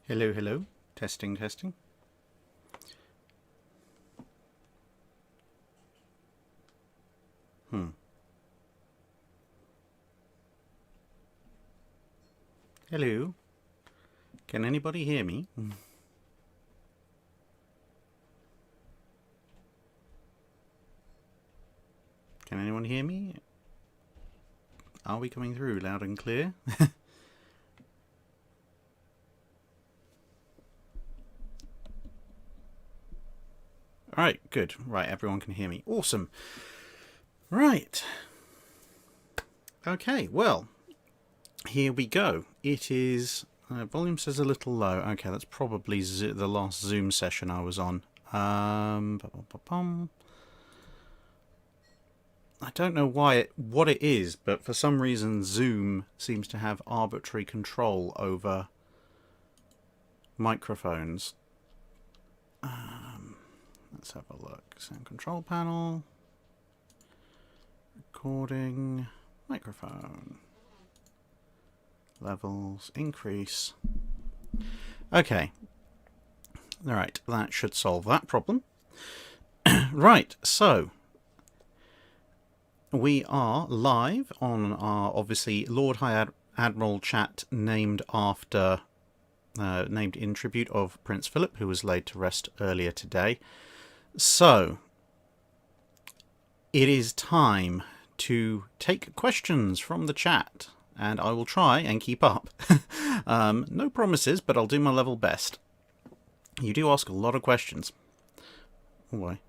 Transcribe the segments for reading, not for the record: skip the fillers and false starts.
Hello, hello. Testing, testing. Hello. Can anybody hear me? Can anyone hear me? Are we coming through loud and clear? Alright, good. Right, everyone can hear me. Awesome. Right. Okay, well, here we go. It is... volume says a little low. Okay, that's probably the last Zoom session I was on. I don't know what it is, but for some reason Zoom seems to have arbitrary control over microphones. Let's have a look. Sound control panel. Recording. Microphone. Levels. Increase. Okay. Alright, that should solve that problem. Right, so we are live on our, obviously, Lord High Admiral chat named after, named in tribute of Prince Philip, who was laid to rest earlier today. So, it is time to take questions from the chat, and I will try and keep up. No promises, but I'll do my level best. You do ask a lot of questions. Oh boy.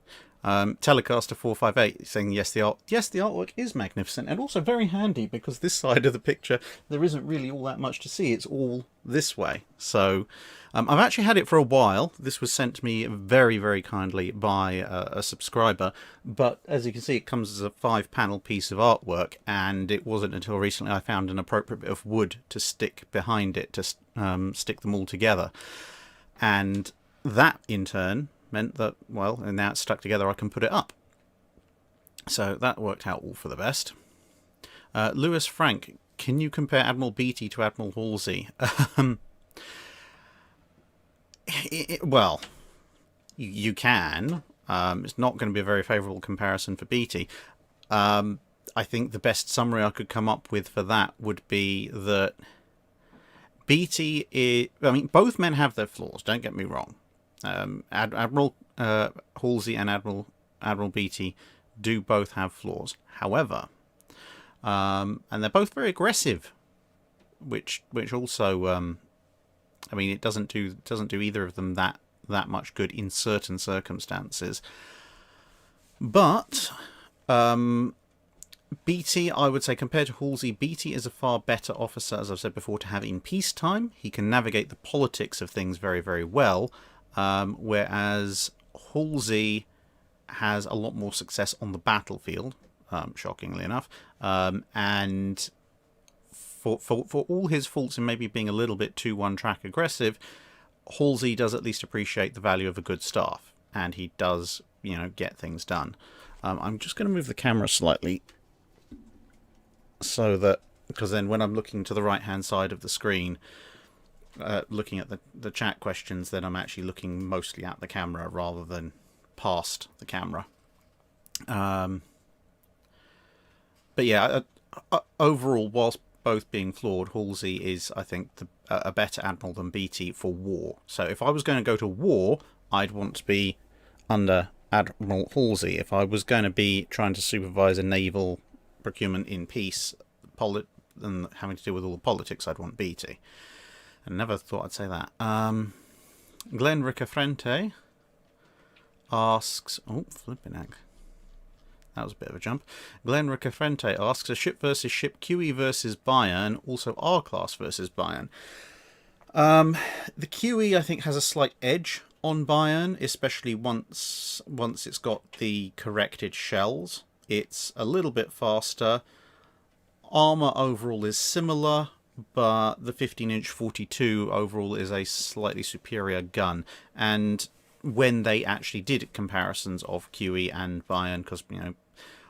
Telecaster 458 saying yes, the artwork is magnificent and also very handy because this side of the picture there isn't really all that much to see. It's all this way. So I've actually had it for a while. This was sent to me very, very kindly by a subscriber, but as you can see, it comes as a 5-panel piece of artwork, and it wasn't until recently I found an appropriate bit of wood to stick behind it to stick them all together, and that in turn meant that, well, and now it's stuck together, I can put it up. So that worked out all for the best. Lewis Frank, can you compare Admiral Beatty to Admiral Halsey? Well, you can. It's not going to be a very favourable comparison for Beatty. I think the best summary I could come up with for that would be that Beatty is... I mean, both men have their flaws, don't get me wrong. Admiral Halsey and Admiral Beatty do both have flaws. However, and they're both very aggressive, which also, I mean, it doesn't do either of them that much good in certain circumstances. But Beatty, I would say, compared to Halsey, Beatty is a far better officer, as I've said before, to have in peacetime. He can navigate the politics of things very, very well. Whereas Halsey has a lot more success on the battlefield, shockingly enough, and for all his faults in maybe being a little bit too one-track aggressive, Halsey does at least appreciate the value of a good staff, and he does, you know, get things done. I'm just going to move the camera slightly so that, because then when I'm looking to the right-hand side of the screen, looking at the chat questions, then I'm actually looking mostly at the camera rather than past the camera. But yeah, overall, whilst both being flawed, Halsey is, I think, a better admiral than Beatty for war. So if I was going to go to war, I'd want to be under Admiral Halsey. If I was going to be trying to supervise a naval procurement in peace, and having to deal with all the politics, I'd want Beatty. I never thought I'd say that. Glenn Ricafrente asks... Oh, flipping heck. That was a bit of a jump. Glenn Ricafrente asks, a ship versus ship, QE versus Bayern, also R-Class versus Bayern. The QE, I think, has a slight edge on Bayern, especially once it's got the corrected shells. It's a little bit faster. Armour overall is similar, but the 15-inch 42 overall is a slightly superior gun. And when they actually did comparisons of QE and Bayern, because, you know,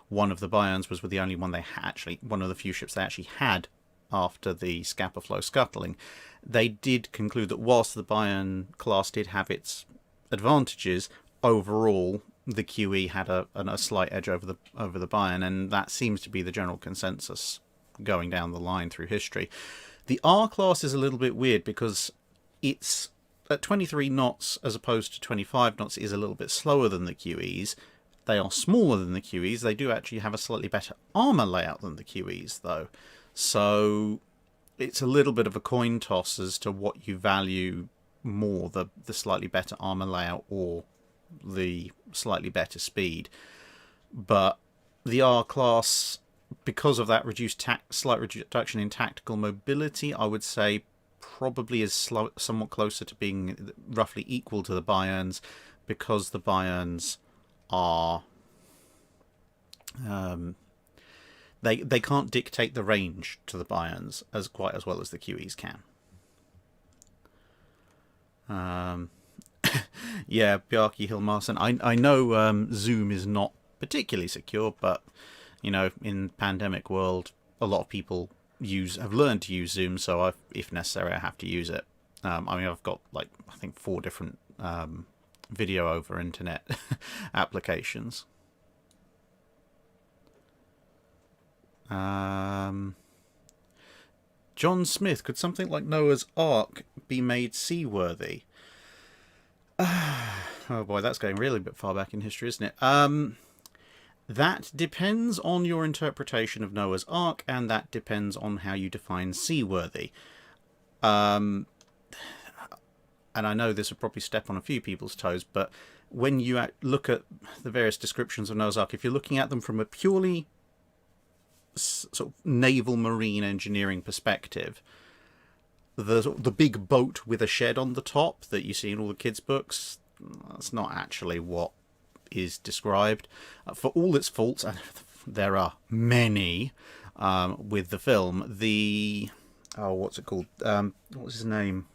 one of the Bayerns was the only one they actually, one of the few ships they actually had after the Scapa Flow scuttling, they did conclude that whilst the Bayern class did have its advantages, overall the QE had a slight edge over the Bayern, and that seems to be the general consensus going down the line through history. The R class is a little bit weird because it's at 23 knots as opposed to 25 knots is a little bit slower than the QEs. They are smaller than the QEs. They do actually have a slightly better armour layout than the QEs, though. So it's a little bit of a coin toss as to what you value more, the slightly better armour layout or the slightly better speed. But the R class, because of that slight reduction in tactical mobility, I would say probably is somewhat closer to being roughly equal to the Bayerns, because the Bayerns are they can't dictate the range to the Bayerns as quite as well as the QEs can. Yeah, Bjarki Hilmarsen. I know Zoom is not particularly secure, but you know, in pandemic world, a lot of people have learned to use Zoom, so if necessary, I have to use it. I mean, I've got I think 4 different video over internet applications. John Smith, could something like Noah's Ark be made seaworthy? Oh boy, that's going really a bit far back in history, isn't it? That depends on your interpretation of Noah's Ark, and that depends on how you define seaworthy. And I know this would probably step on a few people's toes, but when you look at the various descriptions of Noah's Ark, if you're looking at them from a purely sort of naval marine engineering perspective, the big boat with a shed on the top that you see in all the kids' books, that's not actually what is described. For all its faults, and there are many with the film, what's it called? What's his name?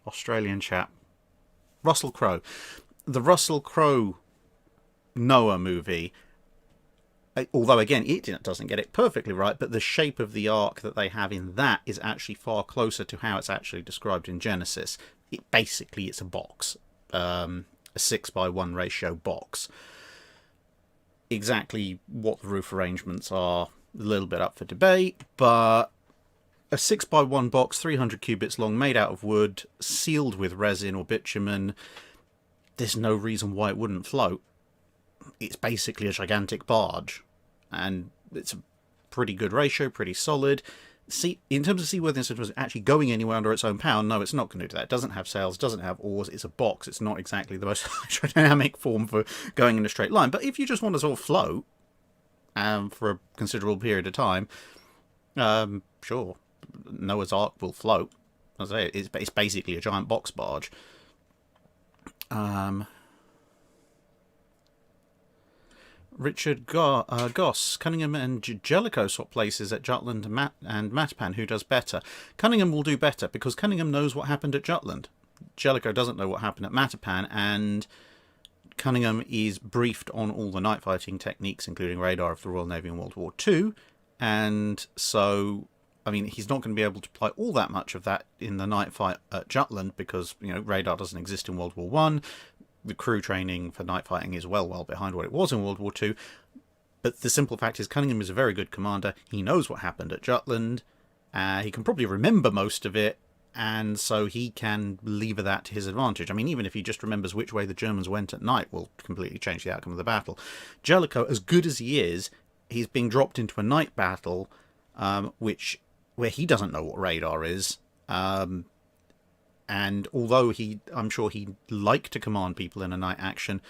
Australian chap. Russell Crowe. The Russell Crowe Noah movie, although again it doesn't get it perfectly right, but the shape of the ark that they have in that is actually far closer to how it's actually described in Genesis. It's a box. A 6:1 ratio box. Exactly what the roof arrangements are, a little bit up for debate, but a 6:1 box, 300 cubits long, made out of wood, sealed with resin or bitumen. There's no reason why it wouldn't float. It's basically a gigantic barge, and it's a pretty good ratio, pretty solid. See, in terms of seaworthiness, it was actually going anywhere under its own power. No, it's not going to do that. It doesn't have sails, doesn't have oars. It's a box. It's not exactly the most hydrodynamic form for going in a straight line. But if you just want to sort of float for a considerable period of time, sure, Noah's Ark will float. As I say, it's basically a giant box barge. Richard Goss, Cunningham and Jellicoe swap places at Jutland and Matapan. Who does better? Cunningham will do better because Cunningham knows what happened at Jutland. Jellicoe doesn't know what happened at Matapan, and Cunningham is briefed on all the night fighting techniques, including radar of the Royal Navy in World War II. And so, I mean, he's not going to be able to apply all that much of that in the night fight at Jutland because, you know, radar doesn't exist in World War One. The crew training for night fighting is well behind what it was in World War II. But the simple fact is Cunningham is a very good commander. He knows what happened at Jutland. He can probably remember most of it, and so he can lever that to his advantage. I mean, even if he just remembers which way the Germans went at night, will completely change the outcome of the battle. Jellicoe, as good as he is, he's being dropped into a night battle, where he doesn't know what radar is. And although I'm sure he'd like to command people in a night action,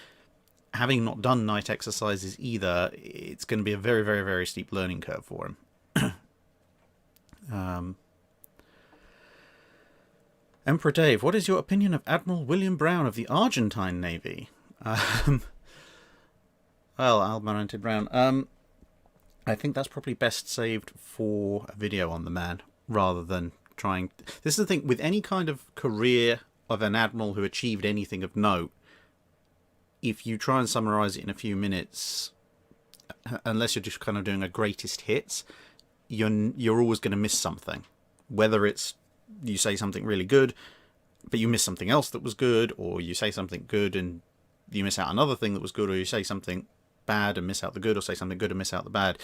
having not done night exercises either, it's going to be a very, very, very steep learning curve for him. Emperor Dave, what is your opinion of Admiral William Brown of the Argentine Navy? Well, Almirante Brown. I think that's probably best saved for a video on the man, rather than trying. This is the thing with any kind of career of an admiral who achieved anything of note. If you try and summarize it in a few minutes, unless you're just kind of doing a greatest hits, you're always going to miss something. Whether it's you say something really good, but you miss something else that was good, or you say something good and you miss out another thing that was good, or you say something bad and miss out the good, or say something good and miss out the bad.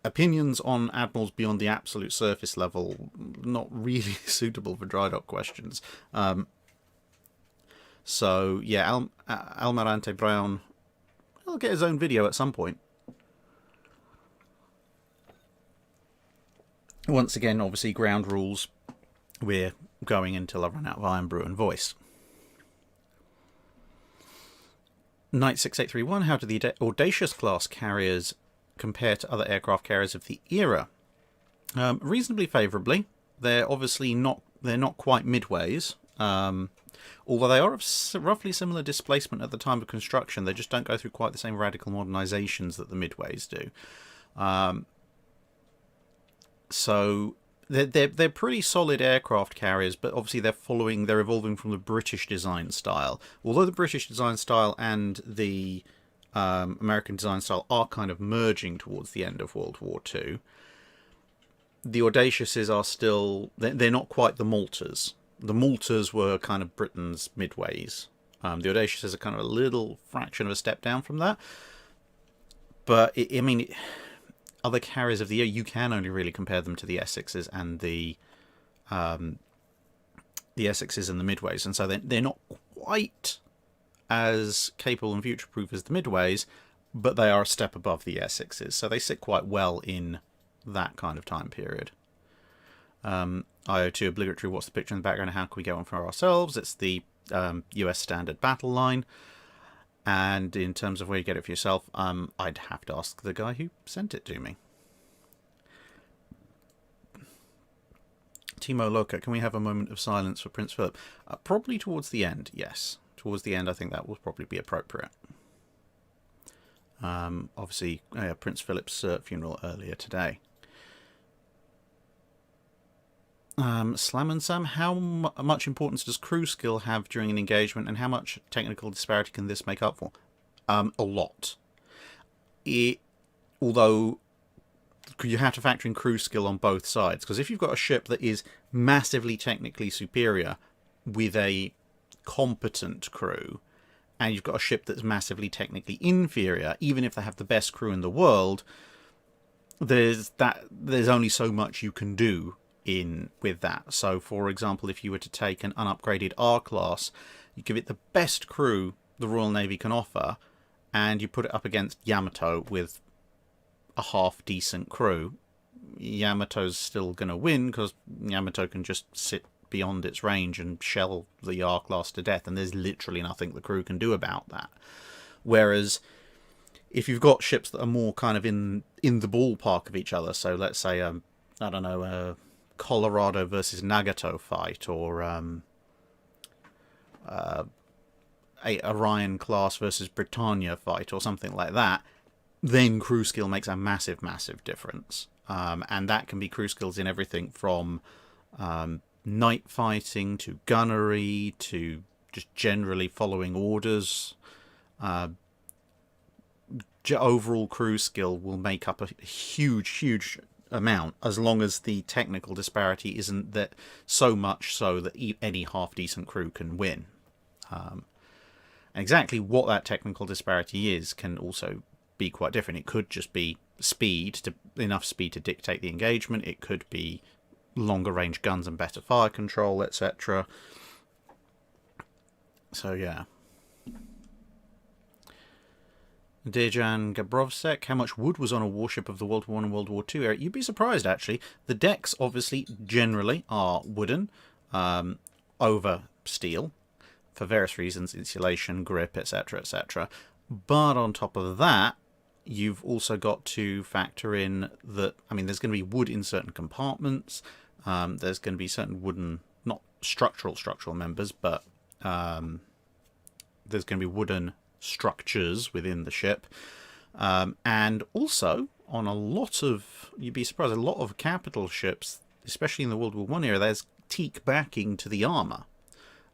Opinions on admirals beyond the absolute surface level, not really suitable for dry dock questions. So, yeah, Almirante Brown will get his own video at some point. Once again, obviously, ground rules. We're going until I run out of Iron Brew and Voice. Knight 6831, how do the Audacious class carriers compare to other aircraft carriers of the era? Reasonably favourably. They're obviously not quite midways. Although they are of roughly similar displacement at the time of construction, they just don't go through quite the same radical modernizations that the midways do. So they're pretty solid aircraft carriers, but obviously they're evolving from the British design style. Although the British design style and the American design style are kind of merging towards the end of World War II, the Audaciouses are still... They're not quite the Maltas. The Maltas were kind of Britain's midways. The Audaciouses are kind of a little fraction of a step down from that. But, other carriers of the year, you can only really compare them to the Essexes and the Essexes and the Midways. And so they're not quite as capable and future-proof as the Midways, but they are a step above the Essexes. So they sit quite well in that kind of time period. IO2 obligatory, what's the picture in the background, how can we get one for ourselves? It's the US standard battle line. And in terms of where you get it for yourself, I'd have to ask the guy who sent it to me. Timo Loca, can we have a moment of silence for Prince Philip? Probably towards the end, yes. Towards the end, I think that will probably be appropriate. Obviously, Prince Philip's funeral earlier today. Slam and Sam, how much importance does crew skill have during an engagement, and how much technical disparity can this make up for? A lot. Although you have to factor in crew skill on both sides, because if you've got a ship that is massively technically superior with a competent crew, and you've got a ship that's massively technically inferior, even if they have the best crew in the world, there's only so much you can do with that. So, for example, if you were to take an unupgraded R-Class, you give it the best crew the Royal Navy can offer, and you put it up against Yamato with a half-decent crew, Yamato's still going to win, because Yamato can just sit beyond its range and shell the R-Class to death, and there's literally nothing the crew can do about that. Whereas, if you've got ships that are more kind of in the ballpark of each other, so let's say, I don't know, Colorado versus Nagato fight, or a Orion class versus Britannia fight, or something like that, then crew skill makes a massive, massive difference. And that can be crew skills in everything from night fighting to gunnery to just generally following orders. Overall crew skill will make up a huge, huge amount, as long as the technical disparity isn't that so much so that any half-decent crew can win. And exactly what that technical disparity is can also be quite different. It could just be enough speed to dictate the engagement. It could be longer range guns and better fire control, etc. So yeah. Dejan Gabrovsek, how much wood was on a warship of the World War I and World War II era? You'd be surprised, actually. The decks, obviously, generally are wooden, over steel, for various reasons, insulation, grip, etc., etc. But on top of that, you've also got to factor in that, there's going to be wood in certain compartments, there's going to be certain wooden, not structural members, but there's going to be wooden structures within the ship, and also on a lot of, you'd be surprised, a lot of capital ships, especially in the World War I era, there's teak backing to the armour,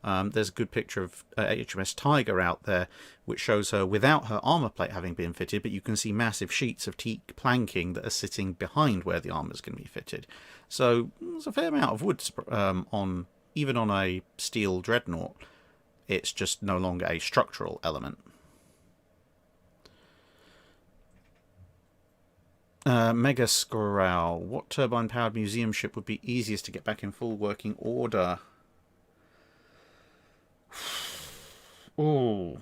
There's a good picture of HMS Tiger out there, which shows her without her armour plate having been fitted, but you can see massive sheets of teak planking that are sitting behind where the armour is going to be fitted. So there's a fair amount of wood on, even on a steel dreadnought. It's just no longer a structural element. Mega Scoral. What turbine-powered museum ship would be easiest to get back in full working order? Oh,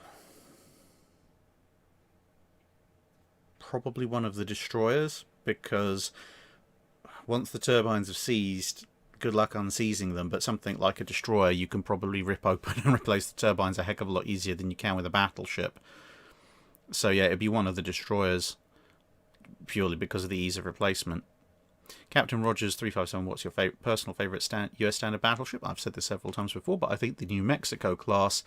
probably one of the destroyers, because once the turbines have seized, good luck unseizing them, but something like a destroyer you can probably rip open and replace the turbines a heck of a lot easier than you can with a battleship. So yeah, it'd be one of the destroyers, purely because of the ease of replacement. Captain Rogers 357, what's your personal favourite US standard battleship? I've said this several times before, but I think the New Mexico class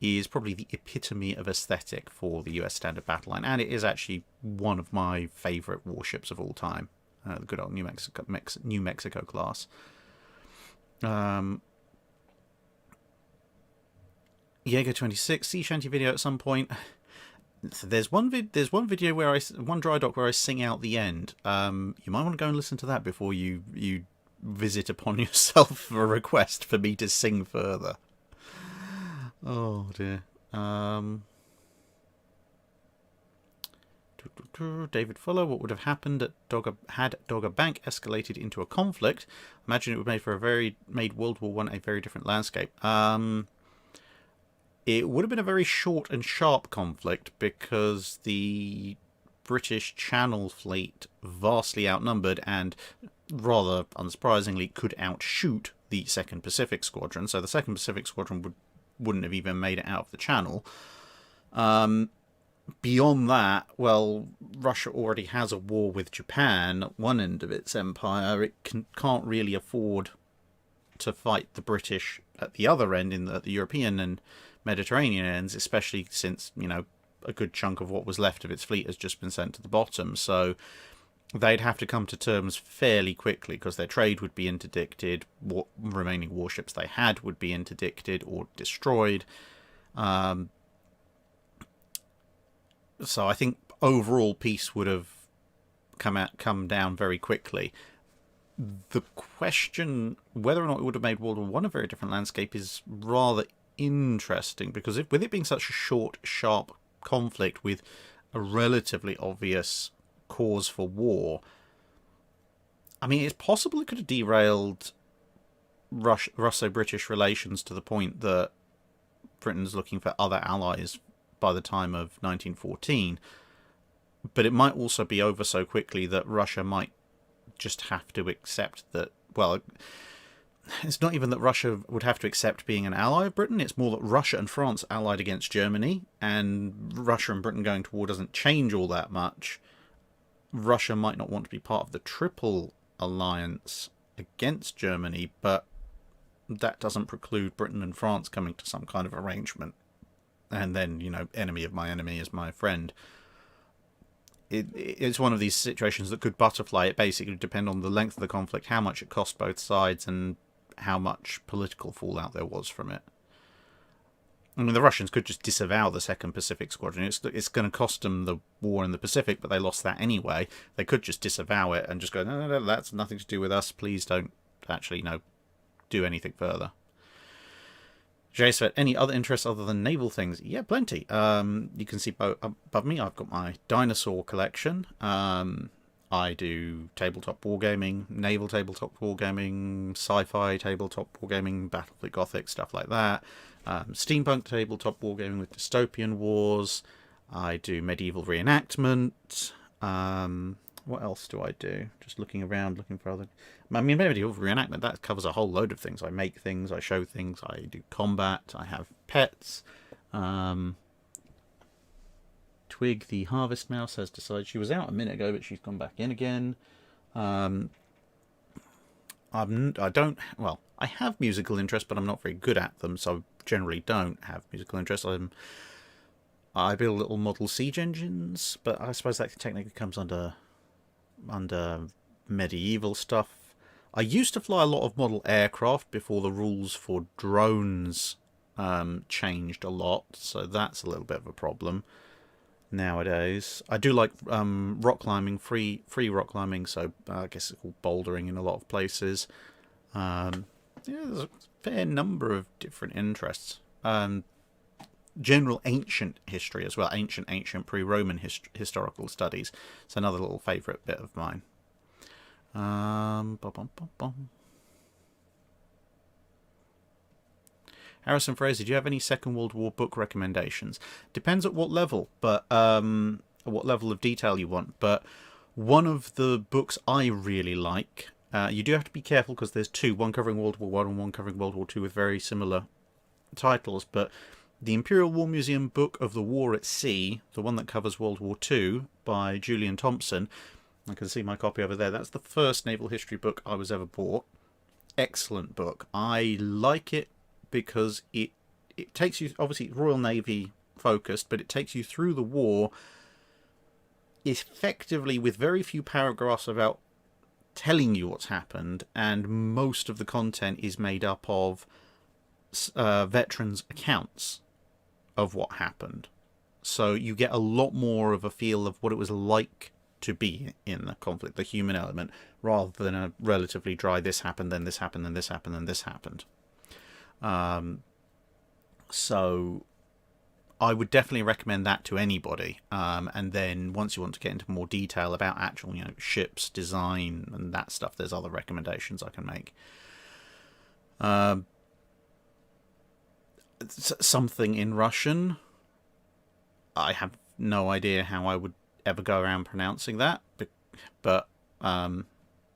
is probably the epitome of aesthetic for the US standard battle line, and it is actually one of my favourite warships of all time. The good old New Mexico class. Jaeger 26 sea shanty video at some point. There's one video where one dry dock where I sing out the end. You might want to go and listen to that before you visit upon yourself a request for me to sing further. Oh dear. David Fuller, what would have happened had Dogger Bank escalated into a conflict? Imagine it would made World War I a very different landscape. It would have been a very short and sharp conflict because the British Channel Fleet vastly outnumbered and, rather unsurprisingly, could outshoot the 2nd Pacific Squadron. So the 2nd Pacific Squadron wouldn't have even made it out of the Channel. Beyond that, well, Russia already has a war with Japan at one end of its empire. It can't really afford to fight the British at the other end, in the European and Mediterranean ends, especially since, a good chunk of what was left of its fleet has just been sent to the bottom. So they'd have to come to terms fairly quickly because their trade would be interdicted, what remaining warships they had would be interdicted or destroyed. So I think overall peace would have come down very quickly. The question whether or not it would have made World War I a very different landscape is rather interesting, because with it being such a short, sharp conflict with a relatively obvious cause for war, I mean, it's possible it could have derailed Russo-British relations to the point that Britain's looking for other allies by the time of 1914, but it might also be over so quickly that Russia might just have to accept that, well, it's not even that Russia would have to accept being an ally of Britain, it's more that Russia and France allied against Germany, and Russia and Britain going to war doesn't change all that much. Russia might not want to be part of the Triple Alliance against Germany, but that doesn't preclude Britain and France coming to some kind of arrangement. And then, enemy of my enemy is my friend. It's one of these situations that could butterfly. It basically depend on the length of the conflict, how much it cost both sides, and how much political fallout there was from it. I mean, the Russians could just disavow the 2nd Pacific Squadron. It's going to cost them the war in the Pacific, but they lost that anyway. They could just disavow it and just go, no, that's nothing to do with us. Please don't actually, do anything further. Jason, any other interests other than naval things? Yeah, plenty. You can see above me, I've got my Dinosaur collection. I do tabletop wargaming, naval tabletop wargaming, sci-fi tabletop wargaming, Battlefleet Gothic, stuff like that. Steampunk tabletop wargaming with dystopian wars. I do medieval reenactment. What else do I do? Just looking around, looking for other... I mean, medieval reenactment, that covers a whole load of things. I make things, I show things, I do combat, I have pets. Twig, the harvest mouse, has decided she was out a minute ago, but she's gone back in again. I have musical interest, but I'm not very good at them, so I generally don't have musical interest. I build little model siege engines, but I suppose that technically comes under medieval stuff. I used to fly a lot of model aircraft before the rules for drones changed a lot, so that's a little bit of a problem nowadays. I do like rock climbing, free rock climbing, so I guess it's called bouldering in a lot of places. Yeah, there's a fair number of different interests. General ancient history as well, ancient pre-Roman historical studies. It's another little favourite bit of mine. Harrison Fraser, do you have any Second World War book recommendations? Depends at what level, but what level of detail you want. But one of the books I really like, you do have to be careful because there's two, one covering World War One and one covering World War Two with very similar titles, but the Imperial War Museum book of the War at Sea, the one that covers World War Two by Julian Thompson, I can see my copy over there, that's the first naval history book I was ever bought. Excellent book. I like it because it takes you, obviously Royal Navy focused, but it takes you through the war effectively with very few paragraphs about telling you what's happened, and most of the content is made up of veterans' accounts of what happened. So you get a lot more of a feel of what it was like to be in the conflict, the human element, rather than a relatively dry this happened, then this happened, then this happened, then this happened. So I would definitely recommend that to anybody. And then once you want to get into more detail about actual, ships, design, and that stuff, there's other recommendations I can make. Something in Russian. I have no idea how I would ever go around pronouncing that, but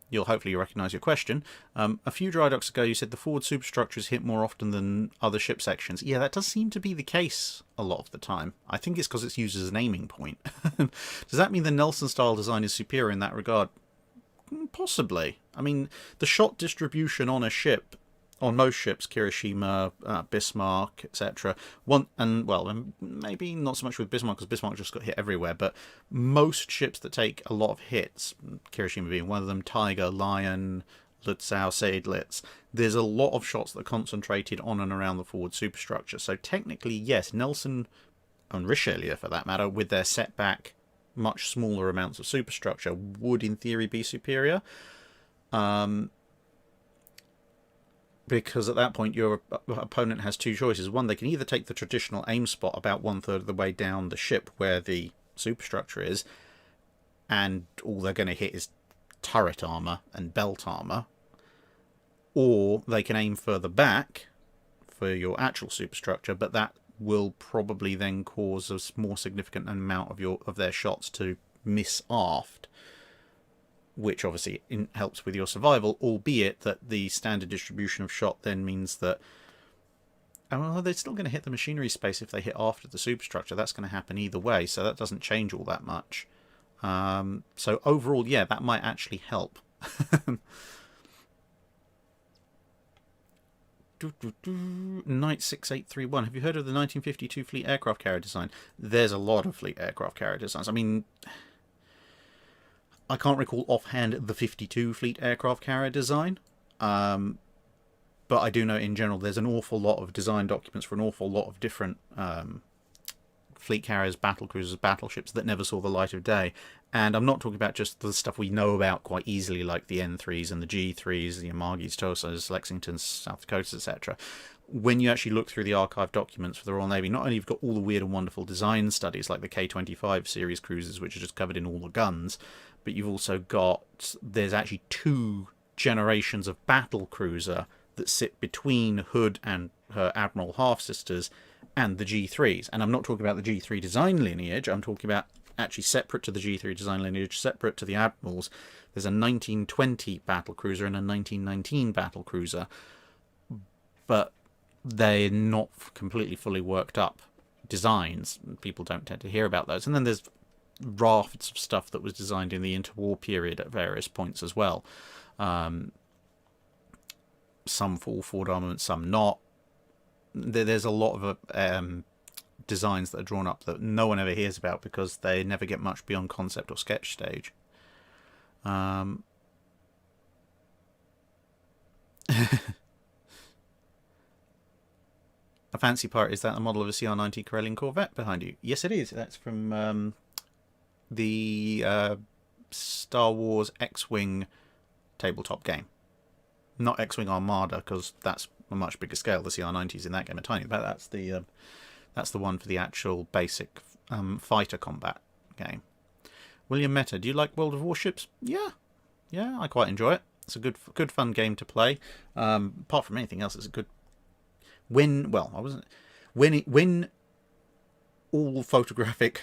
you'll hopefully recognise your question. A few dry docks ago you said the forward superstructures hit more often than other ship sections. Yeah, that does seem to be the case a lot of the time. I think it's because it's used as an aiming point. Does that mean the Nelson style design is superior in that regard? Possibly. I mean, the shot distribution on a ship, on most ships, Kirishima, Bismarck, etc. Maybe not so much with Bismarck because Bismarck just got hit everywhere, but most ships that take a lot of hits, Kirishima being one of them, Tiger, Lion, Lutzow, Seydlitz, there's a lot of shots that are concentrated on and around the forward superstructure. So technically, yes, Nelson and Richelieu, for that matter, with their setback, much smaller amounts of superstructure, would in theory be superior. Because at that point your opponent has two choices. One, they can either take the traditional aim spot about 1/3 of the way down the ship where the superstructure is, and all they're going to hit is turret armour and belt armour, or they can aim further back for your actual superstructure, but that will probably then cause a more significant amount of their shots to miss aft, which obviously helps with your survival, albeit that the standard distribution of shot then means that they're still going to hit the machinery space if they hit after the superstructure. That's going to happen either way, so that doesn't change all that much. So overall, yeah, that might actually help. Knight 6831. Have you heard of the 1952 Fleet aircraft carrier design? There's a lot of Fleet aircraft carrier designs. I mean, I can't recall offhand the 52 Fleet aircraft carrier design, but I do know in general there's an awful lot of design documents for an awful lot of different fleet carriers, battle cruisers, battleships that never saw the light of day. And I'm not talking about just the stuff we know about quite easily, like the N3s and the G3s, the Yamagi's, Tosa's, Lexingtons, South Dakotas, etc. When you actually look through the archive documents for the Royal Navy, not only have you got all the weird and wonderful design studies like the K-25 series cruisers, which are just covered in all the guns, but you've also got, there's actually 2 generations of battle cruiser that sit between Hood and her Admiral half-sisters and the G3s. And I'm not talking about the G3 design lineage, I'm talking about actually separate to the G3 design lineage, separate to the Admirals. There's a 1920 battle cruiser and a 1919 battle cruiser, but they're not completely fully worked up designs. People don't tend to hear about those. And then there's rafts of stuff that was designed in the interwar period at various points as well. Some full forward armament, some not. There's a lot of designs that are drawn up that no one ever hears about because they never get much beyond concept or sketch stage. A fancy part, is that the model of a CR-90 Corellian Corvette behind you? Yes, it is. That's from the Star Wars X-Wing tabletop game. Not X-Wing Armada, because that's a much bigger scale. The CR-90s in that game are tiny, but that's the one for the actual basic fighter combat game. William Meta, do you like World of Warships? Yeah, I quite enjoy it. It's a good fun game to play. Apart from anything else, it's a good. When all photographic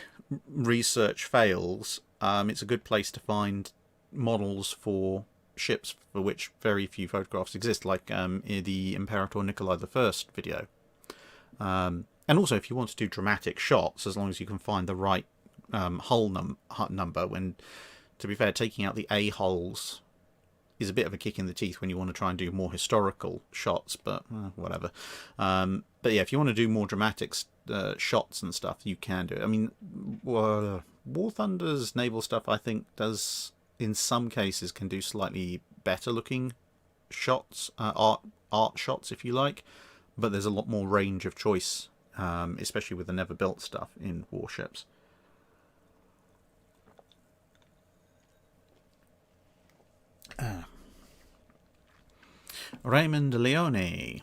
research fails, it's a good place to find models for ships for which very few photographs exist, like in the Imperator Nikolai I video. And also, if you want to do dramatic shots, as long as you can find the right hull number, when, to be fair, taking out the A-hulls is a bit of a kick in the teeth when you want to try and do more historical shots, but whatever. But yeah, if you want to do more dramatic shots and stuff, you can do it. I mean, War Thunder's naval stuff, I think, does, in some cases, can do slightly better looking shots, art shots, if you like, but there's a lot more range of choice, especially with the never built stuff in warships. Raymond Leone.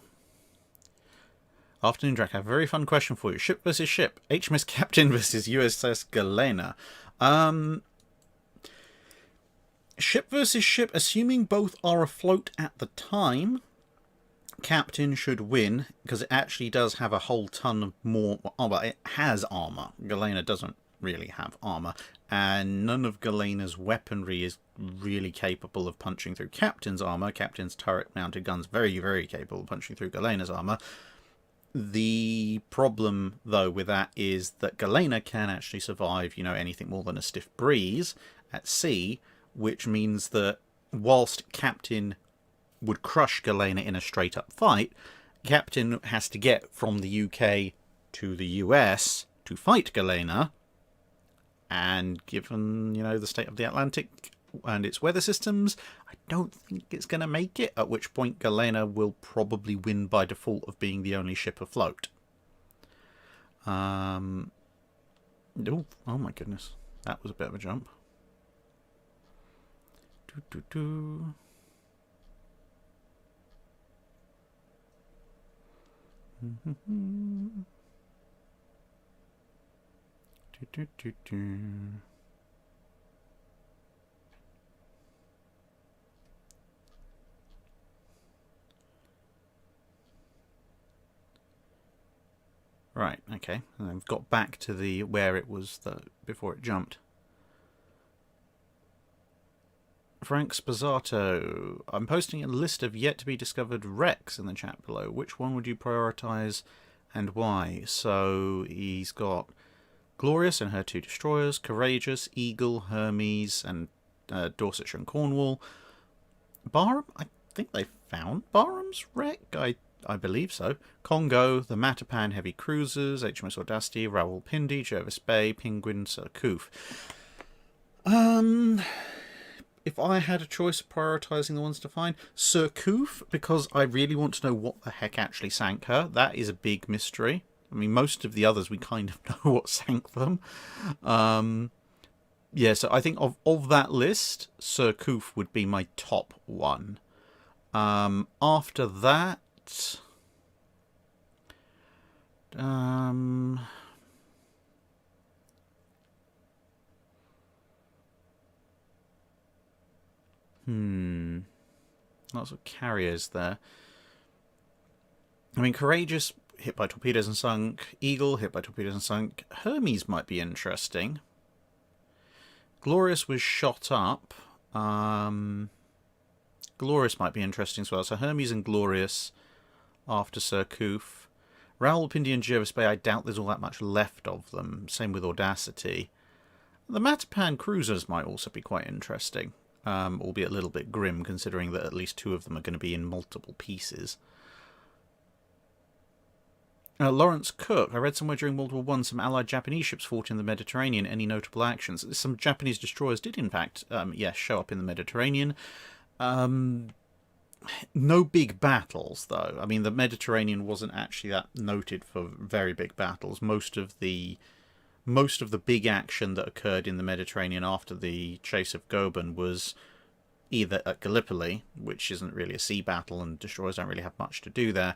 Afternoon, Drac. I have a very fun question for you. Ship versus ship. HMS Captain versus USS Galena. Ship versus ship, assuming both are afloat at the time, Captain should win, because it actually does have a whole ton more. Oh, well, it has armour. Galena doesn't really have armour, and none of Galena's weaponry is really capable of punching through Captain's armour. Captain's turret-mounted guns very, very capable of punching through Galena's armour. The problem, though, with that is that Galena can actually survive, anything more than a stiff breeze at sea, which means that whilst Captain would crush Galena in a straight-up fight, Captain has to get from the UK to the US to fight Galena, and given, the state of the Atlantic and its weather systems, I don't think it's going to make it, at which point Galena will probably win by default of being the only ship afloat. Oh my goodness. That was a bit of a jump. Right, okay. And I've got back to the where it was before it jumped. Frank Spazzato. I'm posting a list of yet to be discovered wrecks in the chat below. Which one would you prioritise and why? So he's got Glorious and her 2 destroyers, Courageous, Eagle, Hermes, and Dorsetshire and Cornwall. Barham? I think they found Barham's wreck. I believe so. Congo, the Matapan heavy cruisers, HMS Audacity, Rawalpindi, Jervis Bay, Penguin, Surcouf. If I had a choice of prioritising the ones to find, Surcouf, because I really want to know what the heck actually sank her. That is a big mystery. I mean, most of the others we kind of know what sank them. Yeah, so I think of that list, Surcouf would be my top one. After that... Lots of carriers there. I mean, Courageous, hit by torpedoes and sunk. Eagle, hit by torpedoes and sunk. Hermes might be interesting. Glorious was shot up. Glorious might be interesting as well. So Hermes and Glorious after Surcouf. Rawalpindi and Jervis Bay, I doubt there's all that much left of them. Same with Audacity. The Matapan cruisers might also be quite interesting. Albeit a little bit grim, considering that at least 2 of them are going to be in multiple pieces. Lawrence Cook, I read somewhere during World War I some Allied Japanese ships fought in the Mediterranean. Any notable actions? Some Japanese destroyers did, in fact, yes, show up in the Mediterranean. No big battles, though. I mean, the Mediterranean wasn't actually that noted for very big battles. Most of the big action that occurred in the Mediterranean after the chase of Goeben was either at Gallipoli, which isn't really a sea battle and destroyers don't really have much to do there,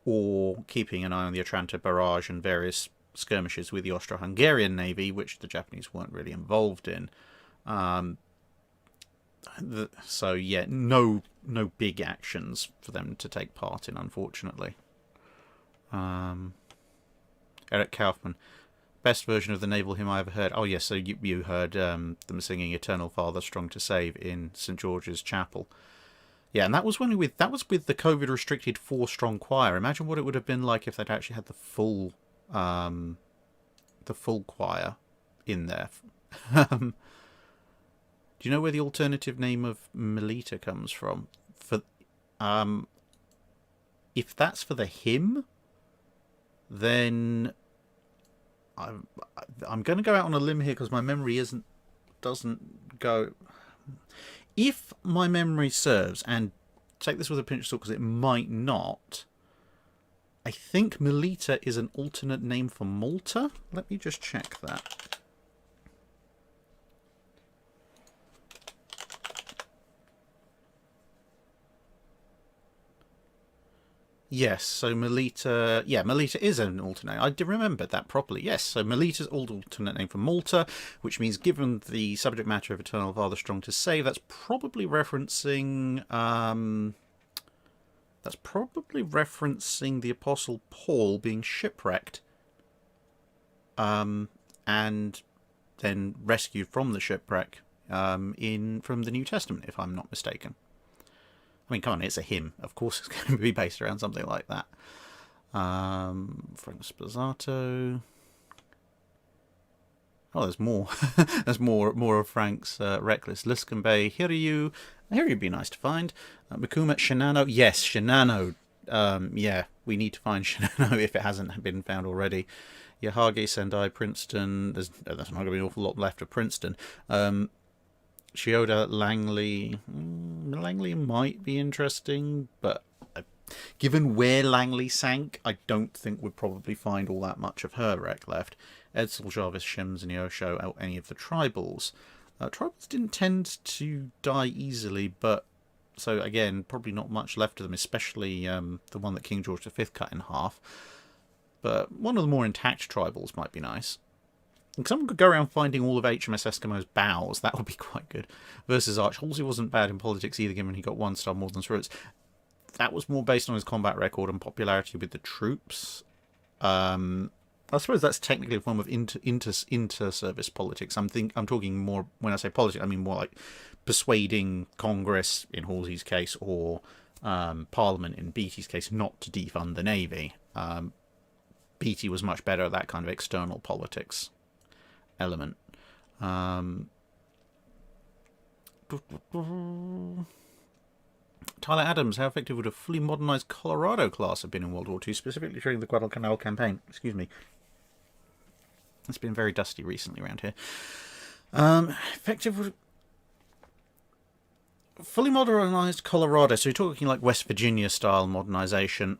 or keeping an eye on the Otranto barrage and various skirmishes with the Austro-Hungarian navy, which the Japanese weren't really involved in. So yeah, no big actions for them to take part in, unfortunately. Eric Kaufman, best version of the naval hymn I ever heard. Oh yes, so you heard them singing "Eternal Father, Strong to Save" in St George's Chapel. Yeah, and that was with the COVID restricted 4-strong choir. Imagine what it would have been like if they'd actually had the full choir in there. Do you know where the alternative name of Melita comes from? For if that's for the hymn, then I'm going to go out on a limb here because my memory doesn't go. If my memory serves, and take this with a pinch of salt because it might not, I think Melita is an alternate name for Malta. Let me just check that. Yes, so Melita... Yeah, Melita is an alternate. I did remember that properly. Yes, so Melita's alternate name for Malta, which means given the subject matter of Eternal Father Strong to Save, that's probably referencing... the Apostle Paul being shipwrecked. And then rescued from the shipwreck from the New Testament, if I'm not mistaken. I mean, come on, it's a hymn. Of course it's going to be based around something like that. Frank Sposato. Oh, there's more. There's more of Frank's Reckless. Liscombe Bay, Hiryu. Hiryu would be nice to find. Makuma, Shinano. Yes, Shinano. Yeah, we need to find Shinano if it hasn't been found already. Yahagi, Sendai, Princeton. There's not going to be an awful lot left of Princeton. Chiyoda, Langley. Langley might be interesting, but given where Langley sank, I don't think we'd probably find all that much of her wreck left. Edsel, Jarvis, Shims, and Yosho, or any of the tribals. Tribals didn't tend to die easily, but so again, probably not much left of them, especially the one that King George V cut in half. But one of the more intact tribals might be nice. And someone could go around finding all of HMS Eskimo's bows. That would be quite good. Versus Arch. Halsey wasn't bad in politics either, given he got 1 star more than Srutz. That was more based on his combat record and popularity with the troops. I suppose that's technically a form of inter-service politics. I'm talking more, when I say politics, I mean more like persuading Congress, in Halsey's case, or Parliament, in Beattie's case, not to defund the Navy. Beattie was much better at that kind of external politics element. Tyler Adams, how effective would a fully modernized Colorado class have been in World War II, specifically during the Guadalcanal campaign? Excuse me. It's been very dusty recently around here. Effective would... Fully modernized Colorado, so you're talking like West Virginia style modernization.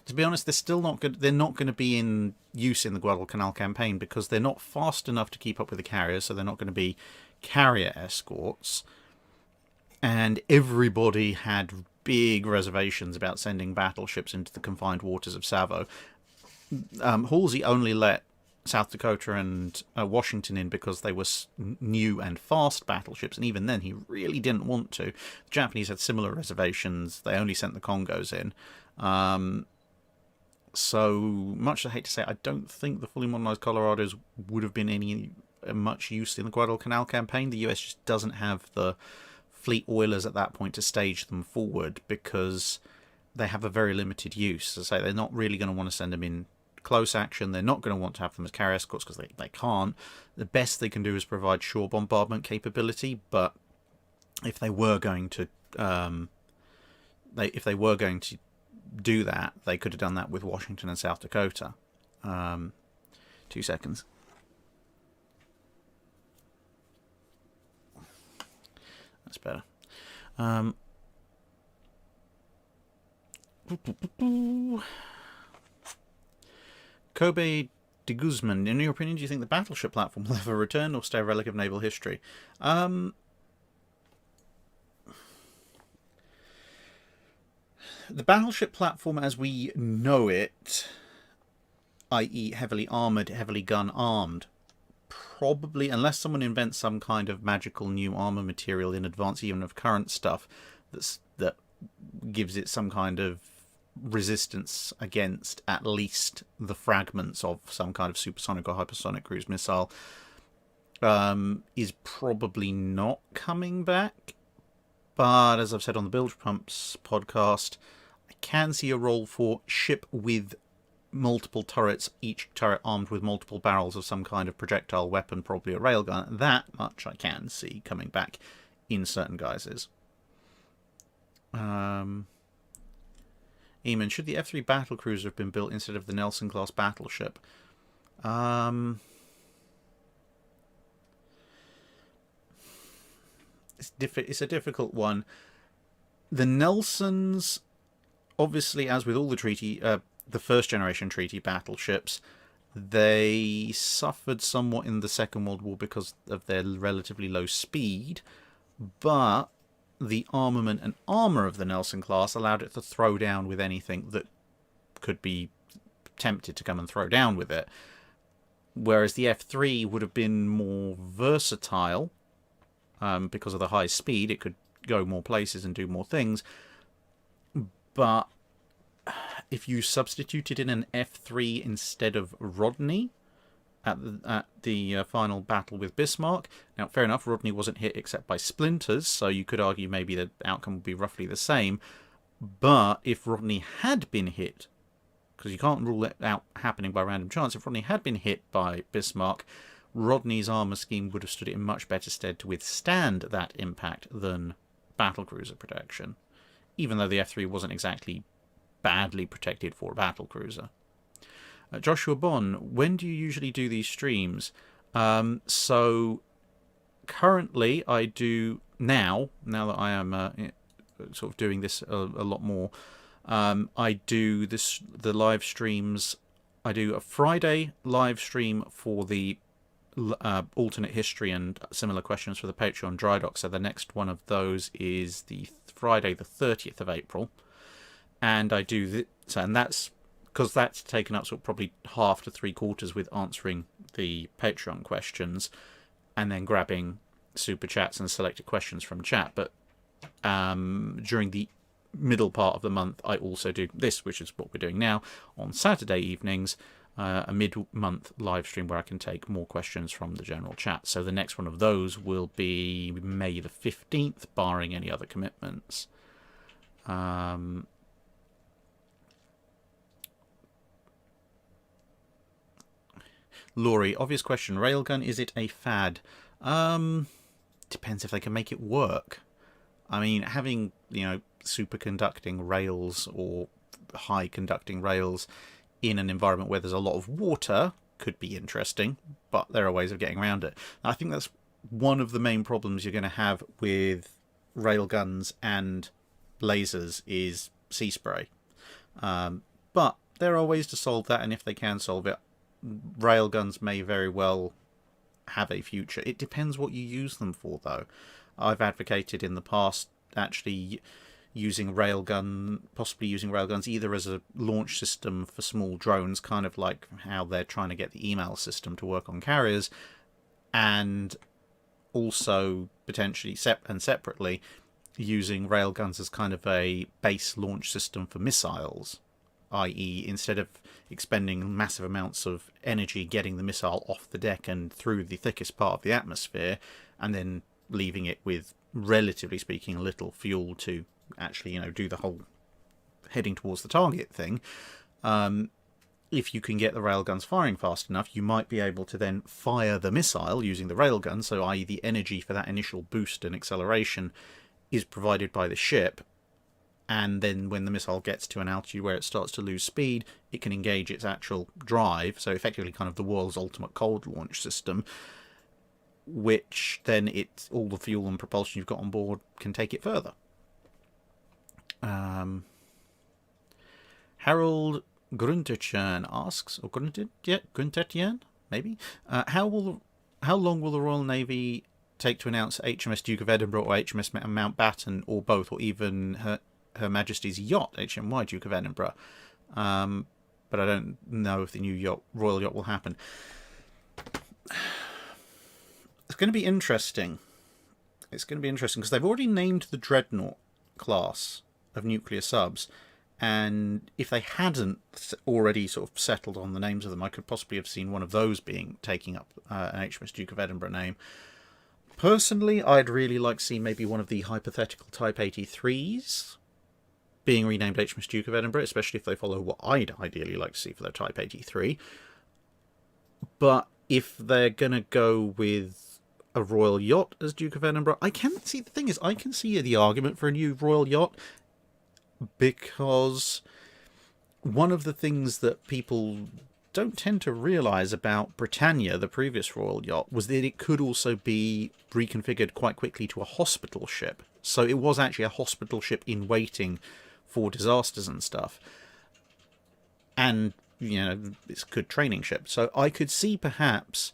To be honest, they're still not good. They're not going to be in use in the Guadalcanal campaign because they're not fast enough to keep up with the carriers, so they're not going to be carrier escorts. And everybody had big reservations about sending battleships into the confined waters of Salvo. Halsey only let South Dakota and Washington in because they were new and fast battleships, and even then he really didn't want to. The Japanese had similar reservations. They only sent the Congos in. So much I hate to say, I don't think the fully modernized Colorados would have been any much use in the Guadalcanal campaign. The US just doesn't have the fleet oilers at that point to stage them forward because they have a very limited use. As I say, they're not really going to want to send them in close action. They're not going to want to have them as carrier escorts because they can't. The best they can do is provide shore bombardment capability, but if they were going to do that, they could have done that with Washington and South Dakota. 2 seconds. That's better. Um, Kobe de Guzman, in your opinion, do you think the Battleship platform will ever return or stay a relic of naval history? The Battleship platform as we know it, i.e. heavily armoured, heavily gun-armed, probably, unless someone invents some kind of magical new armour material in advance even of current stuff that gives it some kind of resistance against at least the fragments of some kind of supersonic or hypersonic cruise missile, is probably not coming back. But as I've said on the Bilge Pumps podcast, I can see a role for ship with multiple turrets, each turret armed with multiple barrels of some kind of projectile weapon, probably a railgun. That much I can see coming back in certain guises. Eamon, should the F3 battlecruiser have been built instead of the Nelson-class battleship? It's a difficult one. The Nelsons, obviously, as with all the first generation treaty battleships, they suffered somewhat in the Second World War because of their relatively low speed, but the armament and armour of the Nelson class allowed it to throw down with anything that could be tempted to come and throw down with it. Whereas the F3 would have been more versatile because of the high speed. It could go more places and do more things. But if you substituted in an F3 instead of Rodney at the final battle with Bismarck, now fair enough, Rodney wasn't hit except by splinters, so you could argue maybe the outcome would be roughly the same. But if Rodney had been hit, because you can't rule it out happening by random chance, if Rodney had been hit by Bismarck, Rodney's armour scheme would have stood it in much better stead to withstand that impact than battlecruiser protection, even though the F3 wasn't exactly badly protected for a battlecruiser. Joshua Bon, when do you usually do these streams? So currently I do now that I am sort of doing this a lot more. I do the live streams. I do a Friday live stream for the alternate history and similar questions for the Patreon dry dock. So the next one of those is the Friday the 30th of April. And I do and that's because that's taken up sort of probably half to 3/4 with answering the Patreon questions and then grabbing super chats and selected questions from chat. But during the middle part of the month, I also do this, which is what we're doing now on Saturday evenings, a mid-month live stream where I can take more questions from the general chat. So the next one of those will be May the 15th, barring any other commitments. Laurie, obvious question. Railgun, is it a fad? Depends if they can make it work. I mean, having, superconducting rails or high conducting rails in an environment where there's a lot of water could be interesting, but there are ways of getting around it. I think that's one of the main problems you're going to have with railguns and lasers is sea spray. But there are ways to solve that, and if they can solve it, railguns may very well have a future. It depends what you use them for, though. I've advocated in the past actually possibly using railguns either as a launch system for small drones, kind of like how they're trying to get the email system to work on carriers, and also potentially separately using railguns as kind of a base launch system for missiles, i.e. instead of expending massive amounts of energy getting the missile off the deck and through the thickest part of the atmosphere and then leaving it with, relatively speaking, little fuel to actually, do the whole heading towards the target thing. If you can get the railguns firing fast enough, you might be able to then fire the missile using the railgun, so i.e. the energy for that initial boost and acceleration is provided by the ship, and then when the missile gets to an altitude where it starts to lose speed, it can engage its actual drive, so effectively kind of the world's ultimate cold launch system, which then all the fuel and propulsion you've got on board can take it further. Harold Gruntertjern asks, or Gruntertjern, maybe, how long will the Royal Navy take to announce HMS Duke of Edinburgh or HMS Mountbatten or both, or even Her Majesty's yacht, HMY Duke of Edinburgh? But I don't know if the new Royal Yacht will happen. It's going to be interesting. It's going to be interesting because they've already named the Dreadnought class of nuclear subs, and if they hadn't already sort of settled on the names of them, I could possibly have seen one of those taking up an HMS Duke of Edinburgh name. Personally, I'd really like to see maybe one of the hypothetical Type 83s being renamed HMS Duke of Edinburgh, especially if they follow what I'd ideally like to see for their Type 83. But if they're going to go with a Royal Yacht as Duke of Edinburgh, the thing is, I can see the argument for a new Royal Yacht, because one of the things that people don't tend to realise about Britannia, the previous Royal Yacht, was that it could also be reconfigured quite quickly to a hospital ship. So it was actually a hospital ship in waiting for disasters and stuff. And, it's a good training ship. So I could see perhaps,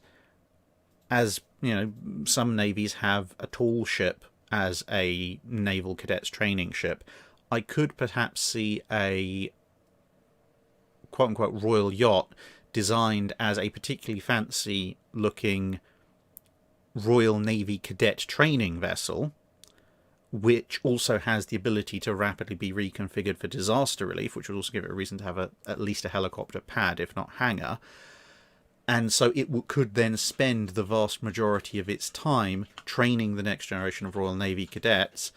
as, some navies have a tall ship as a naval cadets training ship, I could perhaps see a quote-unquote Royal Yacht designed as a particularly fancy-looking Royal Navy cadet training vessel, which also has the ability to rapidly be reconfigured for disaster relief, which would also give it a reason to have at least a helicopter pad, if not hangar. And so it could then spend the vast majority of its time training the next generation of Royal Navy cadets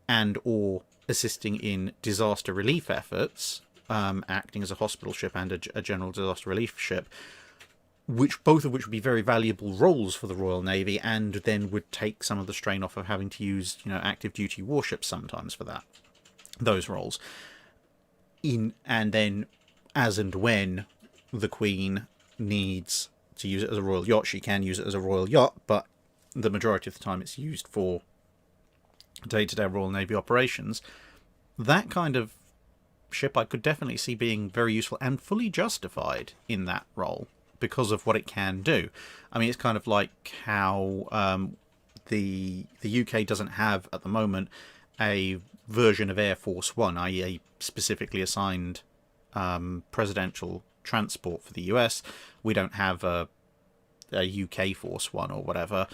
and or assisting in disaster relief efforts, acting as a hospital ship and a general disaster relief ship, both of which would be very valuable roles for the Royal Navy, and then would take some of the strain off of having to use, active duty warships sometimes for those roles. And then, as and when the Queen needs to use it as a Royal Yacht, she can use it as a Royal Yacht, but the majority of the time it's used for day-to-day Royal Navy operations. That kind of ship I could definitely see being very useful and fully justified in that role, because of what it can do. I mean, it's kind of like how the UK doesn't have, at the moment, a version of Air Force One, i.e. a specifically assigned presidential transport for the US. We don't have a UK Force One or whatever,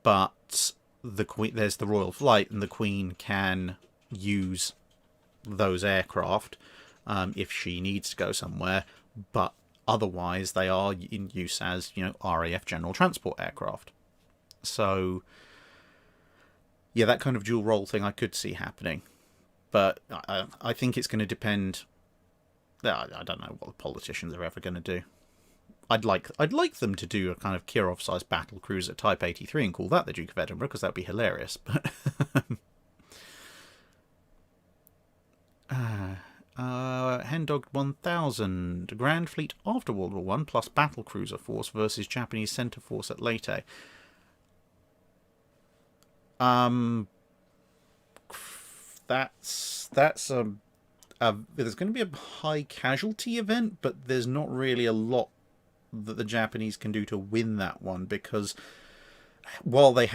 but there's the Royal Flight, and the Queen can use those aircraft if she needs to go somewhere, but otherwise, they are in use as, RAF general transport aircraft. So, yeah, that kind of dual role thing I could see happening. But I think it's going to depend. I don't know what the politicians are ever going to do. I'd like them to do a kind of Kirov-sized battle cruiser Type 83 and call that the Duke of Edinburgh, because that'd be hilarious. But Hendog 1000, Grand Fleet after World War I plus Battle Cruiser Force versus Japanese Center Force at Leyte. That's there's going to be a high casualty event, but there's not really a lot that the Japanese can do to win that one, because while the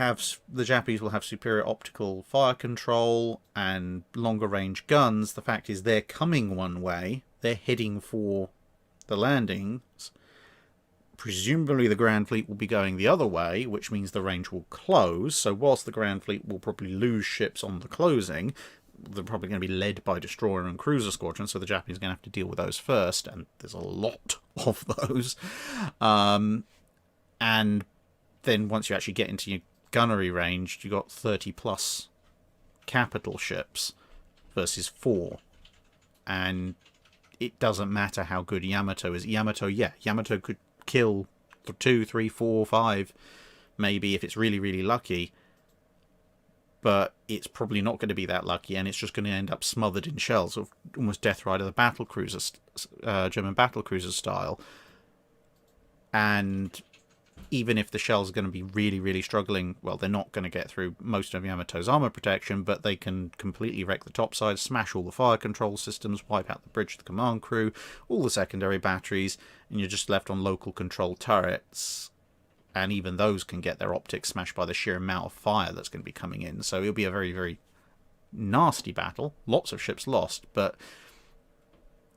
Japanese will have superior optical fire control and longer range guns, the fact is they're coming one way, they're heading for the landings. Presumably the Grand Fleet will be going the other way, which means the range will close. So whilst the Grand Fleet will probably lose ships on the closing, they're probably going to be led by destroyer and cruiser squadrons, so the Japanese are going to have to deal with those first, and there's a lot of those. And then once you actually get into your gunnery range, you got 30 plus capital ships versus 4, and it doesn't matter how good Yamato is. Yamato could kill 2, 3, 4, 5, maybe, if it's really, really lucky, but it's probably not going to be that lucky, and it's just going to end up smothered in shells, sort of almost Death Rider, the battle cruiser, German battle cruiser style. And even if the shells are going to be really, really struggling, well, they're not going to get through most of Yamato's armor protection, but they can completely wreck the topside, smash all the fire control systems, wipe out the bridge, the command crew, all the secondary batteries, and you're just left on local control turrets. And even those can get their optics smashed by the sheer amount of fire that's going to be coming in. So it'll be a very, very nasty battle. Lots of ships lost, but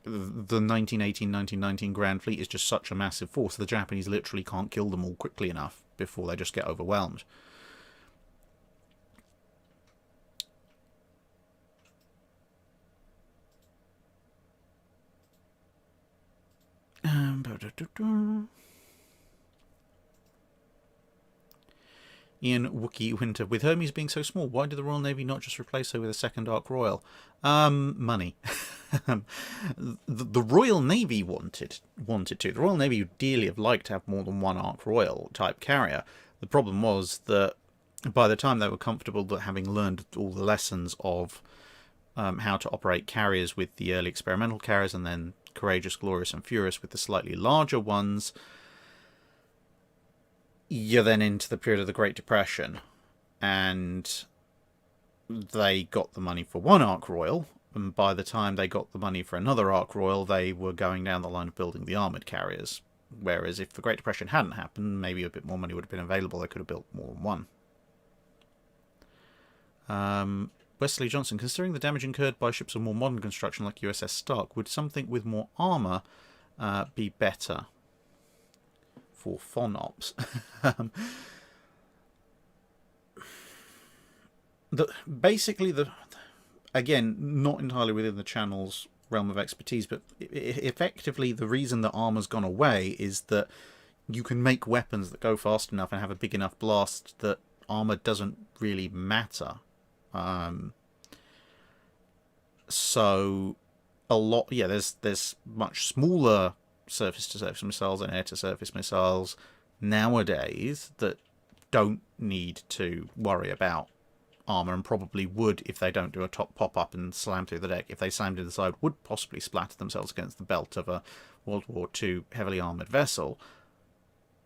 the 1918-1919 Grand Fleet is just such a massive force. The Japanese literally can't kill them all quickly enough before they just get overwhelmed. Ian Wookie Winter, with Hermes being so small, why did the Royal Navy not just replace her with a second Ark Royal? Money. the Royal Navy wanted to. The Royal Navy would dearly have liked to have more than one Ark Royal type carrier. The problem was that by the time they were comfortable that having learned all the lessons of how to operate carriers with the early experimental carriers, and then Courageous, Glorious and Furious with the slightly larger ones, you're then into the period of the Great Depression, and they got the money for one Ark Royal, and by the time they got the money for another Ark Royal, they were going down the line of building the armoured carriers. Whereas if the Great Depression hadn't happened, maybe a bit more money would have been available. They could have built more than one. Wesley Johnson, considering the damage incurred by ships of more modern construction like USS Stark, would something with more armour be better for FONOPS? Again, not entirely within the channel's realm of expertise, but effectively the reason that armor's gone away is that you can make weapons that go fast enough and have a big enough blast that armor doesn't really matter. So a lot, there's much smaller surface-to-surface missiles and air-to-surface missiles nowadays that don't need to worry about armor, and probably would, if they don't do a top pop-up and slam through the deck, if they slammed inside, would possibly splatter themselves against the belt of a World War II heavily armoured vessel.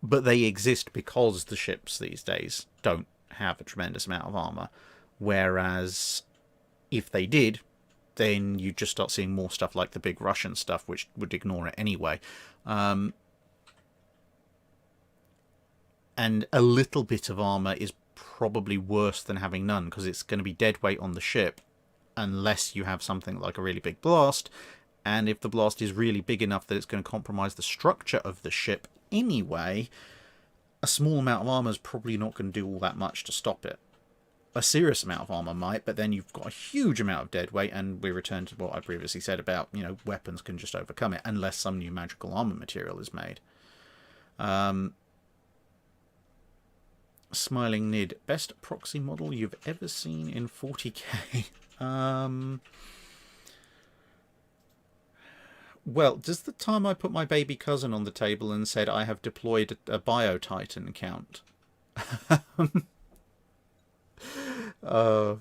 But they exist because the ships these days don't have a tremendous amount of armour. Whereas if they did, then you just start seeing more stuff like the big Russian stuff, which would ignore it anyway. And a little bit of armour is probably worse than having none, because it's going to be dead weight on the ship unless you have something like a really big blast. And if the blast is really big enough that it's going to compromise the structure of the ship anyway, a small amount of armour is probably not going to do all that much to stop it. A serious amount of armour might, but then you've got a huge amount of dead weight, and we return to what I previously said about, weapons can just overcome it, unless some new magical armour material is made. Smiling Nid, best proxy model you've ever seen in 40k? Well, does the time I put my baby cousin on the table and said I have deployed a Bio-Titan count?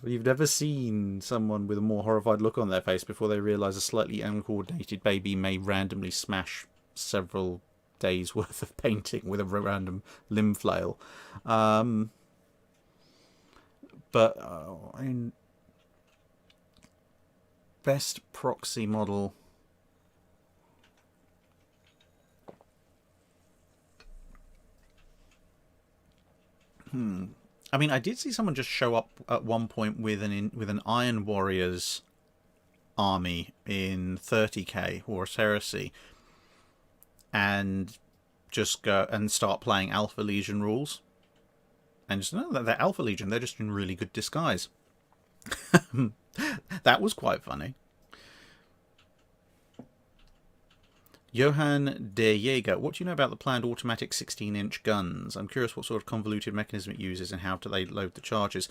You've never seen someone with a more horrified look on their face before they realise a slightly uncoordinated baby may randomly smash several days worth of painting with a random limb flail. Best proxy model. I mean, I did see someone just show up at one point with an Iron Warriors army in 30k Horus Heresy, and just go and start playing Alpha Legion rules. And just know that they're Alpha Legion, they're just in really good disguise. That was quite funny. Johan de Jaeger, what do you know about the planned automatic 16-inch guns? I'm curious what sort of convoluted mechanism it uses and how do they load the charges.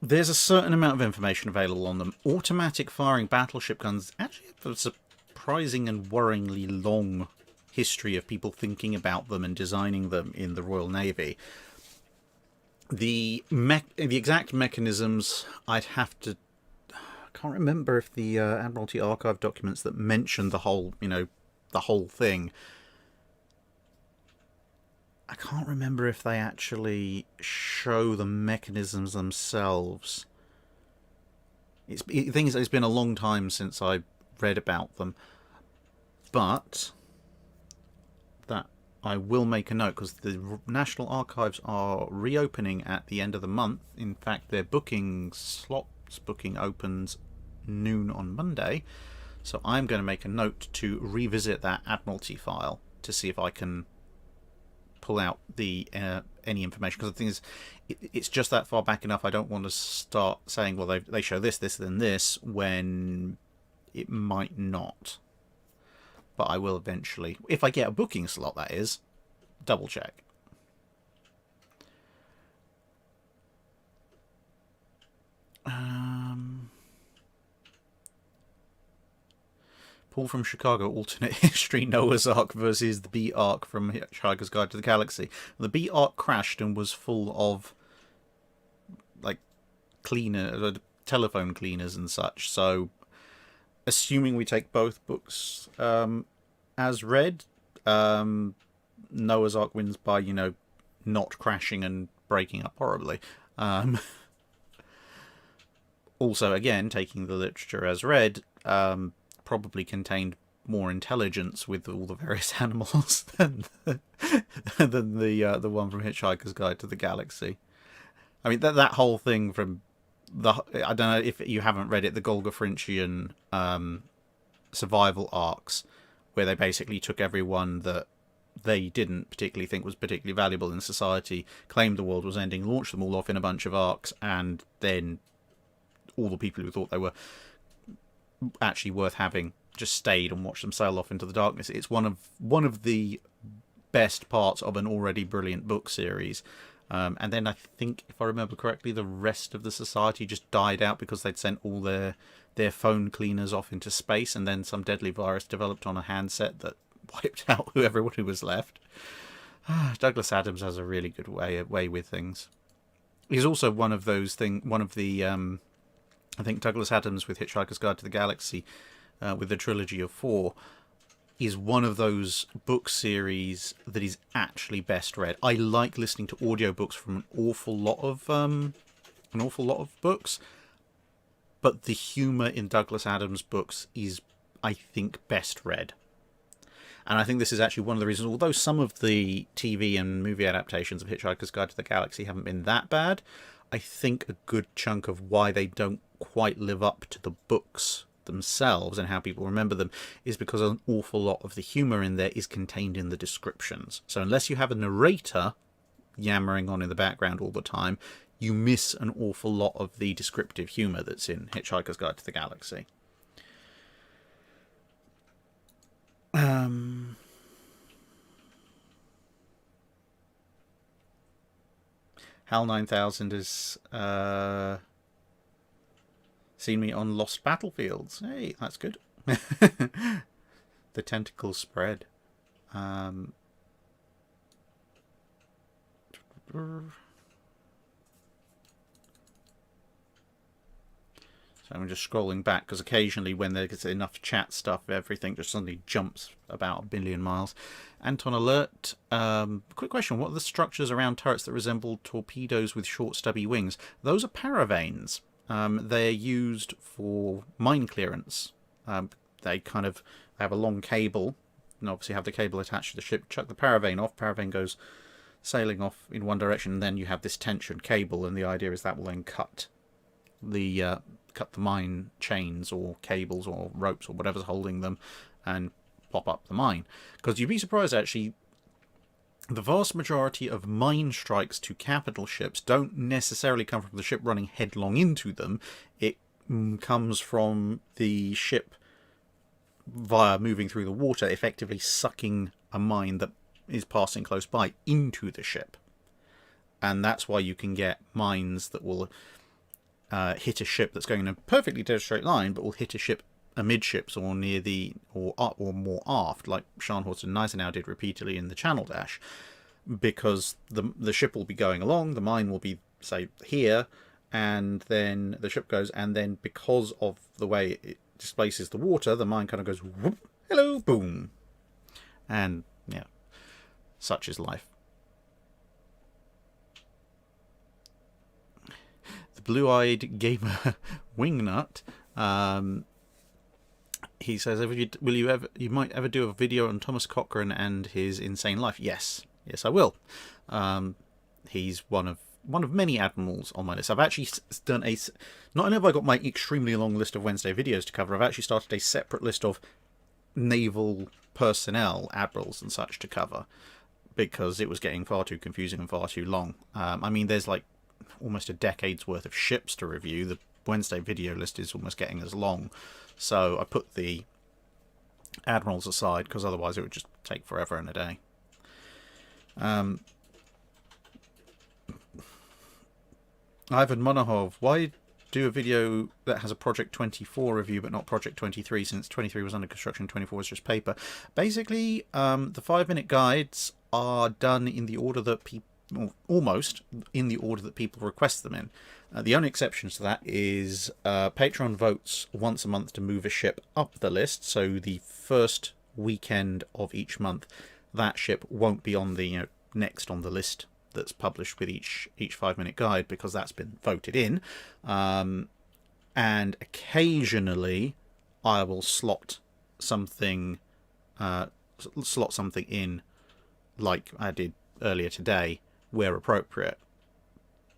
There's a certain amount of information available on them. Automatic firing battleship guns actually have a surprising and worryingly long history of people thinking about them and designing them in the Royal Navy. The exact mechanisms, I'd have to... I can't remember if the Admiralty archive documents that mention the whole thing I can't remember if they actually show the mechanisms themselves. The thing is, it's been a long time since I read about them, but that I will make a note, because the National Archives are reopening at the end of the month. In fact, their booking opens noon on Monday, so I'm going to make a note to revisit that Admiralty file to see if I can pull out the any information, because the thing is, it's just that far back enough. I don't want to start saying, well, they show this, then this, when it might not. But I will eventually, if I get a booking slot, that is, double check. Paul from Chicago, alternate history, Noah's Ark versus the B Ark from Hitchhiker's Guide to the Galaxy. The B Ark crashed and was full of like telephone cleaners and such. So, assuming we take both books as read, Noah's Ark wins by, not crashing and breaking up horribly. Also, again, taking the literature as read, probably contained more intelligence with all the various animals than the one from Hitchhiker's Guide to the Galaxy. I mean, that whole thing from I don't know if you haven't read it, the Golgafrinchian survival arcs, where they basically took everyone that they didn't particularly think was particularly valuable in society, claimed the world was ending, launched them all off in a bunch of arcs, and then all the people who thought they were actually worth having just stayed and watched them sail off into the darkness. It's one of the best parts of an already brilliant book series. And then I think, if I remember correctly, the rest of the society just died out because they'd sent all their phone cleaners off into space, and then some deadly virus developed on a handset that wiped out everyone who was left. Douglas Adams has a really good way with things. He's also one of the I think Douglas Adams with Hitchhiker's Guide to the Galaxy, with the trilogy of 4, is one of those book series that is actually best read. I like listening to audiobooks from an awful lot of books, but the humour in Douglas Adams' books is, I think, best read. And I think this is actually one of the reasons, although some of the TV and movie adaptations of Hitchhiker's Guide to the Galaxy haven't been that bad, I think a good chunk of why they don't quite live up to the books themselves and how people remember them is because an awful lot of the humour in there is contained in the descriptions. So unless you have a narrator yammering on in the background all the time, you miss an awful lot of the descriptive humour that's in Hitchhiker's Guide to the Galaxy. HAL 9000 has seen me on Lost Battlefields. Hey, that's good. The tentacles spread. So I'm just scrolling back, because occasionally when there's enough chat stuff, everything just suddenly jumps about a billion miles. Anton Alert, quick question. What are the structures around turrets that resemble torpedoes with short stubby wings? Those are paravanes. They're used for mine clearance. They kind of have a long cable, and obviously have the cable attached to the ship. Chuck the paravane off, paravane goes sailing off in one direction, and then you have this tension cable, and the idea is that will then cut the mine chains or cables or ropes or whatever's holding them and pop up the mine. Because you'd be surprised, actually, the vast majority of mine strikes to capital ships don't necessarily come from the ship running headlong into them. It comes from the ship via moving through the water, effectively sucking a mine that is passing close by into the ship. And that's why you can get mines that will hit a ship that's going in a perfectly dead straight line, but will hit a ship amidships or near or more aft, like Scharnhorst and Gneisenau did repeatedly in the Channel Dash, because the ship will be going along, the mine will be, say, here, and then the ship goes, and then because of the way it displaces the water, the mine kind of goes, whoop, hello, boom. And, yeah, such is life. Blue-Eyed Gamer Wingnut, he says, you might ever do a video on Thomas Cochrane and his insane life? Yes, I will. He's one of many admirals on my list. I've actually done not only have I got my extremely long list of Wednesday videos to cover, I've actually started a separate list of naval personnel, admirals and such to cover, because it was getting far too confusing and far too long. I mean, there's like almost a decade's worth of ships to review. The Wednesday video list is almost getting as long, so I put the admirals aside because otherwise it would just take forever and a day. Ivan Monahov, why do a video that has a Project 24 review but not Project 23, since 23 was under construction, 24 was just paper? Basically, the 5-minute guides are done in the order that people, almost in the order that people request them in. The only exceptions to that is Patreon votes once a month to move a ship up the list, so the first weekend of each month that ship won't be on the next on the list that's published with each 5-minute guide, because that's been voted in. And occasionally I will slot something in, like I did earlier today, where appropriate.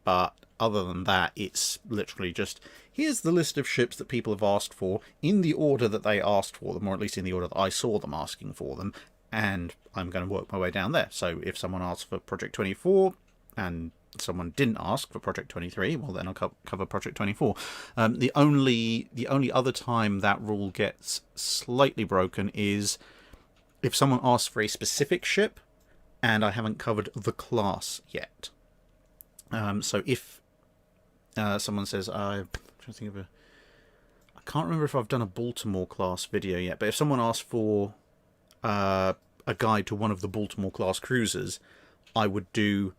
But other than that, it's literally just, here's the list of ships that people have asked for in the order that they asked for them, or at least in the order that I saw them asking for them, and I'm going to work my way down there. So if someone asked for Project 24 and someone didn't ask for Project 23, well, then I'll cover Project 24. The only other time that rule gets slightly broken is if someone asks for a specific ship and I haven't covered the class yet. So if someone says, I'm trying to think of I can't remember if I've done a Baltimore class video yet, but if someone asks for a guide to one of the Baltimore class cruisers, I would do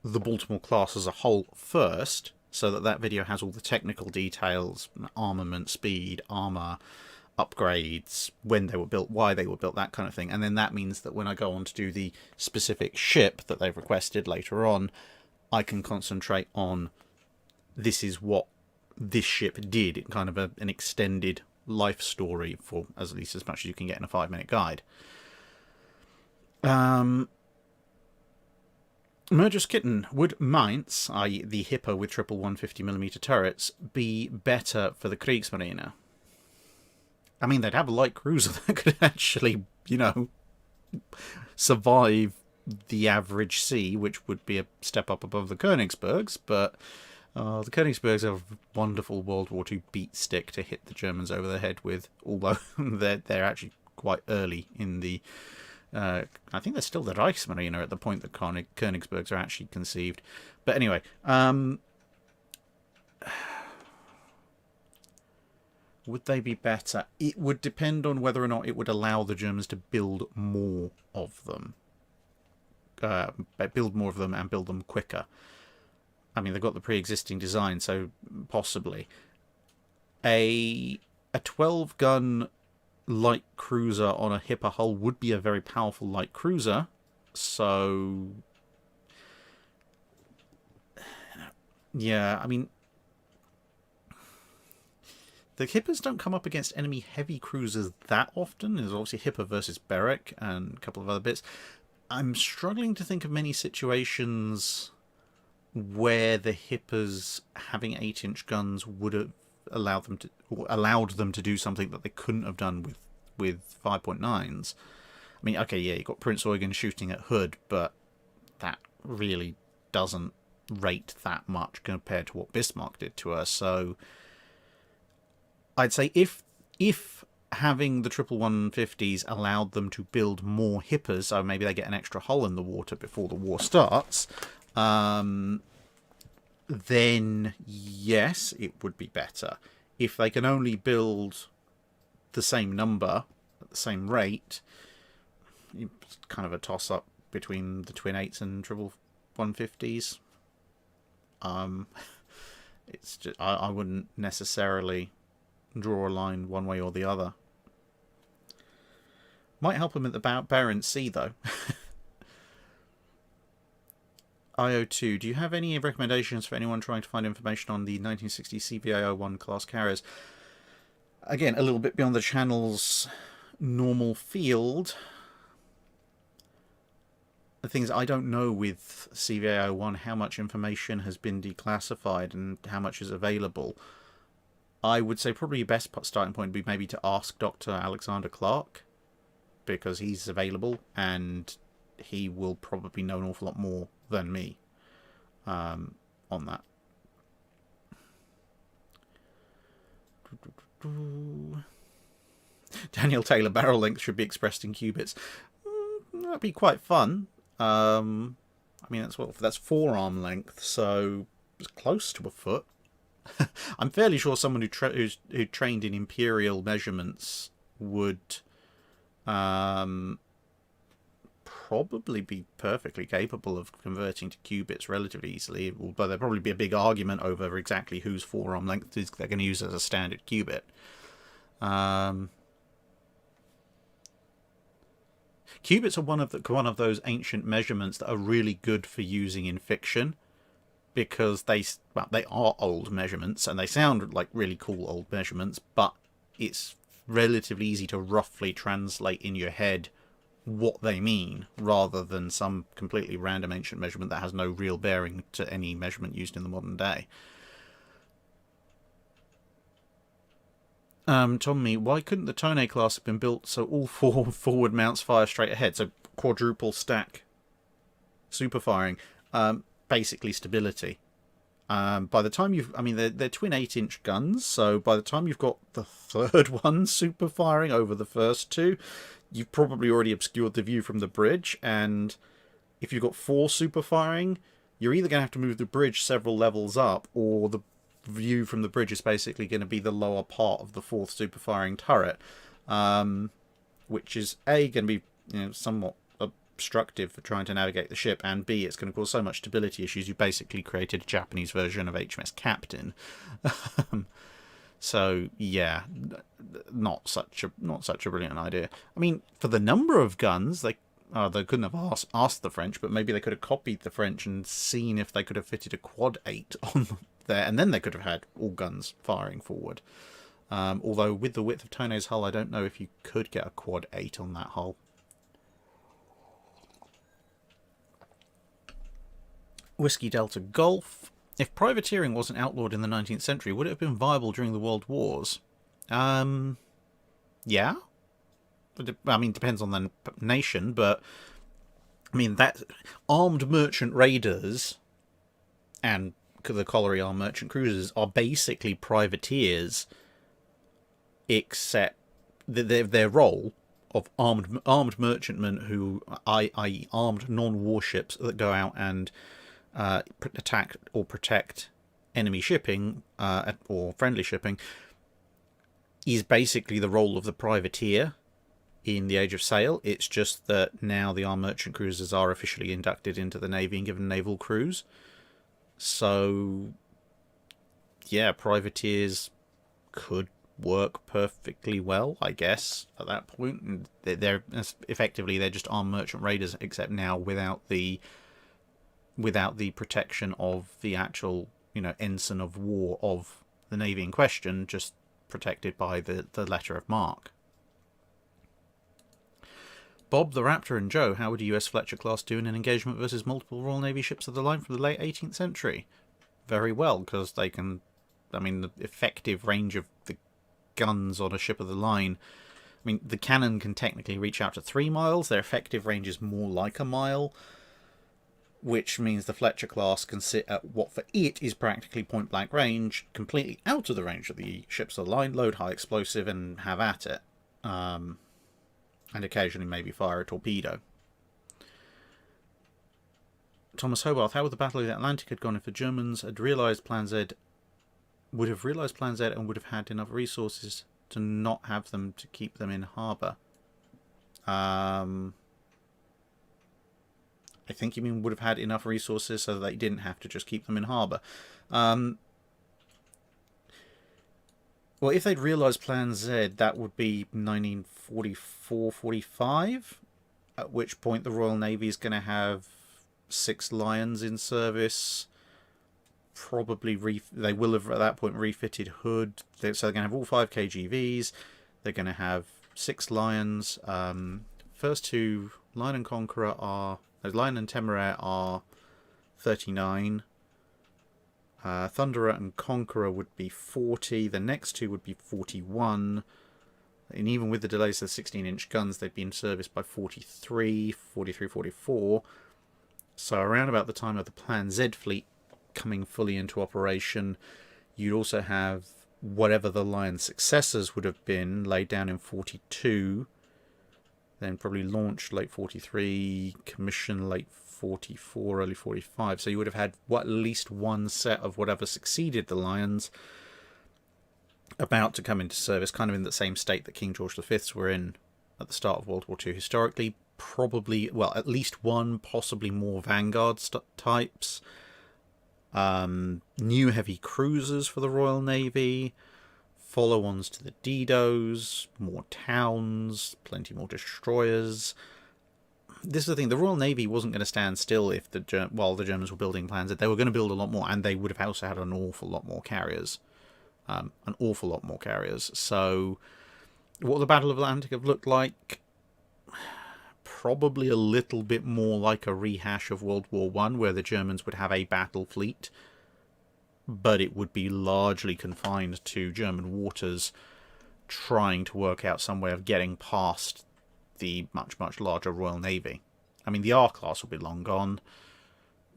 the Baltimore class as a whole first, so that video has all the technical details, armament, speed, armor, upgrades, when they were built, why they were built, that kind of thing. And then that means that when I go on to do the specific ship that they've requested later on, I can concentrate on, this is what this ship did, in kind of an extended life story, for at least as much as you can get in a 5-minute guide. Murderous Kitten, would Mainz, i.e. the Hippo with triple 150mm turrets, be better for the Kriegsmarine? I mean, they'd have a light cruiser that could actually, survive the average sea, which would be a step up above the Königsbergs, but the Königsbergs have a wonderful World War II beat stick to hit the Germans over the head with, although they're actually quite early in the... I think they're still the Reichsmarine at the point that Königsbergs are actually conceived. But anyway, would they be better? It would depend on whether or not it would allow the Germans to build more of them. Build more of them and build them quicker. I mean, they've got the pre-existing design, so possibly. A 12-gun light cruiser on a Hipper hull would be a very powerful light cruiser, so yeah, I mean, the Hippers don't come up against enemy heavy cruisers that often. There's obviously Hipper versus Berwick and a couple of other bits. I'm struggling to think of many situations where the Hippers having 8-inch guns would have allowed them to do something that they couldn't have done with 5.9s. I mean, okay, yeah, you got Prince Eugen shooting at Hood, but that really doesn't rate that much compared to what Bismarck did to her. So I'd say if having the triple 150s allowed them to build more Hippers, so maybe they get an extra hull in the water before the war starts, then yes, it would be better. If they can only build the same number at the same rate, it's kind of a toss-up between the twin 8s and triple 150s. It's just, I wouldn't necessarily draw a line one way or the other. Might help them at the Barents Sea, though. IO2, do you have any recommendations for anyone trying to find information on the 1960 CVA-01 class carriers? Again, a little bit beyond the channel's normal field. The thing is, I don't know with CVA-01 how much information has been declassified and how much is available. I would say probably your best starting point would be maybe to ask Dr. Alexander Clark, because he's available and he will probably know an awful lot more than me on that. Daniel Taylor, barrel length should be expressed in cubits. That'd be quite fun. I mean, that's forearm length, so it's close to a foot. I'm fairly sure someone who trained in imperial measurements would probably be perfectly capable of converting to cubits relatively easily, but there'd probably be a big argument over exactly whose forearm length they're going to use as a standard cubit. Cubits are one of those ancient measurements that are really good for using in fiction, because they are old measurements and they sound like really cool old measurements, but it's relatively easy to roughly translate in your head what they mean, rather than some completely random ancient measurement that has no real bearing to any measurement used in the modern day. Tommy, why couldn't the Tone class have been built so all four forward mounts fire straight ahead? So quadruple stack super firing. Basically stability. By the time they're twin 8-inch guns, so by the time you've got the third one super firing over the first two, you've probably already obscured the view from the bridge, and if you've got 4 super firing, you're either going to have to move the bridge several levels up, or the view from the bridge is basically going to be the lower part of the 4th super firing turret, which is A, going to be somewhat obstructive for trying to navigate the ship, and B, it's going to cause so much stability issues you basically created a Japanese version of HMS Captain. So yeah, not such a brilliant idea. I mean, for the number of guns, they couldn't have asked the French, but maybe they could have copied the French and seen if they could have fitted a quad 8 on there, and then they could have had all guns firing forward. Although with the width of Tone's hull, I don't know if you could get a quad 8 on that hull. Whiskey Delta Golf. If privateering wasn't outlawed in the 19th century, would it have been viable during the World Wars? Yeah. I mean, depends on the nation, but I mean, that armed merchant raiders and the colliery armed merchant cruisers are basically privateers, except their role of armed merchantmen who, i.e. armed non-warships that go out and attack or protect enemy shipping or friendly shipping, is basically the role of the privateer in the Age of Sail. It's just that now the armed merchant cruisers are officially inducted into the Navy and given naval crews. So yeah, privateers could work perfectly well, I guess, at that point. And they're just armed merchant raiders, except now without the protection of the actual, ensign of war of the Navy in question, just protected by the letter of marque. Bob the Raptor and Joe, how would a US Fletcher class do in an engagement versus multiple Royal Navy ships of the line from the late 18th century? Very well, because they can, the effective range of the guns on a ship of the line, the cannon can technically reach out to 3 miles. Their effective range is more like a mile, which means the Fletcher class can sit at what for it is practically point-blank range, completely out of the range of the ships of the line, load high explosive and have at it. And occasionally maybe fire a torpedo. Thomas Hobarth, how would the Battle of the Atlantic have gone if the Germans had realised Plan Z, and would have had enough resources to not have them to keep them in harbour? I think you mean would have had enough resources so that they didn't have to just keep them in harbour. Well, if they'd realised Plan Z, that would be 1944-45, at which point the Royal Navy is going to have 6 Lions in service. Probably they will have at that point refitted hood. So they're going to have all 5 KGVs. They're going to have 6 Lions. First 2, Lion and Conqueror are... Lion and Temeraire are 39. Thunderer and Conqueror would be 40. The next 2 would be 41. And even with the delays of the 16-inch guns, they'd be in service by 43, 44. So around about the time of the Plan Z fleet coming fully into operation, you'd also have whatever the Lion's successors would have been laid down in 42, then probably launched late 43, commission late 44, early 45. So you would have had at least one set of whatever succeeded the Lions about to come into service, kind of in the same state that King George V's were in at the start of World War II. Historically, probably, well, at least one, possibly more Vanguard types. New heavy cruisers for the Royal Navy, follow-ons to the Didos, more towns, plenty more destroyers. This is the thing, the Royal Navy wasn't going to stand still if while the Germans were building Plan Z. They were going to build a lot more, and they would have also had an awful lot more carriers. So what the Battle of Atlantic have looked like, probably a little bit more like a rehash of World War One, where the Germans would have a battle fleet, but it would be largely confined to German waters, trying to work out some way of getting past the much, much larger Royal Navy. I mean, the R-class will be long gone.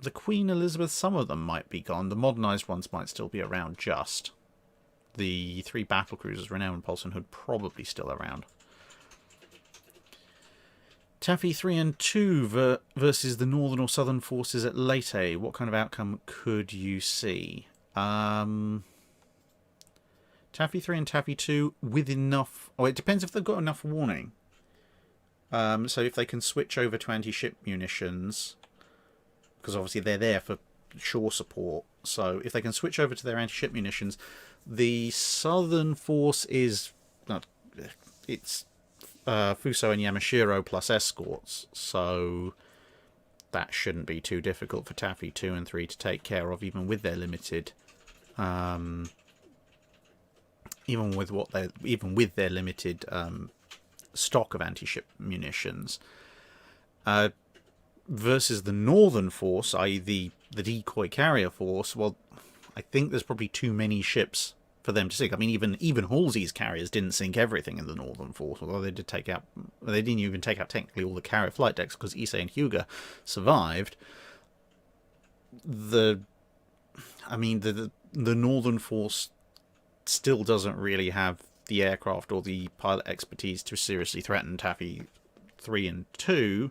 The Queen Elizabeth, some of them might be gone. The modernised ones might still be around just. The 3 battle cruisers, Renown and Pulse and Hood, probably still around. Taffy 3 and 2 versus the northern or southern forces at Leyte. What kind of outcome could you see? Taffy 3 and Taffy 2 with enough... Oh, it depends if they've got enough warning. So if they can switch over to anti-ship munitions, because obviously they're there for shore support. So if they can switch over to their anti-ship munitions, the southern force is... It's... Fuso and Yamashiro plus escorts, so that shouldn't be too difficult for Taffy 2 and 3 to take care of, even with their limited, stock of anti-ship munitions. Versus the northern force, i.e. the decoy carrier force, well, I think there's probably too many ships for them to sink. I mean, even Halsey's carriers didn't sink everything in the northern force, although they did take out. They didn't even take out technically all the carrier flight decks because Issei and Hyuga survived. The northern force still doesn't really have the aircraft or the pilot expertise to seriously threaten Taffy 3 and 2,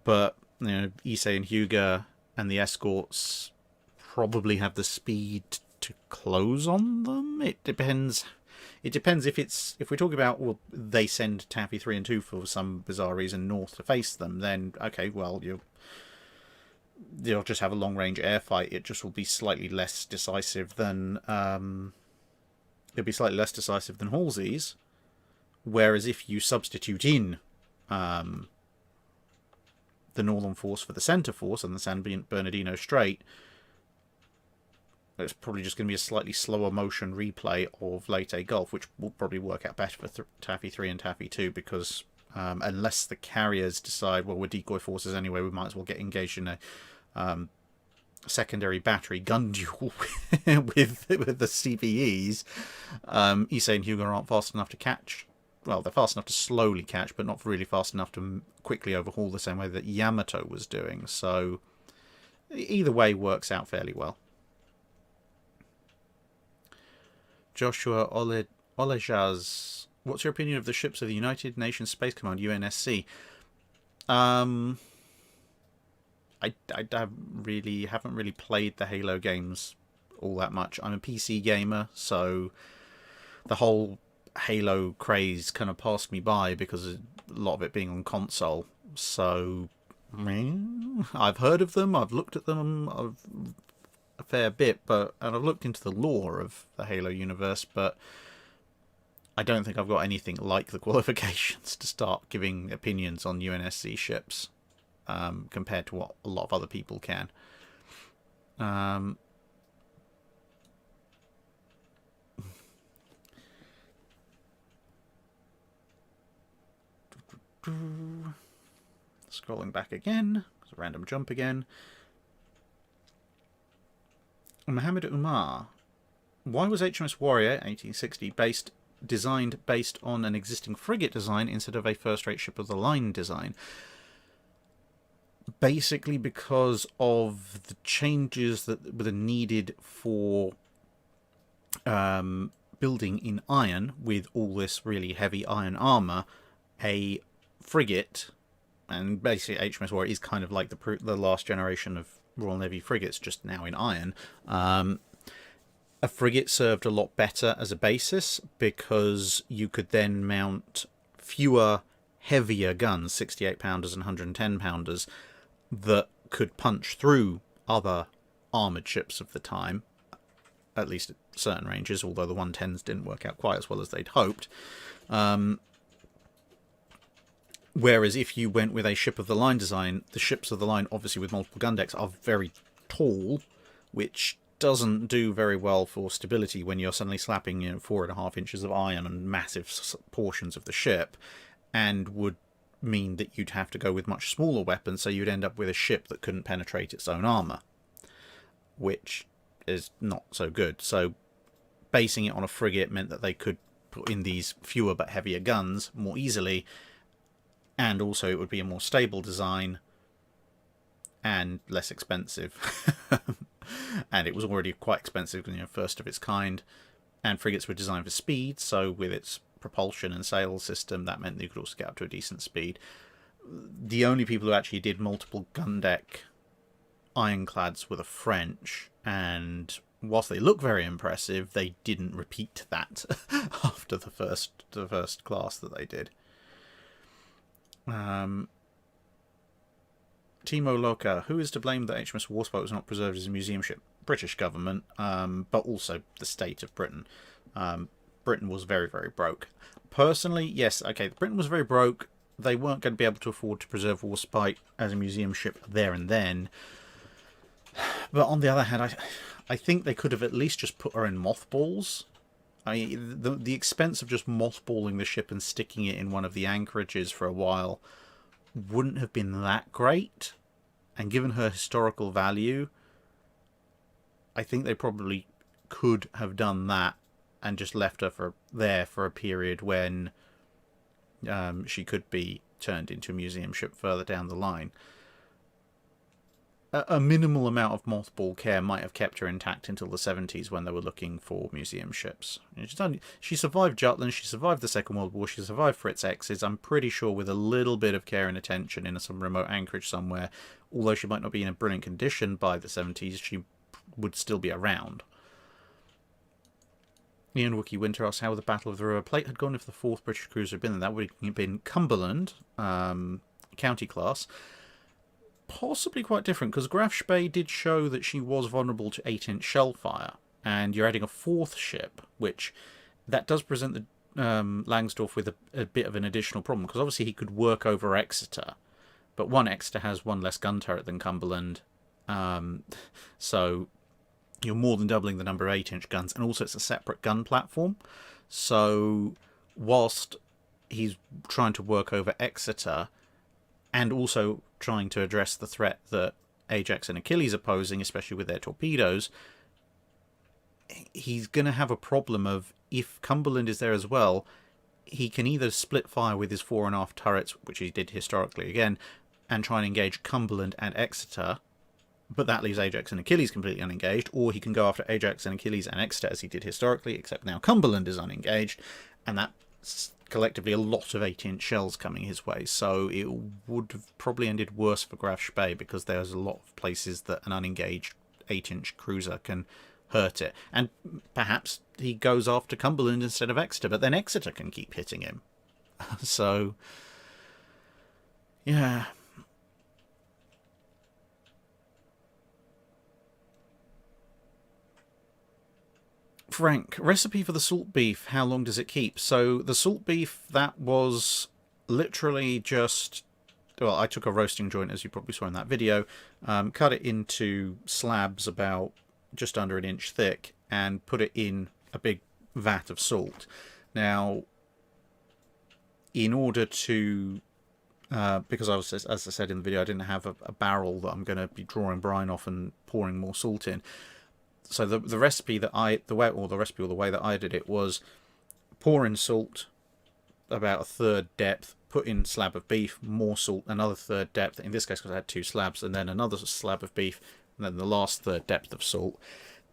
but Issei and Hyuga and the escorts probably have the speed to close on them. It depends if we're talking about, well, they send Taffy 3 and 2 for some bizarre reason north to face them, then okay, well, you'll just have a long range air fight. It just will be slightly less decisive than Halsey's. Whereas if you substitute in the northern force for the centre force and the San Bernardino Strait, it's probably just going to be a slightly slower motion replay of Leyte Gulf, which will probably work out better for Taffy 3 and Taffy 2, because unless the carriers decide, well, we're decoy forces anyway, we might as well get engaged in a secondary battery gun duel with the CVEs, Issei and Hyuga aren't fast enough to catch. Well, they're fast enough to slowly catch, but not really fast enough to quickly overhaul the same way that Yamato was doing. So either way works out fairly well. Joshua Olejaz, what's your opinion of the ships of the United Nations Space Command, UNSC? I haven't really played the Halo games all that much. I'm a PC gamer, so the whole Halo craze kind of passed me by because of a lot of it being on console. So I've heard of them, I've looked at them a fair bit, and I've looked into the lore of the Halo universe, but I don't think I've got anything like the qualifications to start giving opinions on UNSC ships. compared to what a lot of other people can. Scrolling back again, it's a random jump again. Mohammed Umar. Why was HMS Warrior 1860 designed based on an existing frigate design instead of a first-rate ship of the line design? Basically because of the changes that were needed for building in iron with all this really heavy iron armour. A frigate, and basically HMS Warrior is kind of like the last generation of Royal Navy frigates, just now in iron. A frigate served a lot better as a basis because you could then mount fewer heavier guns, 68-pounders and 110-pounders, that could punch through other armoured ships of the time, at least at certain ranges, although the 110s didn't work out quite as well as they'd hoped. Whereas if you went with a ship-of-the-line design, the ships of the line, obviously with multiple gun decks, are very tall, which doesn't do very well for stability when you're suddenly slapping 4.5 inches of iron on massive portions of the ship, and would mean that you'd have to go with much smaller weapons, so you'd end up with a ship that couldn't penetrate its own armour, which is not so good. So basing it on a frigate meant that they could put in these fewer but heavier guns more easily, and also it would be a more stable design and less expensive. And it was already quite expensive, first of its kind. And frigates were designed for speed, so with its propulsion and sail system, that meant that you could also get up to a decent speed. The only people who actually did multiple gun deck ironclads were the French, and whilst they look very impressive, they didn't repeat that after the first class that they did. Timo Loka, who is to blame that HMS Warspite was not preserved as a museum ship? British government, but also the state of Britain. Britain was very, very broke. Personally, yes, okay, Britain was very broke. They weren't going to be able to afford to preserve Warspite as a museum ship there and then. But on the other hand, I think they could have at least just put her in mothballs. I mean, the expense of just mothballing the ship and sticking it in one of the anchorages for a while wouldn't have been that great. And given her historical value, I think they probably could have done that and just left her there for a period when she could be turned into a museum ship further down the line. A minimal amount of mothball care might have kept her intact until the 70s when they were looking for museum ships. She survived Jutland, she survived the Second World War, she survived Fritz X's, I'm pretty sure with a little bit of care and attention in some remote anchorage somewhere. Although she might not be in a brilliant condition by the 70s, she would still be around. Ian Wookie Winter asks how the Battle of the River Plate had gone if the 4th British cruiser had been there. That would have been Cumberland, county class. Possibly quite different, because Graf Spee did show that she was vulnerable to 8-inch shell fire, and you're adding a 4th ship, which that does present the Langsdorff with a bit of an additional problem, because obviously he could work over Exeter, but Exeter has one less gun turret than Cumberland, so you're more than doubling the number of 8-inch guns, and also it's a separate gun platform. So whilst he's trying to work over Exeter, and also trying to address the threat that Ajax and Achilles are posing, especially with their torpedoes, he's going to have a problem of, if Cumberland is there as well, he can either split fire with his 4.5 turrets, which he did historically again, and try and engage Cumberland and Exeter, but that leaves Ajax and Achilles completely unengaged, or he can go after Ajax and Achilles and Exeter as he did historically, except now Cumberland is unengaged, and that's collectively a lot of 8-inch shells coming his way, so it would have probably ended worse for Graf Spee, because there's a lot of places that an unengaged 8-inch cruiser can hurt it. And perhaps he goes after Cumberland instead of Exeter, but then Exeter can keep hitting him. So, yeah. Frank, recipe for the salt beef, how long does it keep? So the salt beef, that was literally just well, I took a roasting joint, as you probably saw in that video, cut it into slabs about just under an inch thick, and put it in a big vat of salt. Now, in order to, because as I said in the video, I didn't have a barrel that I'm going to be drawing brine off and pouring more salt in. So the recipe that the way that I did it was pour in salt about a third depth, put in slab of beef, more salt, another third depth, in this case because I had 2 slabs, and then another slab of beef, and then the last third depth of salt.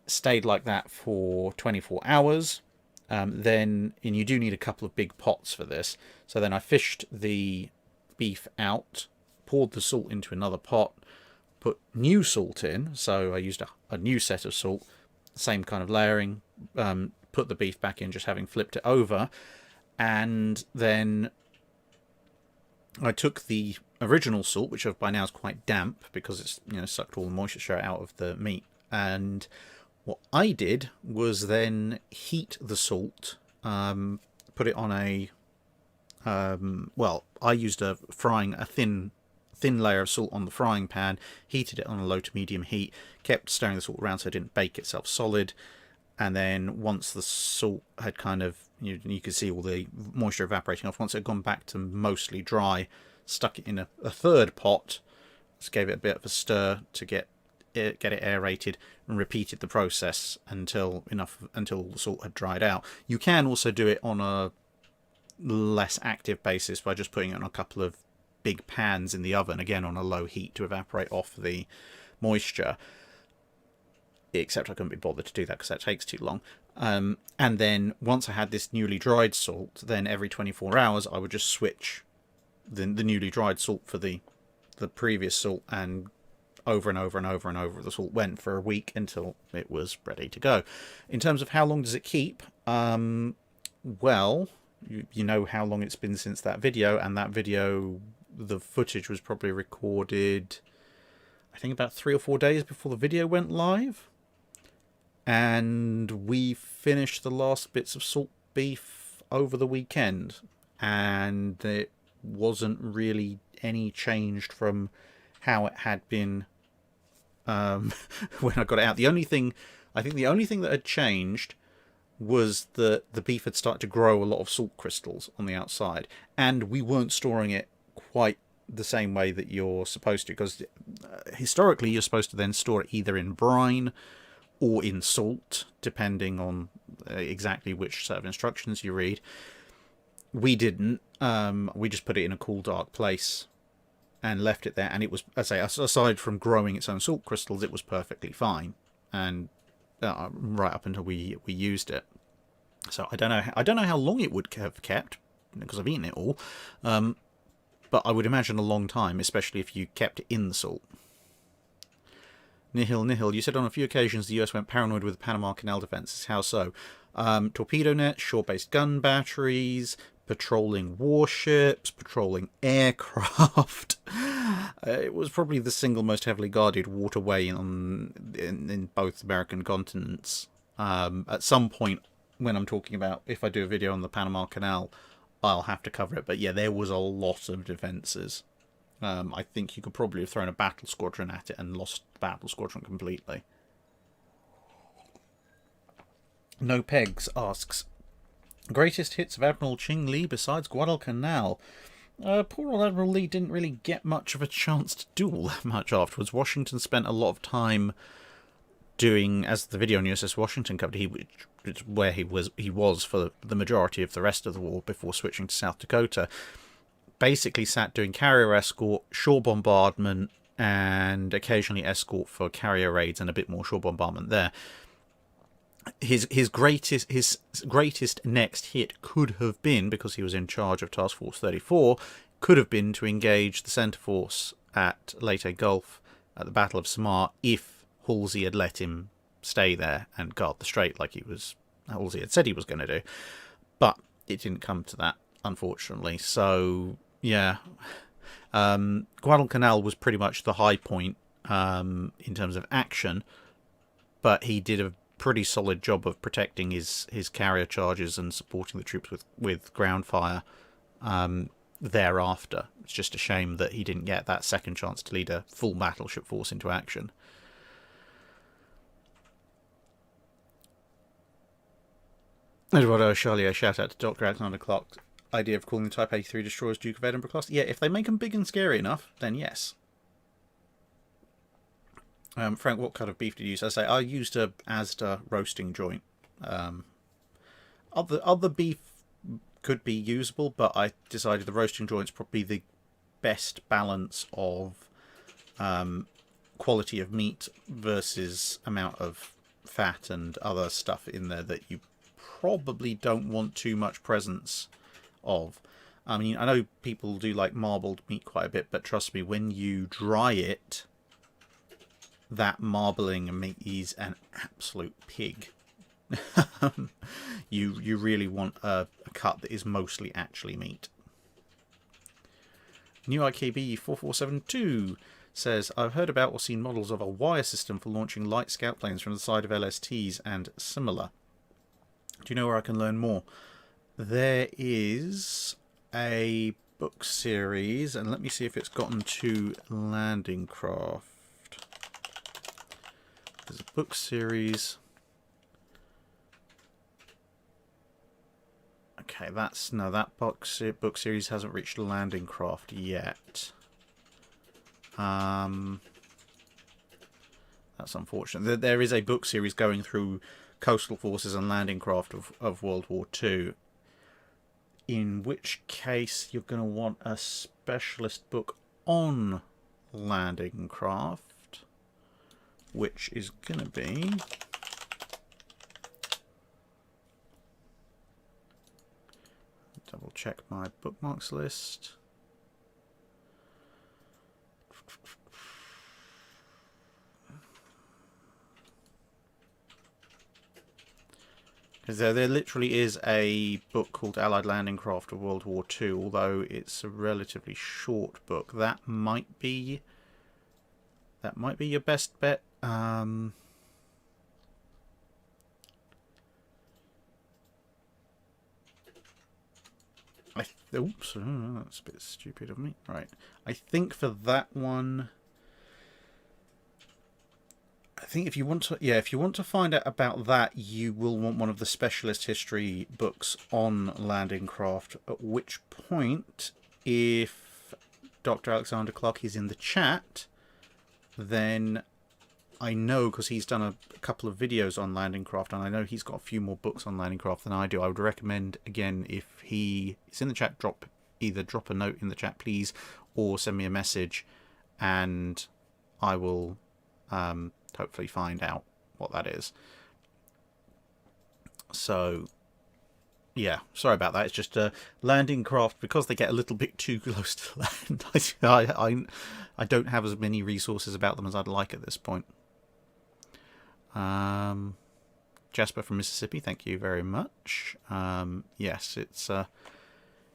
Stayed like that for 24 hours. And you do need a couple of big pots for this. So then I fished the beef out, poured the salt into another pot, put new salt in, so I used a new set of salt, same kind of layering, put the beef back in, just having flipped it over, and then I took the original salt, which by now is quite damp because it's sucked all the moisture out of the meat, and what I did was then heat the salt, put it on a I used a thin layer of salt on the frying pan, heated it on a low to medium heat, kept stirring the salt around so it didn't bake itself solid, and then once the salt had kind of, you could see all the moisture evaporating off, once it had gone back to mostly dry, stuck it in a third pot, just gave it a bit of a stir to get it aerated, and repeated the process until the salt had dried out. You can also do it on a less active basis by just putting it on a couple of big pans in the oven, again on a low heat, to evaporate off the moisture, except I couldn't be bothered to do that because that takes too long. And then once I had this newly dried salt, then every 24 hours I would just switch the newly dried salt for the previous salt, and over and over and over and over the salt went for a week until it was ready to go. In terms of how long does it keep, well, you know how long it's been since that video, and that video, the footage was probably recorded, I think, about 3 or 4 days before the video went live, and we finished the last bits of salt beef over the weekend, and it wasn't really any changed from how it had been when I got it out. The only thing that had changed was that the beef had started to grow a lot of salt crystals on the outside, and we weren't storing it quite the same way that you're supposed to, because historically you're supposed to then store it either in brine or in salt, depending on exactly which set of instructions you read. We didn't. We just put it in a cool, dark place and left it there, and it was, I say, aside from growing its own salt crystals, it was perfectly fine, and right up until we used it. So I don't know how long it would have kept, because I've eaten it all, but I would imagine a long time, especially if you kept it in the salt. Nihil, you said on a few occasions the US went paranoid with the Panama Canal defences. How so? Torpedo nets, shore-based gun batteries, patrolling warships, patrolling aircraft. It was probably the single most heavily guarded waterway in both American continents. At some point, when I'm talking about, if I do a video on the Panama Canal, I'll have to cover it. But yeah, there was a lot of defences. I think you could probably have thrown a battle squadron at it and lost the battle squadron completely. No Pegs asks, greatest hits of Admiral Ching Lee besides Guadalcanal? Poor old Admiral Lee didn't really get much of a chance to do all that much afterwards. Washington spent a lot of time doing, as the video on USS Washington covered, where he was for the majority of the rest of the war before switching to South Dakota. Basically sat doing carrier escort, shore bombardment, and occasionally escort for carrier raids, and a bit more shore bombardment there. His greatest next hit could have been, because he was in charge of Task Force 34, could have been to engage the Center Force at Leyte Gulf at the Battle of Samar if Halsey had let him stay there and guard the strait like Halsey had said he was going to do. But it didn't come to that, unfortunately. So yeah, Guadalcanal was pretty much the high point in terms of action, but he did a pretty solid job of protecting his carrier charges and supporting the troops with ground fire. thereafter. It's just a shame that he didn't get that second chance to lead a full battleship force into action. Eduardo Charlier, shout out to Dr. Alexander Clark's idea of calling the Type 83 destroyers Duke of Edinburgh class. Yeah, if they make them big and scary enough, then yes. Frank, what kind of beef did you use? I say I used a Asda roasting joint. Other beef could be usable, but I decided the roasting joint's probably the best balance of quality of meat versus amount of fat and other stuff in there that you probably don't want too much presence of. I mean, I know people do like marbled meat quite a bit, but trust me, when you dry it, that marbling meat is an absolute pig. You really want a cut that is mostly actually meat. New IKB 4472 says, I've heard about or seen models of a wire system for launching light scout planes from the side of LSTs and similar. Do you know where I can learn more? There is a book series, and let me see if it's gotten to landing craft. There's a book series. Okay, that book series hasn't reached landing craft yet. That's unfortunate. There is a book series going through coastal forces and landing craft of World War II. In which case you're going to want a specialist book on landing craft, which is going to be double check my bookmarks list. Because there literally is a book called Allied Landing Craft of World War II, although it's a relatively short book. That might be your best bet. Oops, that's a bit stupid of me. Right, I think for that one, I think if you want to find out about that, you will want one of the specialist history books on landing craft. At which point, if Dr. Alexander Clark is in the chat, then I know, because he's done a couple of videos on landing craft, and I know he's got a few more books on landing craft than I do. I would recommend, again, if he is in the chat, either drop a note in the chat, please, or send me a message, and I will hopefully find out what that is. So yeah, sorry about that. It's just landing craft, because they get a little bit too close to land. I don't have as many resources about them as I'd like at this point. Jasper from Mississippi, thank you very much. Yes,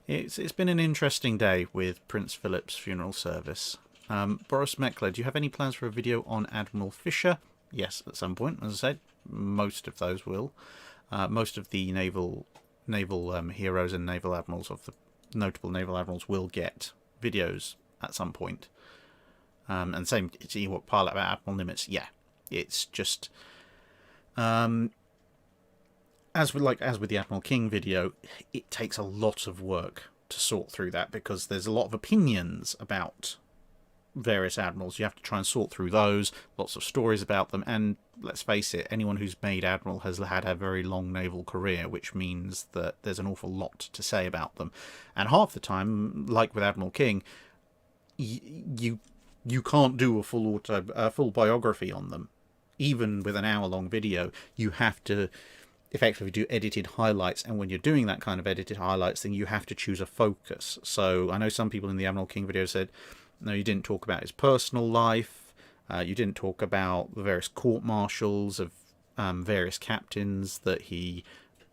it's been an interesting day with Prince Philip's funeral service. Boris Meckler, do you have any plans for a video on Admiral Fisher? Yes, at some point. As I said, most of those will. Most of the naval heroes and naval admirals of the notable naval admirals will get videos at some point. And same, see what pilot about Admiral Nimitz. Yeah, it's just as with the Admiral King video, it takes a lot of work to sort through that, because there's a lot of opinions about various admirals. You have to try and sort through those, lots of stories about them, and let's face it, anyone who's made admiral has had a very long naval career, which means that there's an awful lot to say about them. And half the time, like with Admiral King, you can't do a full biography on them. Even with an hour-long video, you have to effectively do edited highlights, and when you're doing that kind of edited highlights, then you have to choose a focus. So I know some people in the Admiral King video said, no, you didn't talk about his personal life, you didn't talk about the various court-martials of various captains that he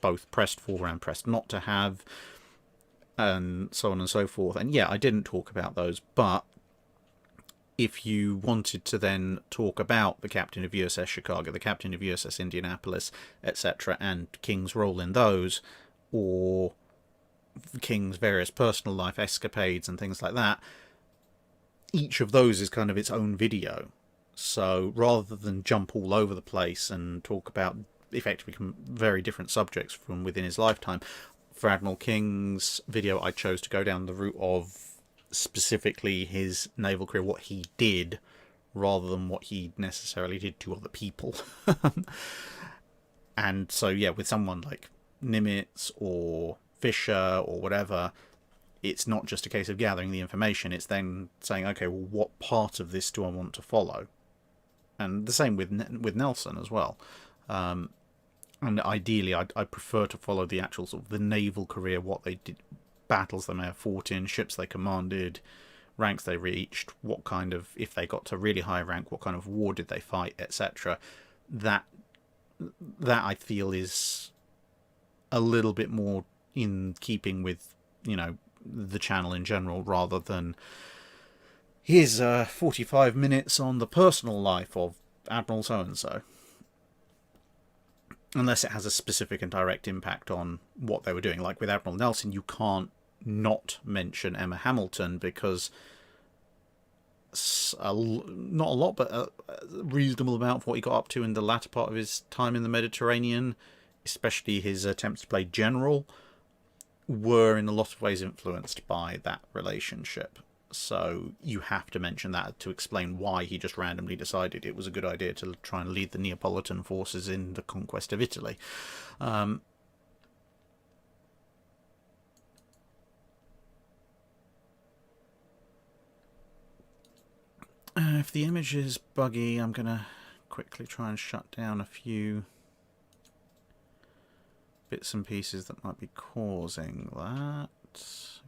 both pressed for and pressed not to have, and so on and so forth. And yeah, I didn't talk about those, but if you wanted to then talk about the captain of USS Chicago, the captain of USS Indianapolis, etc., and King's role in those, or King's various personal life escapades and things like that, each of those is kind of its own video. So rather than jump all over the place and talk about effectively very different subjects from within his lifetime, for Admiral King's video I chose to go down the route of specifically his naval career, what he did, rather than what he necessarily did to other people. And so, yeah, with someone like Nimitz or Fisher or whatever, it's not just a case of gathering the information, it's then saying, okay, well, what part of this do I want to follow? And the same with Nelson as well. And ideally, I'd prefer to follow the actual sort of the naval career, what they did, battles they may have fought in, ships they commanded, ranks they reached, what kind of, if they got to really high rank, what kind of war did they fight, etc. That I feel is a little bit more in keeping with, you know, the channel in general, rather than here's 45 minutes on the personal life of Admiral so-and-so. Unless it has a specific and direct impact on what they were doing. Like with Admiral Nelson, you can't not mention Emma Hamilton, because not a lot, but a reasonable amount of what he got up to in the latter part of his time in the Mediterranean, especially his attempts to play general, were in a lot of ways influenced by that relationship. So you have to mention that to explain why he just randomly decided it was a good idea to try and lead the Neapolitan forces in the conquest of Italy. If the image is buggy, I'm going to quickly try and shut down a few bits and pieces that might be causing that.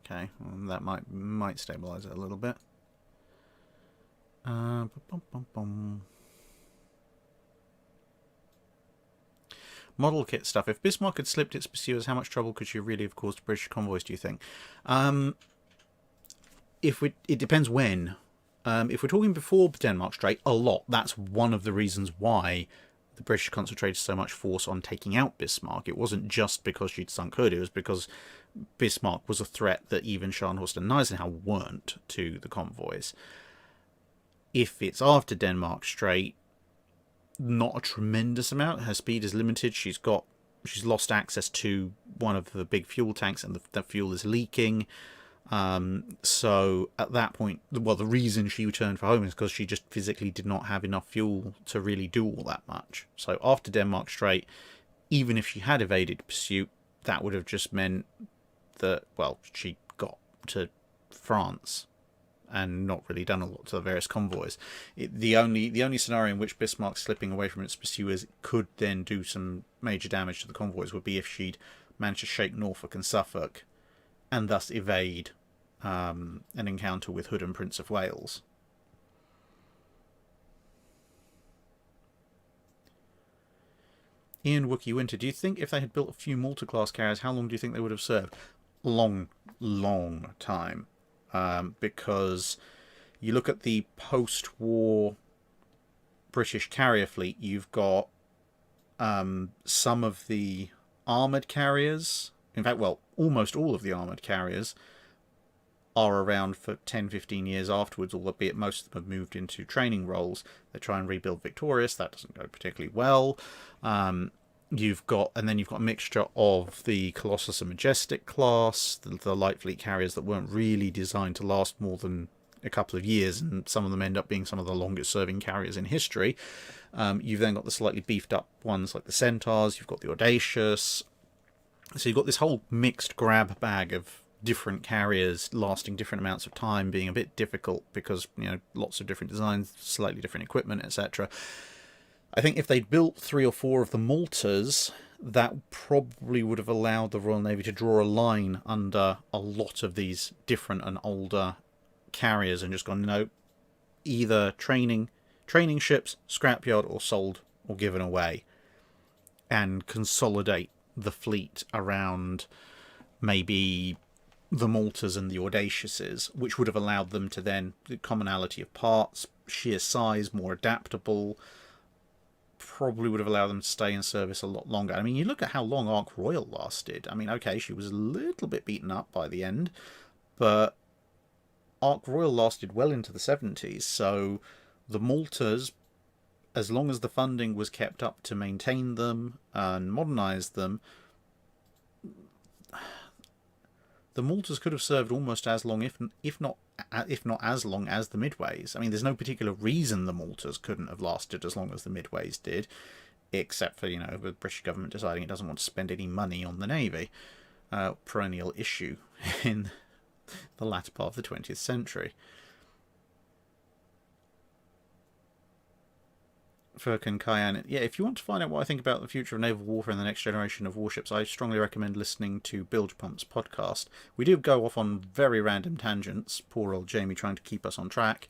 Okay, well, that might stabilize it a little bit. Model kit stuff. If Bismarck had slipped its pursuers, how much trouble could she really have caused British convoys, do you think? It depends when. If we're talking before Denmark Strait, a lot. That's one of the reasons why the British concentrated so much force on taking out Bismarck. It wasn't just because she'd sunk Hood, it was because Bismarck was a threat that even Scharnhorst and Gneisenau weren't to the convoys. If it's after Denmark Strait, not a tremendous amount. Her speed is limited. She's lost access to one of the big fuel tanks, and the fuel is leaking. So at that point, well, the reason she returned for home is because she just physically did not have enough fuel to really do all that much. So after Denmark Strait, even if she had evaded pursuit, that would have just meant that, well, she got to France and not really done a lot to the various convoys. The only scenario in which Bismarck slipping away from its pursuers could then do some major damage to the convoys would be if she'd managed to shake Norfolk and Suffolk and thus evade an encounter with Hood and Prince of Wales. Ian Wookie Winter, do you think if they had built a few Malta-class carriers, how long do you think they would have served? Long time. Because you look at the post-war British carrier fleet, you've got some of the armoured carriers. In fact, well, almost all of the armoured carriers are around for 10-15 years afterwards, albeit most of them have moved into training roles. They try and rebuild Victorious. That doesn't go particularly well. You've got a mixture of the Colossus and Majestic class, the light fleet carriers that weren't really designed to last more than a couple of years, and some of them end up being some of the longest serving carriers in history. You've then got the slightly beefed up ones like the Centaurs. You've got the Audacious. So you've got this whole mixed grab bag of different carriers lasting different amounts of time, being a bit difficult because, you know, lots of different designs, slightly different equipment, etc. I think if they'd built 3 or 4 of the Maltas, that probably would have allowed the Royal Navy to draw a line under a lot of these different and older carriers and just gone, no, either training ships, scrapyard, or sold or given away, and consolidate the fleet around maybe the Maltas and the Audaciouses, which would have allowed them to then, the commonality of parts, sheer size, more adaptable, probably would have allowed them to stay in service a lot longer. I mean, you look at how long Ark Royal lasted. I mean, okay, she was a little bit beaten up by the end, but Ark Royal lasted well into the 70s, so the Maltas, as long as the funding was kept up to maintain them and modernise them, the Maltas could have served almost as long, if not as long as the Midways. I mean, there's no particular reason the Maltas couldn't have lasted as long as the Midways did, except for, you know, the British government deciding it doesn't want to spend any money on the Navy. Perennial issue in the latter part of the 20th century. Furkan Kyan, yeah, if you want to find out what I think about the future of naval warfare and the next generation of warships, I strongly recommend listening to Bilge Pump's podcast. We do go off on very random tangents, poor old Jamie trying to keep us on track,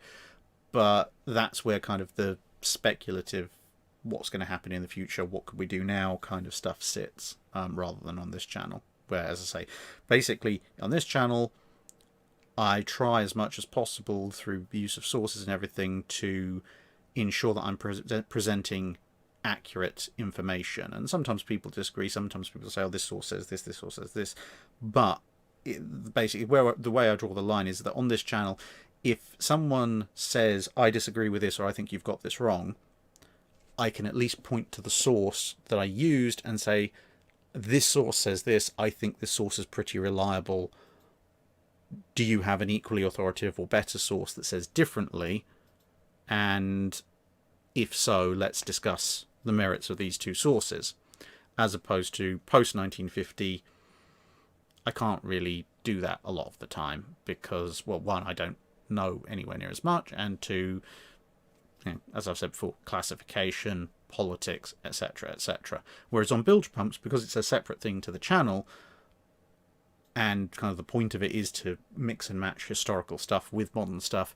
but that's where kind of the speculative, what's going to happen in the future, what could we do now kind of stuff sits, rather than on this channel. Where, as I say, basically on this channel, I try as much as possible through the use of sources and everything to ensure that I'm presenting accurate information. And sometimes people disagree, sometimes people say, oh, this source says this source says this. But basically, the way I draw the line is that on this channel, if someone says, I disagree with this or I think you've got this wrong, I can at least point to the source that I used and say, this source says this, I think this source is pretty reliable. Do you have an equally authoritative or better source that says differently? And if so, let's discuss the merits of these two sources. As opposed to post-1950, I can't really do that a lot of the time because, well, one, I don't know anywhere near as much, and two, you know, as I've said before, classification, politics, etc., etc. Whereas on Bilge Pumps, because it's a separate thing to the channel, and kind of the point of it is to mix and match historical stuff with modern stuff,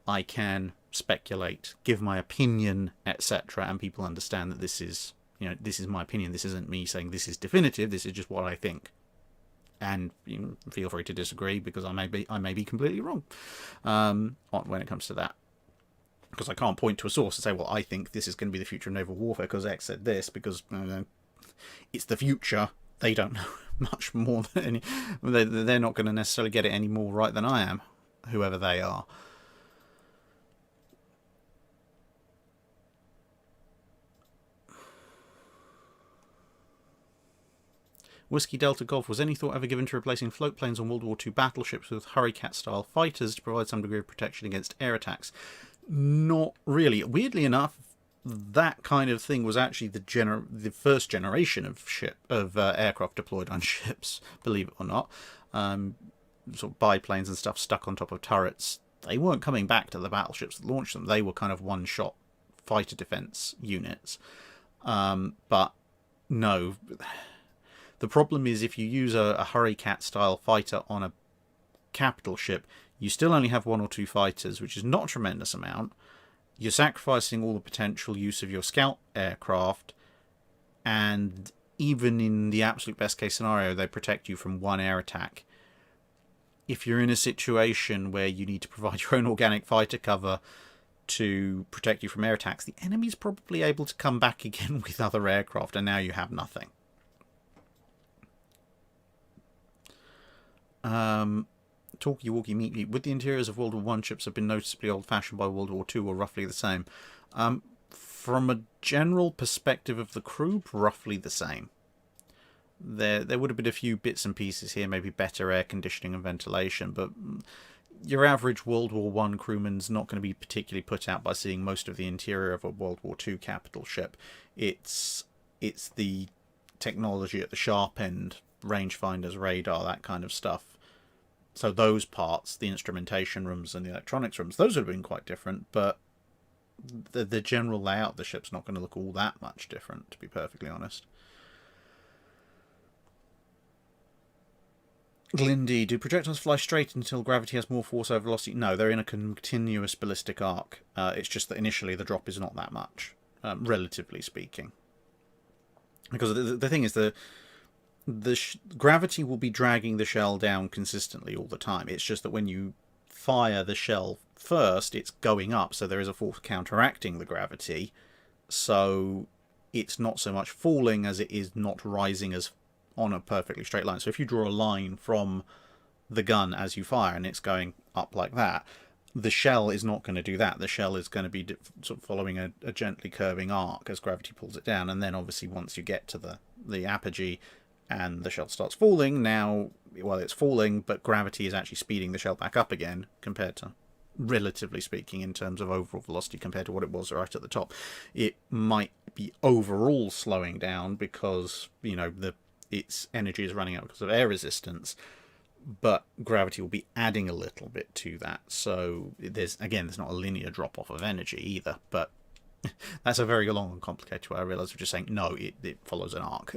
I can speculate, give my opinion, etc., and people understand that this is, you know, this is my opinion. This isn't me saying this is definitive. This is just what I think. And you know, feel free to disagree because I may be completely wrong when it comes to that. Because I can't point to a source and say, well, I think this is going to be the future of naval warfare because X said this, because you know, it's the future. They don't know much more than they're not going to necessarily get it any more right than I am, whoever they are. Whiskey Delta Golf, was any thought ever given to replacing float planes on World War II battleships with Hurricane-style fighters to provide some degree of protection against air attacks? Not really. Weirdly enough, that kind of thing was actually the first generation of aircraft deployed on ships, believe it or not. Sort of biplanes and stuff stuck on top of turrets. They weren't coming back to the battleships that launched them. They were kind of one-shot fighter defense units. But no... The problem is if you use a Hurricane-style fighter on a capital ship, you still only have one or two fighters, which is not a tremendous amount. You're sacrificing all the potential use of your scout aircraft, and even in the absolute best case scenario, they protect you from one air attack. If you're in a situation where you need to provide your own organic fighter cover to protect you from air attacks, the enemy's probably able to come back again with other aircraft, and now you have nothing. Talkie Walkie Meat Meat. Would the interiors of World War I ships have been noticeably old-fashioned by World War II, or roughly the same? From a general perspective of the crew, roughly the same. There would have been a few bits and pieces here, maybe better air conditioning and ventilation, but your average World War I crewman's not going to be particularly put out by seeing most of the interior of a World War II capital ship. It's the technology at the sharp end, rangefinders, radar, that kind of stuff. So those parts, the instrumentation rooms and the electronics rooms, those would have been quite different, but the general layout of the ship's not going to look all that much different, to be perfectly honest. Glindy, do projectiles fly straight until gravity has more force over velocity? No, they're in a continuous ballistic arc. It's just that initially the drop is not that much, relatively speaking. Because the thing is, the gravity will be dragging the shell down consistently all the time. It's just that when you fire the shell first, it's going up, so there is a force counteracting the gravity. So it's not so much falling as it is not rising as on a perfectly straight line. So if you draw a line from the gun as you fire and it's going up like that, the shell is not going to do that. The shell is going to be sort of following a gently curving arc as gravity pulls it down. And then obviously once you get to the apogee and the shell starts falling, now, well, it's falling, but gravity is actually speeding the shell back up again compared to, relatively speaking, in terms of overall velocity compared to what it was right at the top. It might be overall slowing down because, you know, its energy is running out because of air resistance, but gravity will be adding a little bit to that. So there's not a linear drop off of energy either, but that's a very long and complicated way. I realise we're just saying no, it follows an arc.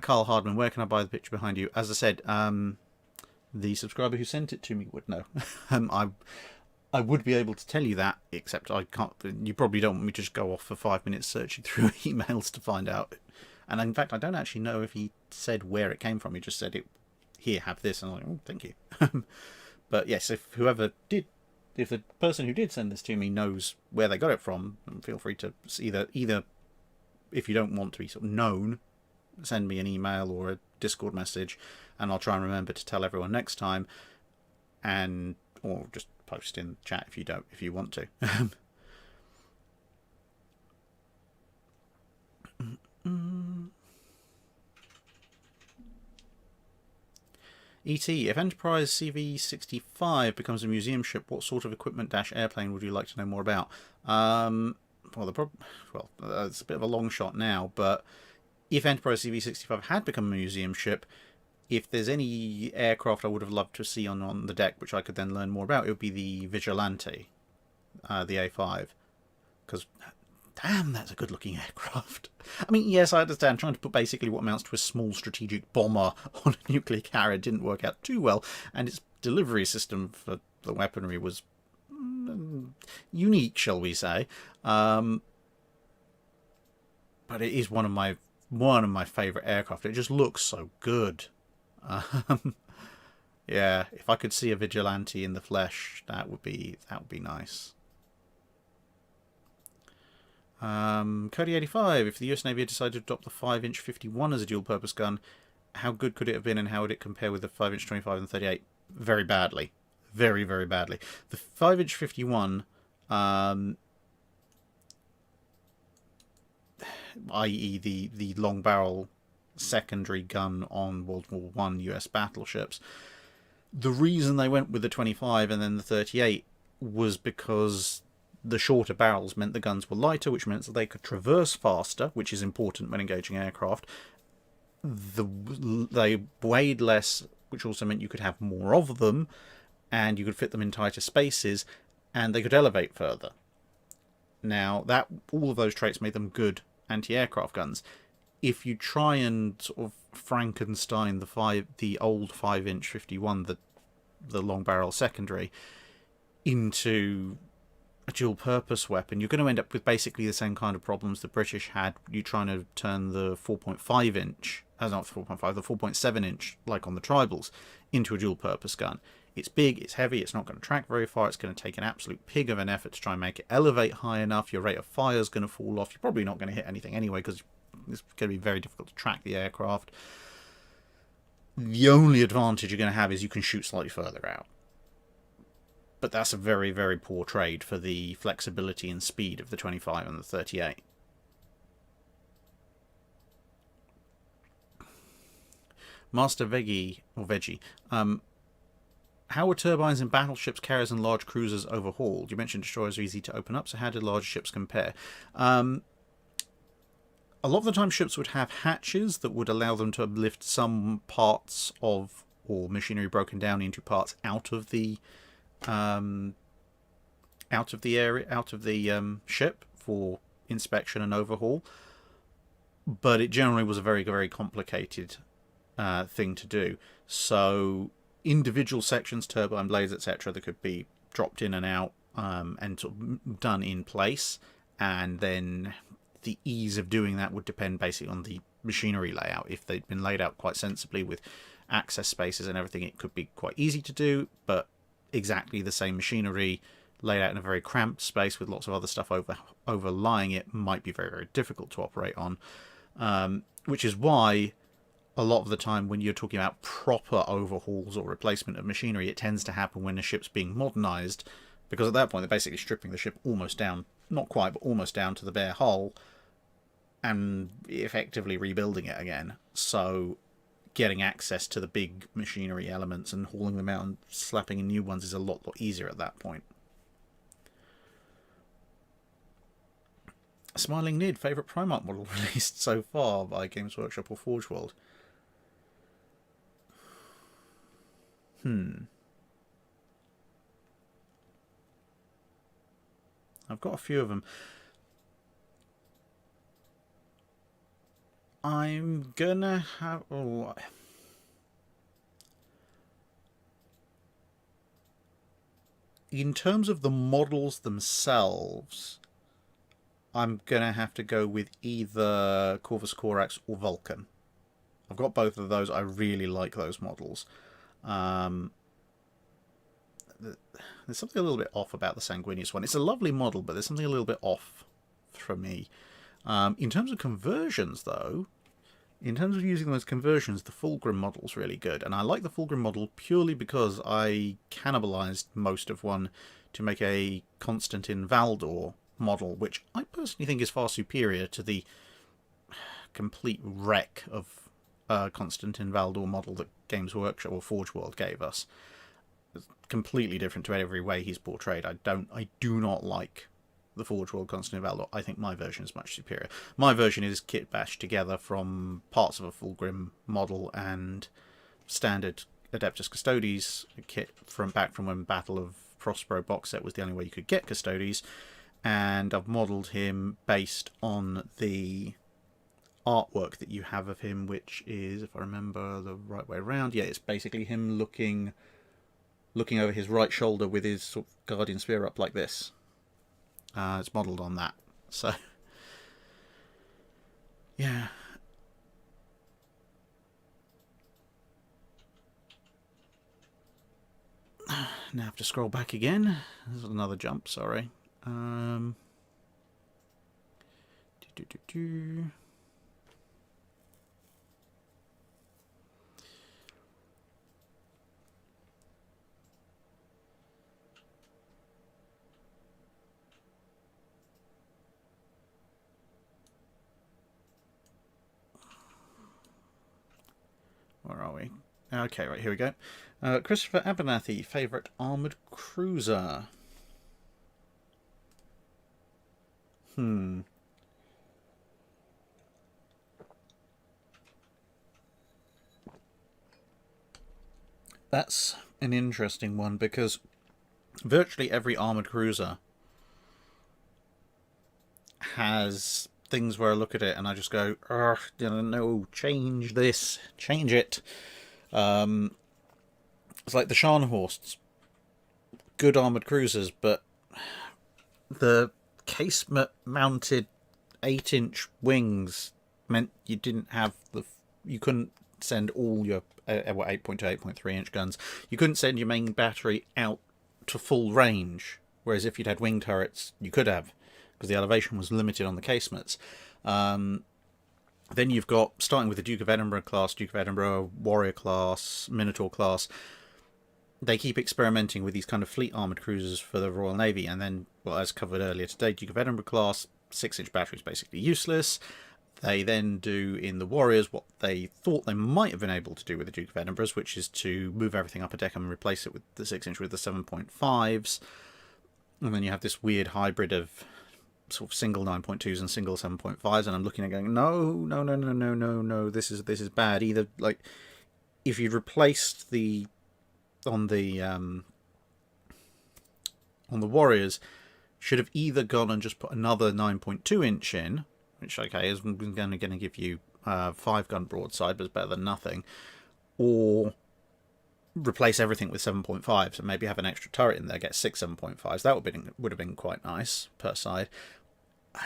Carl Hardman, where can I buy the picture behind you? As I said, the subscriber who sent it to me would know. I would be able to tell you that, except I can't. You probably don't want me to just go off for 5 minutes searching through emails to find out. And in fact, I don't actually know if he said where it came from. He just said it. Here, have this, and I'm like, oh, thank you. But yes, if the person who did send this to me knows where they got it from, feel free to either if you don't want to be sort of known, send me an email or a Discord message, and I'll try and remember to tell everyone next time, or just post in chat if you want to. ET, if Enterprise CV-65 becomes a museum ship, what sort of equipment-airplane would you like to know more about? It's a bit of a long shot now, but if Enterprise CV-65 had become a museum ship, if there's any aircraft I would have loved to see on the deck, which I could then learn more about, it would be the Vigilante, the A5. Because, damn, that's a good-looking aircraft. I mean, yes, I understand, trying to put basically what amounts to a small strategic bomber on a nuclear carrier didn't work out too well, and its delivery system for the weaponry was unique, shall we say. But it is one of my favourite aircraft. It just looks so good. Yeah, if I could see a Vigilante in the flesh, that would be nice. Cody 85, if the US Navy had decided to adopt the 5-inch 51 as a dual-purpose gun, how good could it have been, and how would it compare with the 5-inch 25 and 38? Very badly. Very, very badly. The 5-inch 51, i.e. the long barrel secondary gun on World War I US battleships, the reason they went with the 25 and then the 38 was because the shorter barrels meant the guns were lighter, which meant that they could traverse faster, which is important when engaging aircraft. They weighed less, which also meant you could have more of them, and you could fit them in tighter spaces, and they could elevate further. Now, all of those traits made them good anti-aircraft guns. If you try and sort of Frankenstein the old 5-inch 51, the long barrel secondary, into a dual purpose weapon, you're going to end up with basically the same kind of problems the British had. You trying to turn the 4.5 inch, not 4.5, the 4.7 inch, like on the Tribals, into a dual purpose gun. It's big, it's heavy, it's not going to track very far, it's going to take an absolute pig of an effort to try and make it elevate high enough, your rate of fire is going to fall off, you're probably not going to hit anything anyway because it's going to be very difficult to track the aircraft. The only advantage you're going to have is you can shoot slightly further out. But that's a very, very poor trade for the flexibility and speed of the 25 and the 38. Master Veggie, how were turbines in battleships, carriers and large cruisers overhauled? You mentioned destroyers are easy to open up, so how did large ships compare? A lot of the time ships would have hatches that would allow them to lift some parts of, or machinery broken down into parts out of the ship for inspection and overhaul, but it generally was a very, very complicated thing to do. So individual sections, turbine blades, etc., that could be dropped in and out and sort of done in place, and then the ease of doing that would depend basically on the machinery layout. If they'd been laid out quite sensibly with access spaces and everything, it could be quite easy to do, but exactly the same machinery laid out in a very cramped space with lots of other stuff overlying it, might be very, very difficult to operate on. Which is why a lot of the time when you're talking about proper overhauls or replacement of machinery, it tends to happen when a ship's being modernised, because at that point they're basically stripping the ship almost down, not quite, but almost down to the bare hull, and effectively rebuilding it again. So getting access to the big machinery elements and hauling them out and slapping in new ones is a lot easier at that point. Smiling Nid, favourite Primarch model released so far by Games Workshop or Forge World? I've got a few of them. I'm gonna have... Oh, in terms of the models themselves, I'm gonna have to go with either Corvus Corax or Vulcan. I've got both of those. I really like those models. There's something a little bit off about the Sanguinius one. It's a lovely model, but there's something a little bit off for me. In terms of conversions, though, in terms of using those conversions, the Fulgrim model's really good. And I like the Fulgrim model purely because I cannibalized most of one to make a Constantin Valdor model, which I personally think is far superior to the complete wreck of Constantin Valdor model that Games Workshop or Forge World gave us. It's completely different to every way he's portrayed. I do not like the Forge World Constantin Valdor. I think my version is much superior. My version is kit bashed together from parts of a Fulgrim model and standard Adeptus Custodes kit from when Battle of Prospero box set was the only way you could get Custodes, and I've modelled him based on the artwork that you have of him, which is, if I remember the right way around, yeah, it's basically him looking over his right shoulder with his sort of guardian spear up like this. It's modelled on that. So, yeah. Now I have to scroll back again. There's another jump, sorry. Where are we? Okay, right, here we go. Christopher Abernathy, favourite armoured cruiser. That's an interesting one, because virtually every armoured cruiser has things where I look at it and I just go, no, change this, change it. It's like the Scharnhorsts, good armoured cruisers, but the casement-mounted 8-inch wings meant you didn't have you couldn't send all your 8.2, 8.3 inch guns. You couldn't send your main battery out to full range, whereas if you'd had wing turrets, you could have, because the elevation was limited on the casements. Then you've got, starting with the Duke of Edinburgh class, Duke of Edinburgh, Warrior class, Minotaur class, they keep experimenting with these kind of fleet armoured cruisers for the Royal Navy, and then, well, as covered earlier today, Duke of Edinburgh class, 6-inch battery is basically useless. They then do in the Warriors what they thought they might have been able to do with the Duke of Edinburgh's, which is to move everything up a deck and replace it with the 6-inch with the 7.5s. And then you have this weird hybrid of sort of single 9.2s and single 7.5s, and I'm looking at going, no, this is bad. Either, like, if you'd replaced on the Warriors, should have either gone and just put another 9.2 inch in, which, okay, is going to give you 5-gun broadside, but it's better than nothing, or replace everything with 7.5s and maybe have an extra turret in there, get 6 7.5s. That would have been quite nice per side.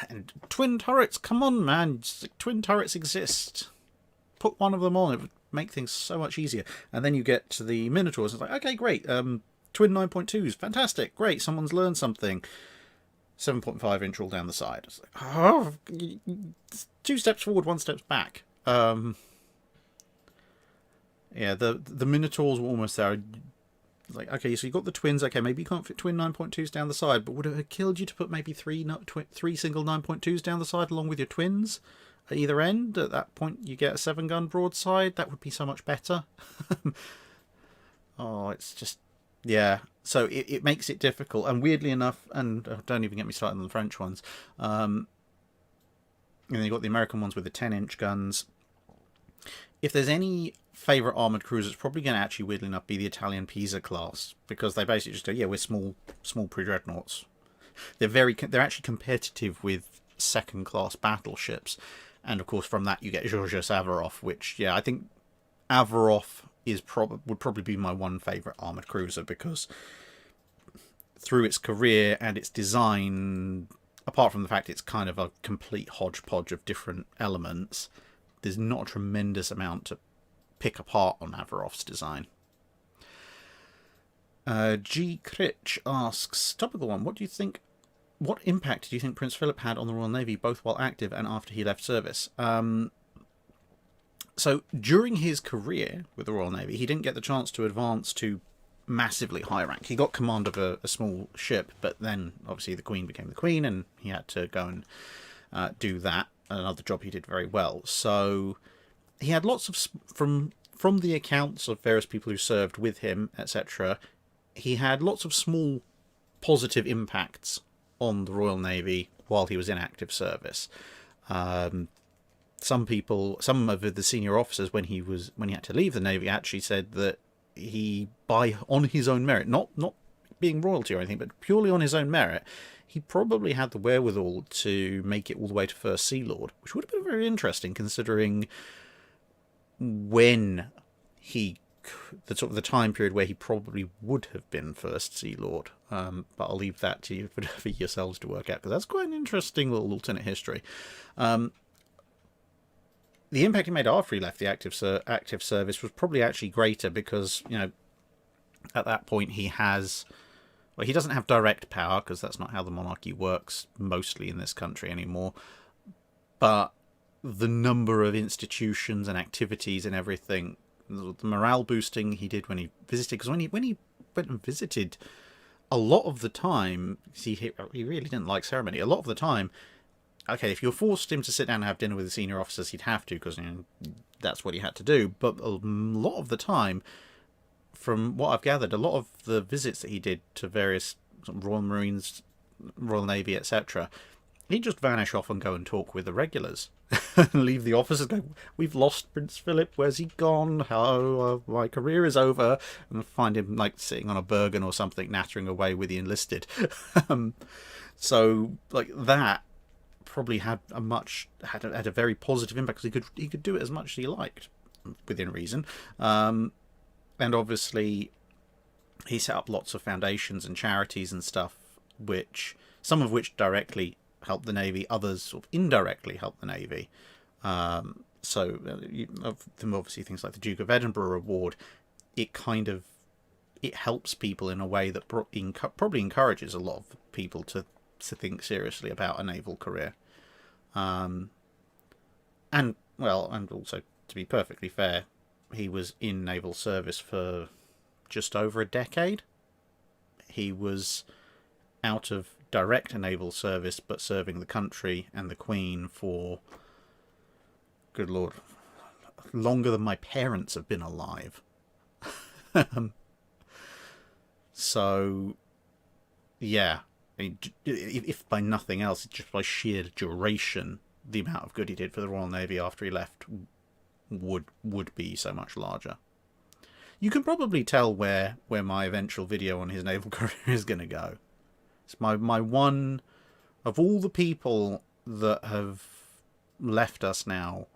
And twin turrets, come on, man, twin turrets exist. Put one of them on, it would make things so much easier. And then you get to the Minotaurs, and it's like, okay, great, twin 9.2s. Fantastic. Great. Someone's learned something. 7.5-inch all down the side. It's like, oh, 2 steps forward, 1 step back. Yeah, the Minotaurs were almost there. Like, okay, so you got the twins. Okay, maybe you can't fit twin 9.2s down the side, but would it have killed you to put maybe three single 9.2s down the side along with your twins at either end? At that point, you get a 7-gun broadside. That would be so much better. Oh, it's just, yeah. So it makes it difficult. And weirdly enough, and don't even get me started on the French ones. And then you've got the American ones with the 10-inch guns. If there's any favourite armoured cruiser, it's probably going to actually, weirdly enough, be the Italian Pisa class, because they basically just go, yeah, we're small pre-dreadnoughts. They're actually competitive with second-class battleships, and of course from that you get Georges Averof, which, yeah, I think Averof would probably be my one favourite armoured cruiser, because through its career and its design, apart from the fact it's kind of a complete hodgepodge of different elements, there's not a tremendous amount to pick apart on Averof's design. G. Critch asks, topical one, what impact do you think Prince Philip had on the Royal Navy, both while active and after he left service? So during his career with the Royal Navy, he didn't get the chance to advance to massively high rank. He got command of a small ship, but then obviously the Queen became the Queen and he had to go and do that. Another job he did very well. So he had lots of, from the accounts of various people who served with him, etc., he had lots of small positive impacts on the Royal Navy while he was in active service. Some of the senior officers, when he had to leave the Navy, actually said that he, on his own merit, not being royalty or anything, but purely on his own merit, he probably had the wherewithal to make it all the way to First Sea Lord, which would have been very interesting considering when the time period where he probably would have been First Sea Lord. But I'll leave that to you for yourselves to work out, because that's quite an interesting little alternate history. The impact he made after he left the active service was probably actually greater, because, you know, at that point he doesn't have direct power, because that's not how the monarchy works mostly in this country anymore. But the number of institutions and activities and everything, the morale boosting he did when he visited, because when he went and visited, a lot of the time, see, he really didn't like ceremony. A lot of the time, okay, if you forced him to sit down and have dinner with the senior officers, he'd have to, because, you know, that's what he had to do. But a lot of the time, from what I've gathered, a lot of the visits that he did to various Royal Marines, Royal Navy, etc., he'd just vanish off and go and talk with the regulars and leave the officers, go, we've lost Prince Philip, where's he gone? How my career is over, and find him like sitting on a Bergen or something, nattering away with the enlisted. So like that probably had a very positive impact, because he could do it as much as he liked within reason. And obviously he set up lots of foundations and charities and stuff, some of which directly helped the Navy, others sort of indirectly helped the Navy. So obviously things like the Duke of Edinburgh Award, it helps people in a way that probably encourages a lot of people to think seriously about a naval career. And also, to be perfectly fair, he was in naval service for just over a decade. He was out of direct naval service, but serving the country and the Queen for, good Lord, longer than my parents have been alive. So, yeah, if by nothing else, just by sheer duration, the amount of good he did for the Royal Navy after he left would be so much larger. You can probably tell where my eventual video on his naval career is going to go. It's my one, of all the people that have left us now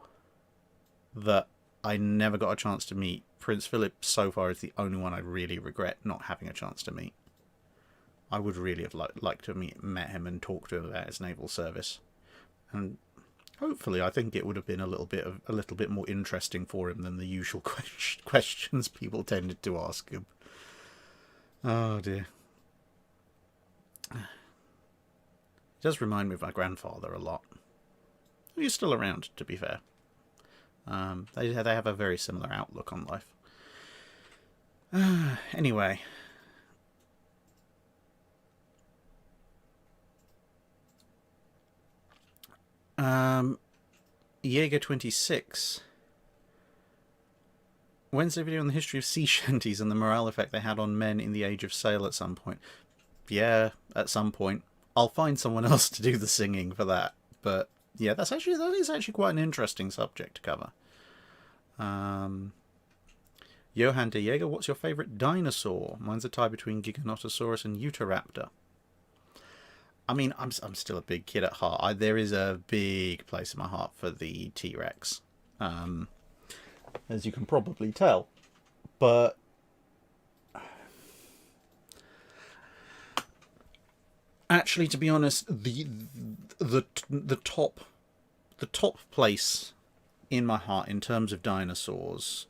that I never got a chance to meet, Prince Philip so far is the only one I really regret not having a chance to meet. I would really have liked to have met him and talked to him about his naval service. And hopefully, I think it would have been a little bit more interesting for him than the usual questions people tended to ask him. Oh dear. It does remind me of my grandfather a lot. He's still around, to be fair. They have a very similar outlook on life. Anyway. Jaeger 26. Wednesday video on the history of sea shanties and the morale effect they had on men in the age of sail at some point. Yeah, at some point. I'll find someone else to do the singing for that. But yeah, that is actually quite an interesting subject to cover. Johan de Jaeger, what's your favourite dinosaur? Mine's a tie between Giganotosaurus and Utahraptor. I mean, I'm still a big kid at heart. There is a big place in my heart for the T-Rex, as you can probably tell. But actually, to be honest, the top place in my heart in terms of dinosaurs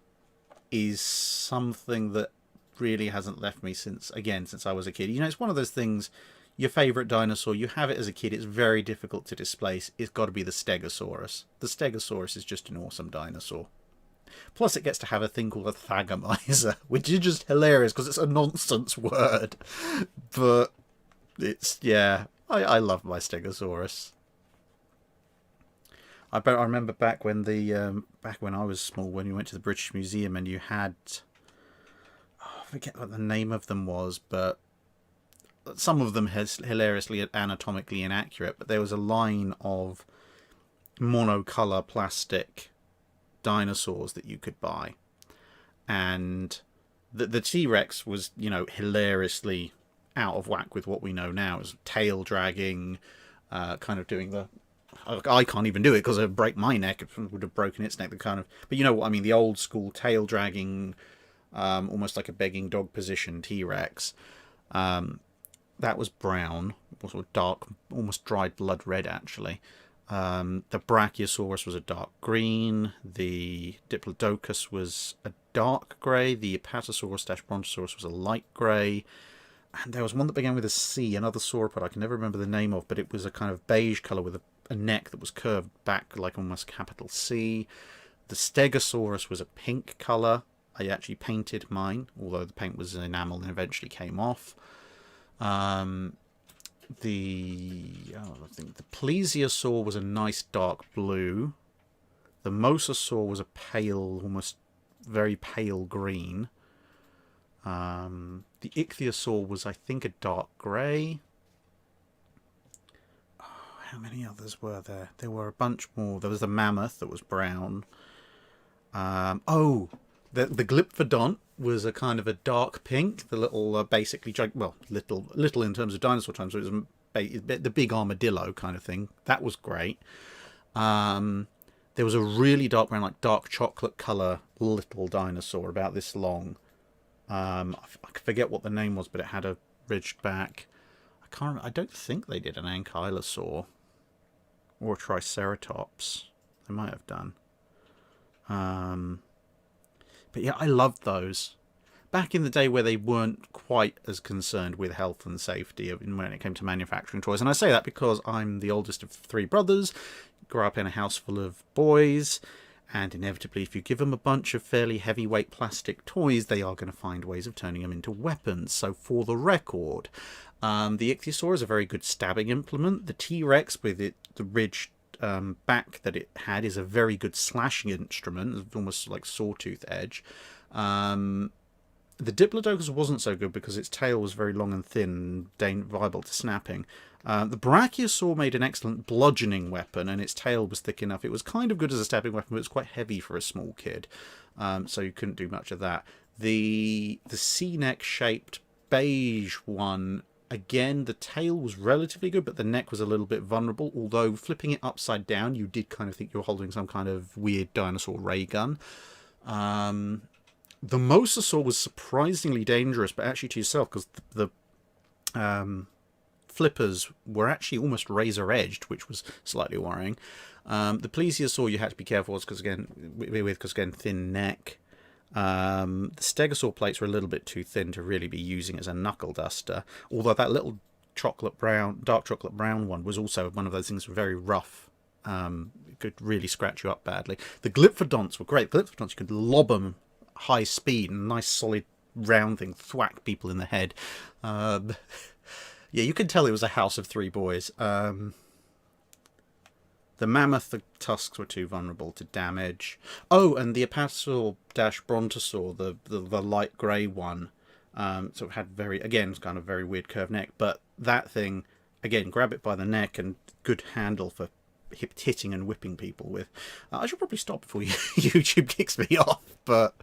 is something that really hasn't left me since I was a kid. You know, it's one of those things. Your favourite dinosaur, you have it as a kid, it's very difficult to displace. It's got to be the Stegosaurus. The Stegosaurus is just an awesome dinosaur. Plus, it gets to have a thing called a Thagomizer, which is just hilarious because it's a nonsense word. But it's, yeah, I love my Stegosaurus. I remember back when I was small, when we went to the British Museum and you had, I forget what the name of them was, but some of them has hilariously anatomically inaccurate, but there was a line of monocolor plastic dinosaurs that you could buy, and the T-Rex was, you know, hilariously out of whack with what we know now. It was tail dragging, kind of doing the, I can't even do it because I'd break my neck. It would have broken its neck. The kind of, but you know what I mean, the old school tail dragging, almost like a begging dog position T-Rex. That was brown, sort of dark, almost dried blood red, actually. The Brachiosaurus was a dark green. The Diplodocus was a dark grey. The Apatosaurus/Brontosaurus was a light grey. And there was one that began with a C, another sauropod I can never remember the name of, but it was a kind of beige colour with a neck that was curved back like almost capital C. The Stegosaurus was a pink colour. I actually painted mine, although the paint was enamel and eventually came off. I think the Plesiosaur was a nice dark blue. The Mosasaur was a pale, almost very pale green. The Ichthyosaur was, I think, a dark grey. Oh, how many others were there? There were a bunch more. There was the Mammoth that was brown. The Glyptodont was a kind of a dark pink. The little, basically, well, little in terms of dinosaur times. So it was the big armadillo kind of thing. That was great. There was a really dark brown, like dark chocolate colour little dinosaur about this long. I forget what the name was, but it had a ridged back. I don't think they did an Ankylosaur or a Triceratops. They might have done. But yeah, I loved those. Back in the day where they weren't quite as concerned with health and safety when it came to manufacturing toys. And I say that because I'm the oldest of three brothers, grew up in a house full of boys, and inevitably if you give them a bunch of fairly heavyweight plastic toys, they are going to find ways of turning them into weapons. So for the record, the Ichthyosaur is a very good stabbing implement. The T-Rex with the ridged back that it had is a very good slashing instrument, almost like sawtooth edge. The Diplodocus wasn't so good because its tail was very long and thin and viable to snapping. The Brachiosaur made an excellent bludgeoning weapon, and its tail was thick enough. It was kind of good as a stabbing weapon, but it was quite heavy for a small kid, so you couldn't do much of that. The sea-neck shaped beige one, again, the tail was relatively good, but the neck was a little bit vulnerable, although flipping it upside down, you did kind of think you were holding some kind of weird dinosaur ray gun. The Mosasaur was surprisingly dangerous, but actually to yourself, because the flippers were actually almost razor-edged, which was slightly worrying. The Plesiosaur you had to be careful with, because again, thin neck. The Stegosaur plates were a little bit too thin to really be using as a knuckle duster, although that little dark chocolate brown one was also one of those things very rough. It could really scratch you up badly. The Glyphodonts were great. Glyphodonts, you could lob them high speed and nice solid round thing, thwack people in the head. Yeah, you could tell it was a house of three boys. The mammoth, the tusks were too vulnerable to damage. Oh, and the Apatosaur-Brontosaur, the light grey one, sort of had kind of very weird curved neck. But that thing, again, grab it by the neck and good handle for hitting and whipping people with. I should probably stop before YouTube kicks me off. But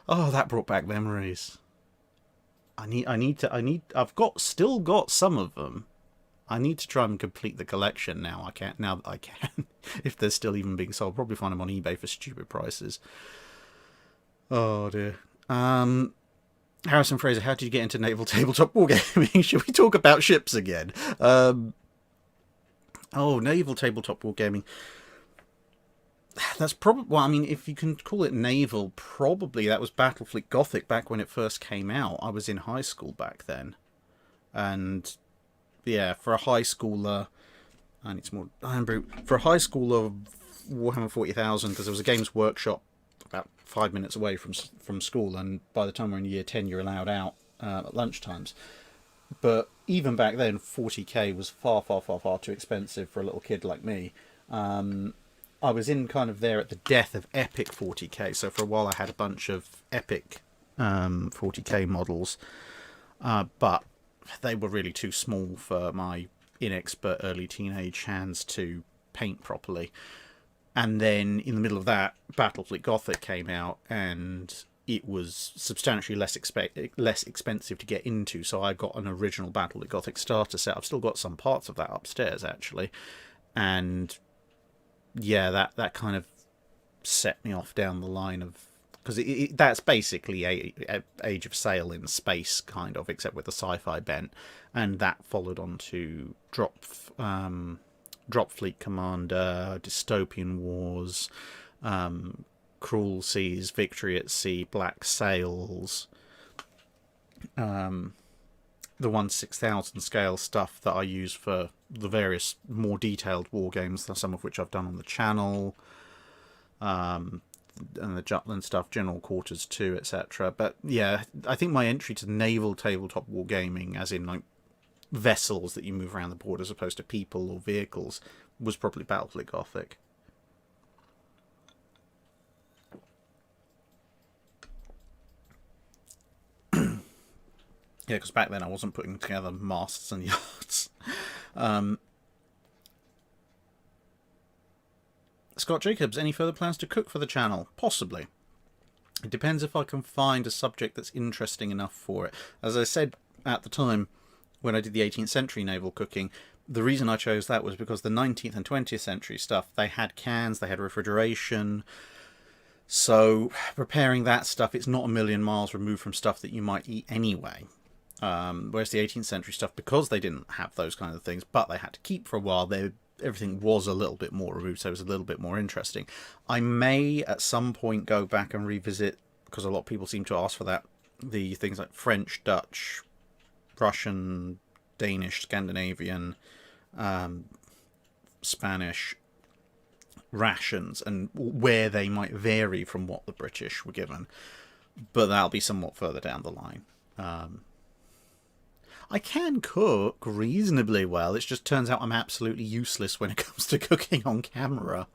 that brought back memories. I've still got some of them. I need to try and complete the collection now. Now that I can. If they're still even being sold. Probably find them on eBay for stupid prices. Oh dear. Harrison Fraser, how did you get into naval tabletop wargaming? Should we talk about ships again? Naval tabletop wargaming. That's probably, well, I mean, if you can call it naval, probably that was Battlefleet Gothic back when it first came out. I was in high school back then. And yeah, for a high schooler, I need some more Iron Brute. For a high schooler, Warhammer 40,000, because there was a Games Workshop about 5 minutes away from school, and by the time we're in year 10, you're allowed out at lunchtimes. But even back then, 40k was far, far, far, far too expensive for a little kid like me. I was in kind of there at the death of Epic 40k, so for a while I had a bunch of Epic 40k models, but they were really too small for my inexpert early teenage hands to paint properly. And then in the middle of that, Battlefleet Gothic came out, and it was substantially less expensive to get into, so I got an original Battlefleet Gothic starter set. I've still got some parts of that upstairs, actually. And yeah, that kind of set me off down the line of... Because that's basically a Age of Sail in space, kind of, except with a sci-fi bent. And that followed on to Drop Fleet Commander, Dystopian Wars, Cruel Seas, Victory at Sea, Black Sails, the 1/6000 scale stuff that I use for the various more detailed war games, some of which I've done on the channel, and the Jutland stuff, General Quarters 2, etc. But yeah, I think my entry to naval tabletop wargaming, as in like vessels that you move around the board as opposed to people or vehicles, was probably Battlefleet Gothic. Yeah, because back then I wasn't putting together masts and yachts. Scott Jacobs, any further plans to cook for the channel? Possibly. It depends if I can find a subject that's interesting enough for it. As I said at the time, when I did the 18th century naval cooking, the reason I chose that was because the 19th and 20th century stuff, they had cans, they had refrigeration. So preparing that stuff, it's not a million miles removed from stuff that you might eat anyway. Whereas the 18th century stuff, because they didn't have those kind of things, but they had to keep for a while, everything was a little bit more removed, so it was a little bit more interesting. I may at some point go back and revisit, because a lot of people seem to ask for that, the things like French, Dutch, Russian, Danish, Scandinavian, Spanish rations, and where they might vary from what the British were given. But that'll be somewhat further down the line. I can cook reasonably well. It just turns out I'm absolutely useless when it comes to cooking on camera.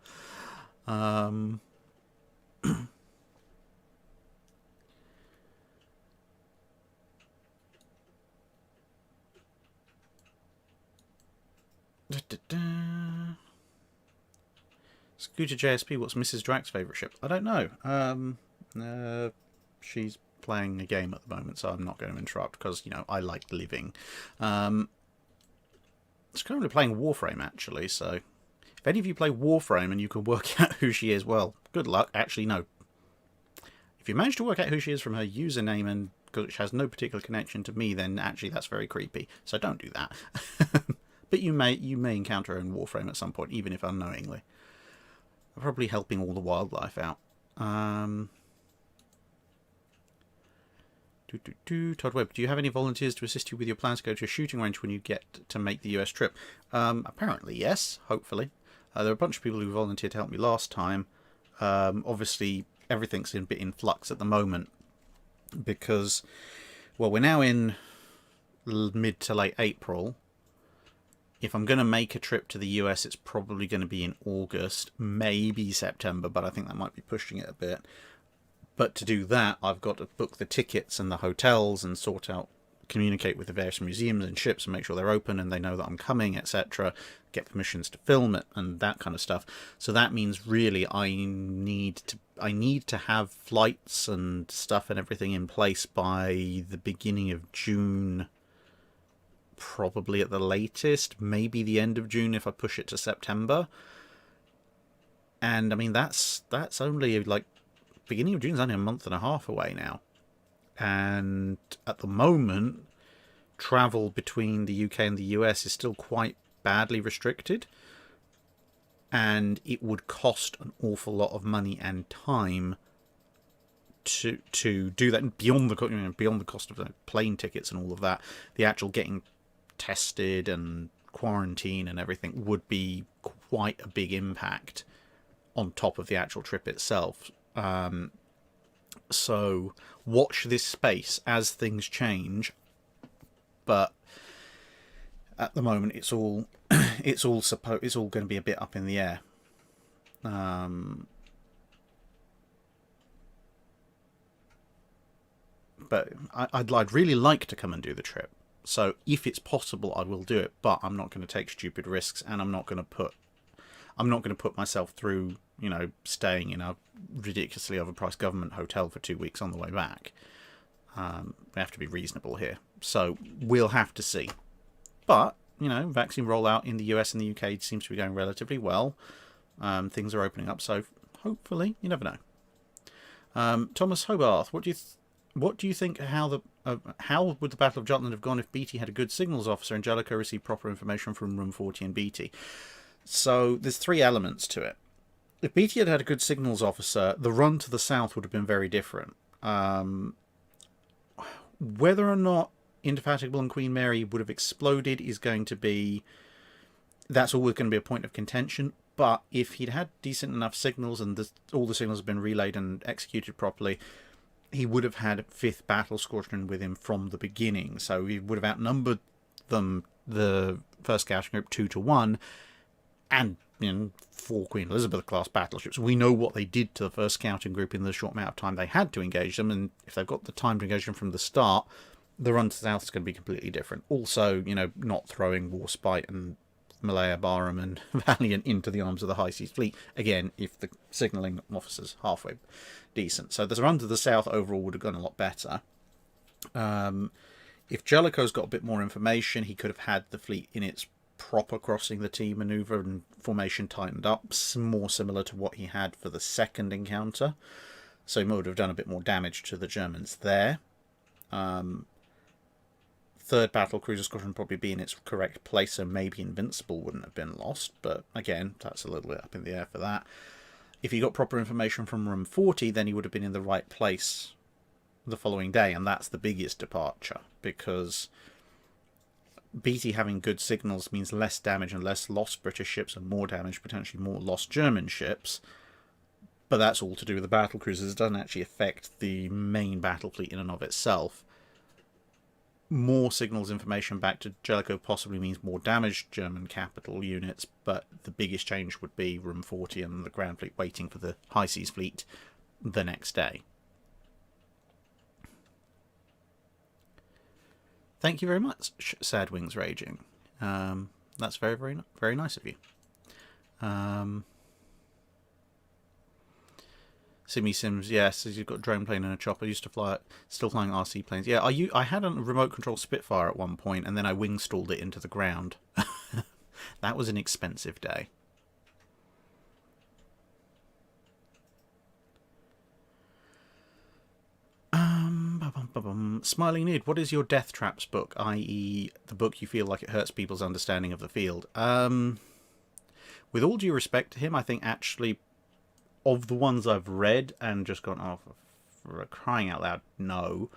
Scooter JSP, what's Mrs. Drack's favourite ship? I don't know. She's playing a game at the moment, so I'm not going to interrupt because, you know, I like living. She's currently playing Warframe, actually, so if any of you play Warframe and you can work out who she is, well, good luck. Actually, no. If you manage to work out who she is from her username and because she has no particular connection to me, then actually that's very creepy. So don't do that. But you may encounter her in Warframe at some point, even if unknowingly. Probably helping all the wildlife out. Todd Webb, do you have any volunteers to assist you with your plans to go to a shooting range when you get to make the US trip? Apparently, yes, hopefully. There were a bunch of people who volunteered to help me last time. Obviously, everything's a bit in flux at the moment because, well, we're now in mid to late April. If I'm going to make a trip to the US, it's probably going to be in August, maybe September, but I think that might be pushing it a bit. But to do that, I've got to book the tickets and the hotels and communicate with the various museums and ships and make sure they're open and they know that I'm coming, etc. Get permissions to film it and that kind of stuff. So that means really I need to have flights and stuff and everything in place by the beginning of June, probably at the latest, maybe the end of June if I push it to September. And I mean that's only like beginning of June is only a month and a half away now. And at the moment, travel between the UK and the US is still quite badly restricted. And it would cost an awful lot of money and time to do that beyond the cost of the plane tickets and all of that. The actual getting tested and quarantine and everything would be quite a big impact on top of the actual trip itself. So watch this space as things change, but at the moment it's all going to be a bit up in the air. But I'd really like to come and do the trip. So if it's possible, I will do it. But I'm not going to take stupid risks, and I'm not going to put myself through, staying in a ridiculously overpriced government hotel for 2 weeks on the way back. We have to be reasonable here. So we'll have to see. But, vaccine rollout in the US and the UK seems to be going relatively well. Things are opening up, so hopefully, you never know. Thomas Hogarth, what do you think how would the Battle of Jutland have gone if BT had a good signals officer and Jellicoe received proper information from Room 40 and BT? So there's three elements to it. If BT had had a good signals officer, the run to the south would have been very different. Whether or not Indefatigable and Queen Mary would have exploded is going to be... That's always going to be a point of contention. But if he'd had decent enough signals and all the signals have been relayed and executed properly, he would have had 5th Battle Squadron with him from the beginning. So he would have outnumbered them, the 1st Scouting Group, 2-1, and 4 Queen Elizabeth class battleships. We know what they did to the 1st Scouting Group in the short amount of time they had to engage them, and if they've got the time to engage them from the start, the run to the south is going to be completely different. Also, not throwing Warspite and Malaya, Barham and Valiant into the arms of the High Seas Fleet, again, if the signalling officer's halfway decent. So the run to the south overall would have gone a lot better. If Jellicoe's got a bit more information, he could have had the fleet in its proper crossing the T manoeuvre and formation tightened up, more similar to what he had for the second encounter. So he would have done a bit more damage to the Germans there. 3rd Battle Cruiser Squadron would probably be in its correct place, so maybe Invincible wouldn't have been lost, but again, that's a little bit up in the air for that. If he got proper information from Room 40, then he would have been in the right place the following day, and that's the biggest departure, because BT having good signals means less damage and less lost British ships and more damage, potentially more lost German ships, but that's all to do with the battle cruisers. It doesn't actually affect the main battle fleet in and of itself. More signals information back to Jellicoe possibly means more damaged German capital units, but the biggest change would be Room 40 and the Grand Fleet waiting for the High Seas Fleet the next day. Thank you very much, Sad Wings Raging. That's very, very, very nice of you. Simmy Sims, yes, you've got a drone plane and a chopper. I used to fly it, still flying RC planes. Yeah, I had a remote control Spitfire at one point, and then I wing stalled it into the ground. That was an expensive day. Smiling Nid, what is your Death Traps book, i.e. the book you feel like it hurts people's understanding of the field? With all due respect to him, I think actually of the ones I've read and just gone, oh, for crying out loud, no.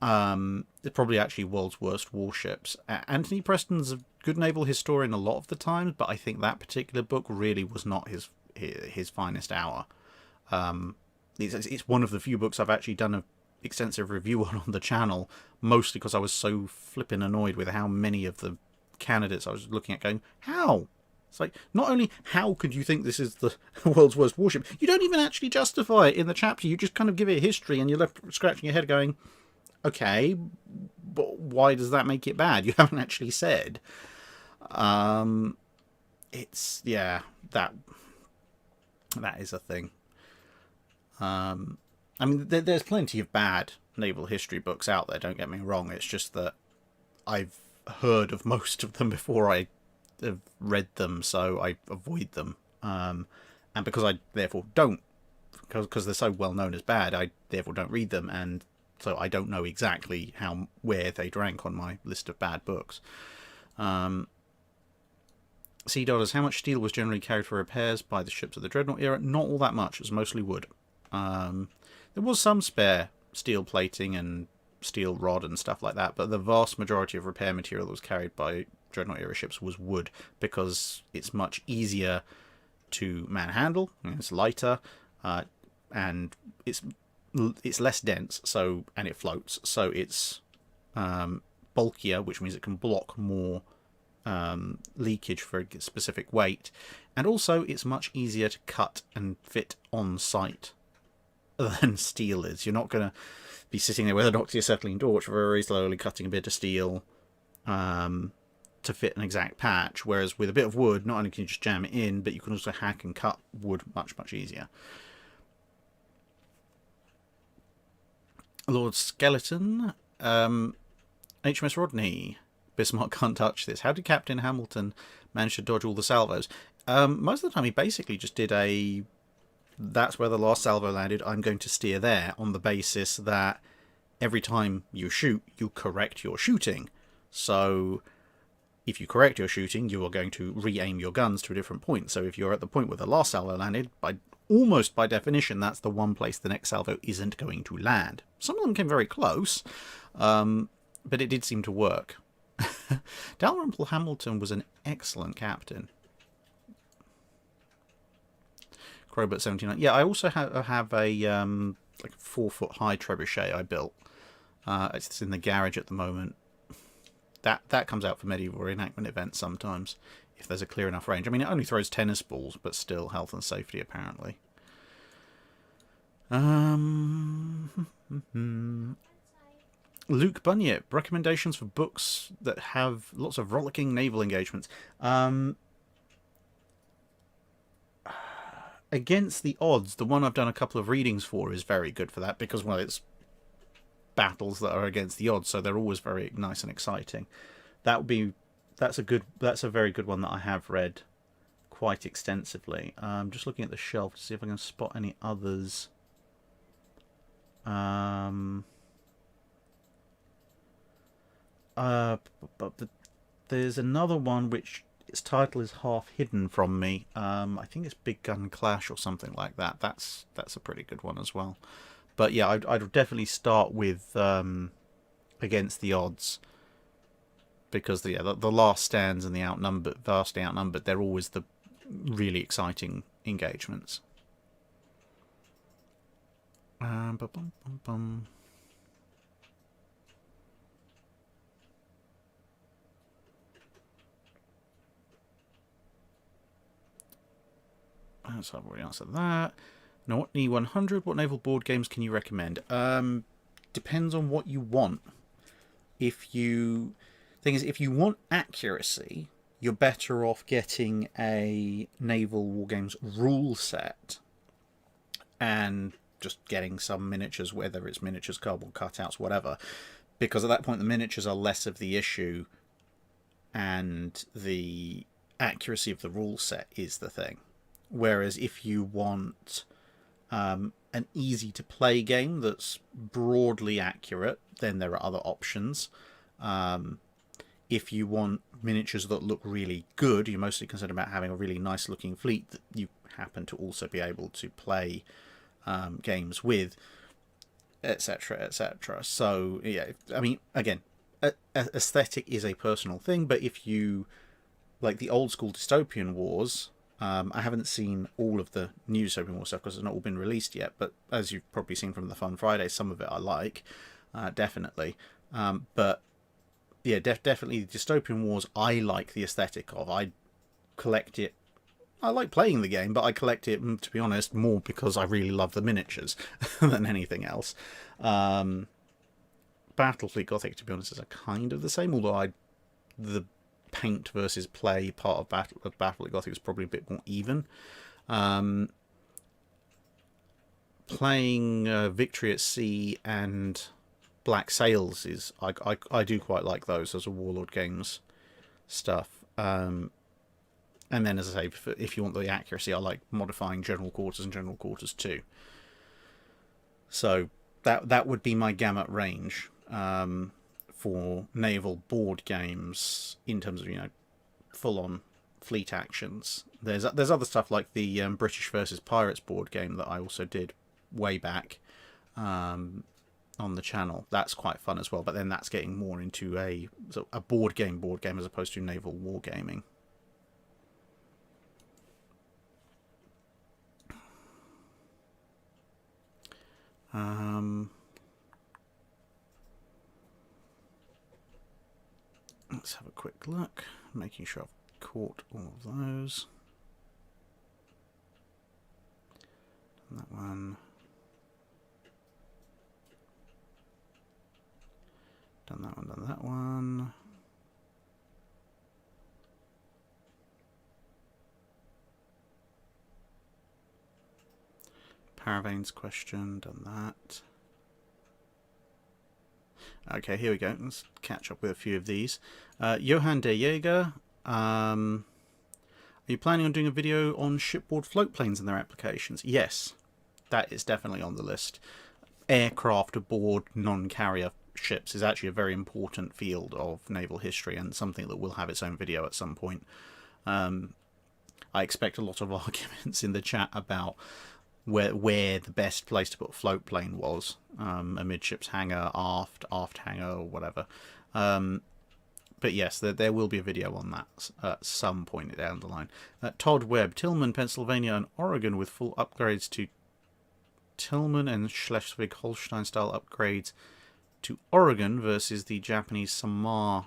They're probably actually world's worst warships. Anthony Preston's a good naval historian a lot of the times, but I think that particular book really was not his finest hour. It's one of the few books I've actually done an extensive review on the channel, mostly because I was so flipping annoyed with how many of the candidates I was looking at going, how? It's like, not only how could you think this is the world's worst warship, you don't even actually justify it in the chapter. You just kind of give it a history and you're left scratching your head going, okay, but why does that make it bad? You haven't actually said. It's, yeah, that is a thing. I mean, there's plenty of bad naval history books out there, don't get me wrong. It's just that I've heard of most of them before I have read them, so I avoid them. And because I therefore don't, because they're so well known as bad, I therefore don't read them, and so I don't know exactly where they'd rank on my list of bad books. Sea Dollars, how much steel was generally carried for repairs by the ships of the Dreadnought era? Not all that much. It was mostly wood. There was some spare steel plating and steel rod and stuff like that, but the vast majority of repair material that was carried by Dreadnought era ships was wood, because it's much easier to manhandle, it's lighter, and it's less dense, and it floats, so it's bulkier, which means it can block more leakage for a specific weight, and also it's much easier to cut and fit on site than steel is. You're not going to be sitting there with an oxyacetylene torch very slowly cutting a bit of steel to fit an exact patch, whereas with a bit of wood, not only can you just jam it in, but you can also hack and cut wood much easier. Lord Skeleton, HMS Rodney, Bismarck can't touch this. How did Captain Hamilton manage to dodge all the salvos? Most of the time he basically just did that's where the last salvo landed, I'm going to steer there, on the basis that every time you shoot, you correct your shooting. So if you correct your shooting, you are going to re-aim your guns to a different point. So if you're at the point where the last salvo landed, almost by definition, that's the one place the next salvo isn't going to land. Some of them came very close, but it did seem to work. Dalrymple Hamilton was an excellent captain. Crowbert 79. Yeah, I also have a like 4-foot high trebuchet I built. It's in the garage at the moment. That comes out for medieval reenactment events sometimes, if there's a clear enough range. I mean, it only throws tennis balls, but still health and safety apparently. Luke Bunyip, recommendations for books that have lots of rollicking naval engagements. Against the Odds, the one I've done a couple of readings for, is very good for that, because, well, it's battles that are against the odds, so they're always very nice and exciting. That's a very good one that I have read quite extensively. Just looking at the shelf to see if I can spot any others. But there's another one which its title is half hidden from me. I think it's Big Gun Clash or something like that. That's a pretty good one as well. But yeah, I'd definitely start with Against the Odds, because the last stands and the vastly outnumbered, they're always the really exciting engagements. So I've already answered that. Now, what E100? What naval board games can you recommend? Depends on what you want. If you want accuracy, you're better off getting a naval war games rule set and just getting some miniatures, whether it's miniatures, cardboard cutouts, whatever. Because at that point, the miniatures are less of the issue, and the accuracy of the rule set is the thing. Whereas if you want an easy-to-play game that's broadly accurate, then there are other options. If you want miniatures that look really good, you're mostly concerned about having a really nice-looking fleet that you happen to also be able to play games with. etc., etc. So yeah, I mean, again, aesthetic is a personal thing, but if you like the old school dystopian wars, I haven't seen all of the new dystopian war stuff because it's not all been released yet. But as you've probably seen from the Fun Friday, some of it I like, definitely. But yeah, definitely the dystopian wars I like the aesthetic of. I collect it. I like playing the game, but I collect it, to be honest, more because I really love the miniatures than anything else. Battlefleet Gothic, to be honest, is a kind of the same, although the paint versus play part of Battlefleet Gothic is probably a bit more even. Playing Victory at Sea and Black Sails is I do quite like those as a Warlord Games stuff. And then, as I say, if you want the accuracy, I like modifying General Quarters and General Quarters too. So that would be my gamut range for naval board games in terms of, you know, full-on fleet actions. There's other stuff like the British versus Pirates board game that I also did way back on the channel. That's quite fun as well, but then that's getting more into a board game as opposed to naval wargaming. Let's have a quick look, making sure I've caught all of those. Done that one. Done that one, done that one. Paravane's question, done that. Okay, here we go. Let's catch up with a few of these. Johann de Jaeger, are you planning on doing a video on shipboard float planes and their applications? Yes, that is definitely on the list. Aircraft aboard non-carrier ships is actually a very important field of naval history and something that will have its own video at some point. I expect a lot of arguments in the chat about where the best place to put a float plane was, amidships hangar, aft hangar, or whatever. But yes, there will be a video on that at some point down the line. Todd Webb, Tillman, Pennsylvania and Oregon with full upgrades to Tillman and Schleswig-Holstein style upgrades to Oregon versus the Japanese Samar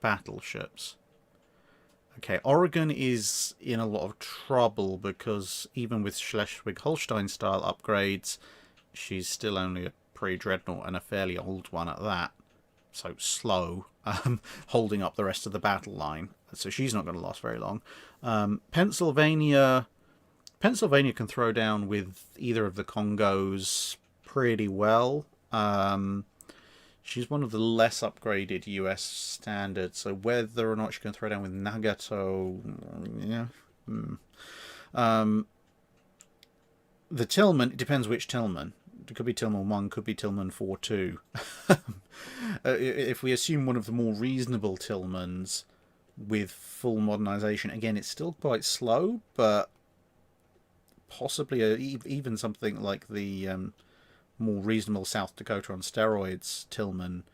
battleships. Okay, Oregon is in a lot of trouble because even with Schleswig-Holstein style upgrades, she's still only a pre-dreadnought and a fairly old one at that. So slow, holding up the rest of the battle line. So she's not going to last very long. Pennsylvania can throw down with either of the Congos pretty well. She's one of the less upgraded US standards, so whether or not she can throw down with Nagato, yeah. The Tillman, it depends which Tillman. It could be Tillman 1, could be Tillman 4-2. If we assume one of the more reasonable Tillmans with full modernization, again, it's still quite slow, but possibly even something like the more reasonable South Dakota on steroids Tillman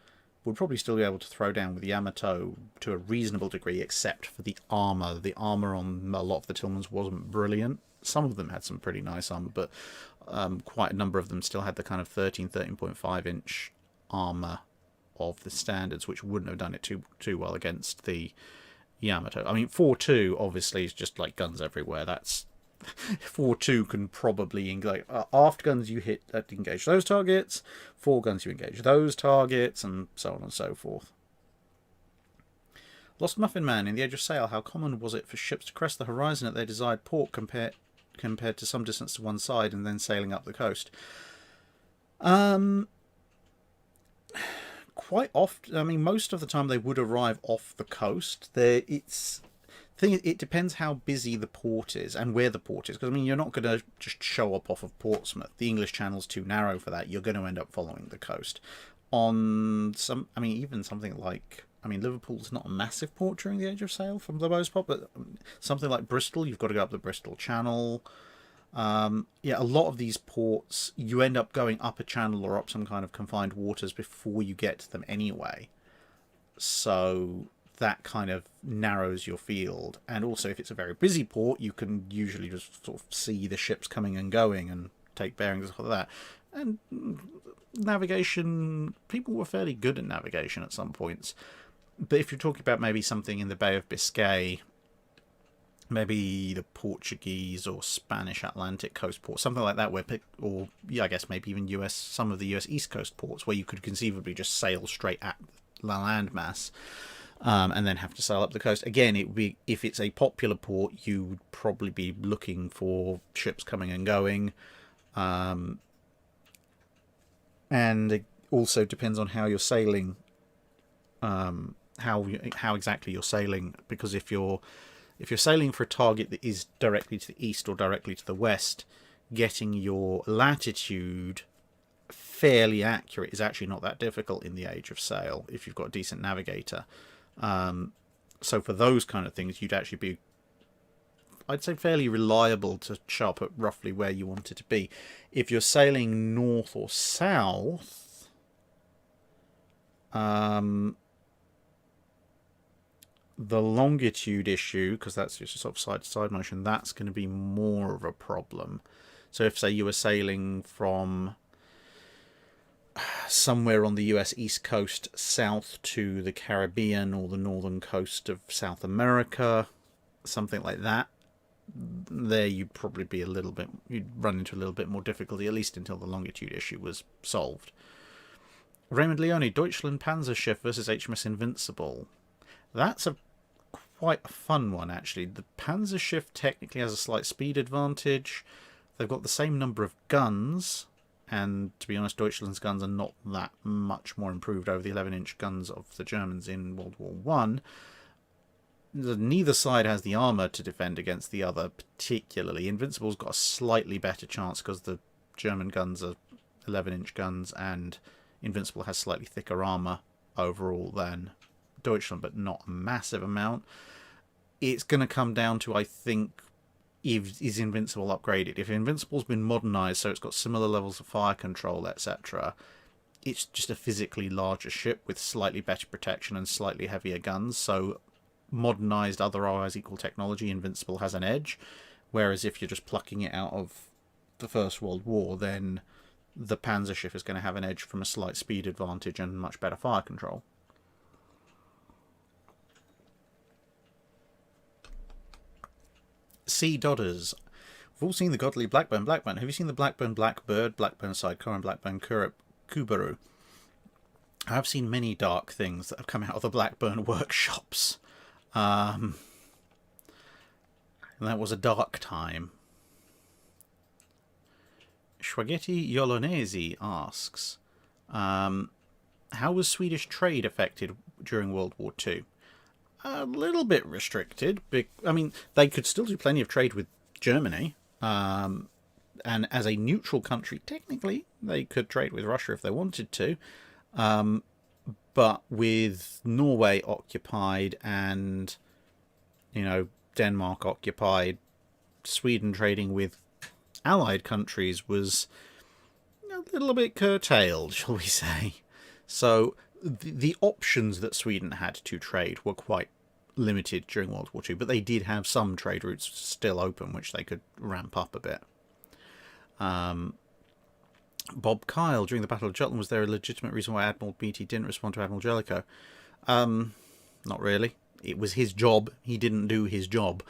would probably still be able to throw down with Yamato to a reasonable degree, except for the armor. The armor on a lot of the Tillmans wasn't brilliant. Some of them had some pretty nice armor, but quite a number of them still had the kind of 13.5 inch armor of the standards, which wouldn't have done it too well against the Yamato. I mean, 4-2 obviously is just like guns everywhere. That's 4-2 can probably like aft guns you hit that engage those targets, 4 guns you engage those targets, and so on and so forth. Lost Muffin Man, in the Age of Sail, how common was it for ships to crest the horizon at their desired port compared to some distance to one side and then sailing up the coast? Quite often. I mean, most of the time they would arrive off the coast. It depends how busy the port is and where the port is, because I mean, you're not going to just show up off of Portsmouth. The English Channel's too narrow for that. You're going to end up following the coast. On some, I mean, even something like, I mean, Liverpool's not a massive port during the Age of Sail for the most part, but something like Bristol, you've got to go up the Bristol Channel. Yeah, a lot of these ports, you end up going up a channel or up some kind of confined waters before you get to them anyway. So that kind of narrows your field. And also, if it's a very busy port, you can usually just sort of see the ships coming and going and take bearings and stuff like that. And navigation, people were fairly good at navigation at some points. But if you're talking about maybe something in the Bay of Biscay, maybe the Portuguese or Spanish Atlantic coast ports, something like that, or yeah, I guess maybe even some of the US East Coast ports, where you could conceivably just sail straight at the landmass, and then have to sail up the coast. Again, it would be, if it's a popular port, you would probably be looking for ships coming and going, and it also depends on how you're sailing, how exactly you're sailing, because if you're sailing for a target that is directly to the east or directly to the west, getting your latitude fairly accurate is actually not that difficult in the age of sail if you've got a decent navigator. So for those kind of things, you'd actually be, I'd say, fairly reliable to show up at roughly where you want it to be. If you're sailing north or south, the longitude issue, because that's just a sort of side-to-side motion, that's going to be more of a problem. So if, say, you were sailing from somewhere on the US East Coast south to the Caribbean or the northern coast of South America, something like that, there you'd probably be you'd run into a little bit more difficulty, at least until the longitude issue was solved. Raymond Leone, Deutschland Panzerschiff versus HMS Invincible. That's quite a fun one, actually. The Panzerschiff technically has a slight speed advantage. They've got the same number of guns, and to be honest, Deutschland's guns are not that much more improved over the 11-inch guns of the Germans in World War One. Neither side has the armour to defend against the other particularly. Invincible's got a slightly better chance because the German guns are 11-inch guns, and Invincible has slightly thicker armour overall than Deutschland, but not a massive amount. It's going to come down to, I think, is Invincible upgraded? If Invincible's been modernised so it's got similar levels of fire control, etc., it's just a physically larger ship with slightly better protection and slightly heavier guns. So modernised, otherwise equal technology, Invincible has an edge. Whereas if you're just plucking it out of the First World War, then the Panzerschiff is going to have an edge from a slight speed advantage and much better fire control. C. Dodders. We've all seen the godly Blackburn. Have you seen the Blackburn Blackbird, Blackburn Sidecar, and Blackburn Kubaru? I've seen many dark things that have come out of the Blackburn workshops. And that was a dark time. Spaghetti Yolonese asks, how was Swedish trade affected during World War II? A little bit restricted. I mean, they could still do plenty of trade with Germany. And as a neutral country, technically, they could trade with Russia if they wanted to. But with Norway occupied and, Denmark occupied, Sweden trading with allied countries was a little bit curtailed, shall we say. So the options that Sweden had to trade were quite limited during World War II, but they did have some trade routes still open, which they could ramp up a bit. Bob Kyle, during the Battle of Jutland, was there a legitimate reason why Admiral Beatty didn't respond to Admiral Jellicoe? Not really. It was his job. He didn't do his job.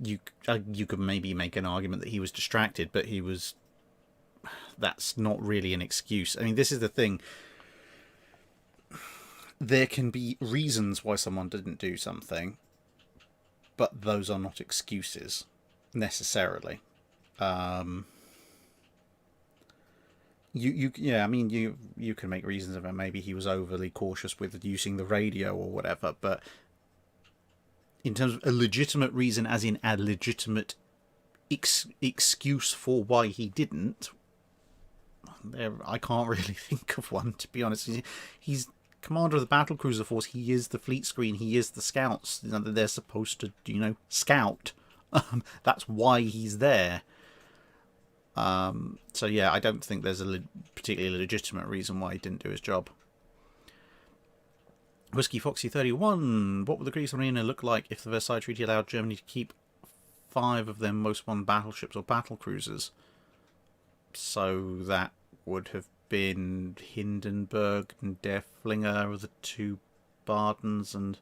You could maybe make an argument that he was distracted, but that's not really an excuse. I mean, this is the thing. There can be reasons why someone didn't do something, but those are not excuses, necessarily. You can make reasons of it. Maybe he was overly cautious with using the radio or whatever, but in terms of a legitimate reason, as in a legitimate excuse for why he didn't, I can't really think of one, to be honest. He's commander of the battlecruiser force. He is the fleet screen. He is the scouts. They're supposed to, scout That's why he's there. So yeah, I don't think there's a particularly legitimate reason why he didn't do his job. Whiskey Foxy 31. What would the Kriegsmarine look like if the Versailles Treaty allowed Germany to keep 5 of their most modern battleships or battlecruisers? So that would have been Hindenburg and Der Flinger, the 2 Bardens, and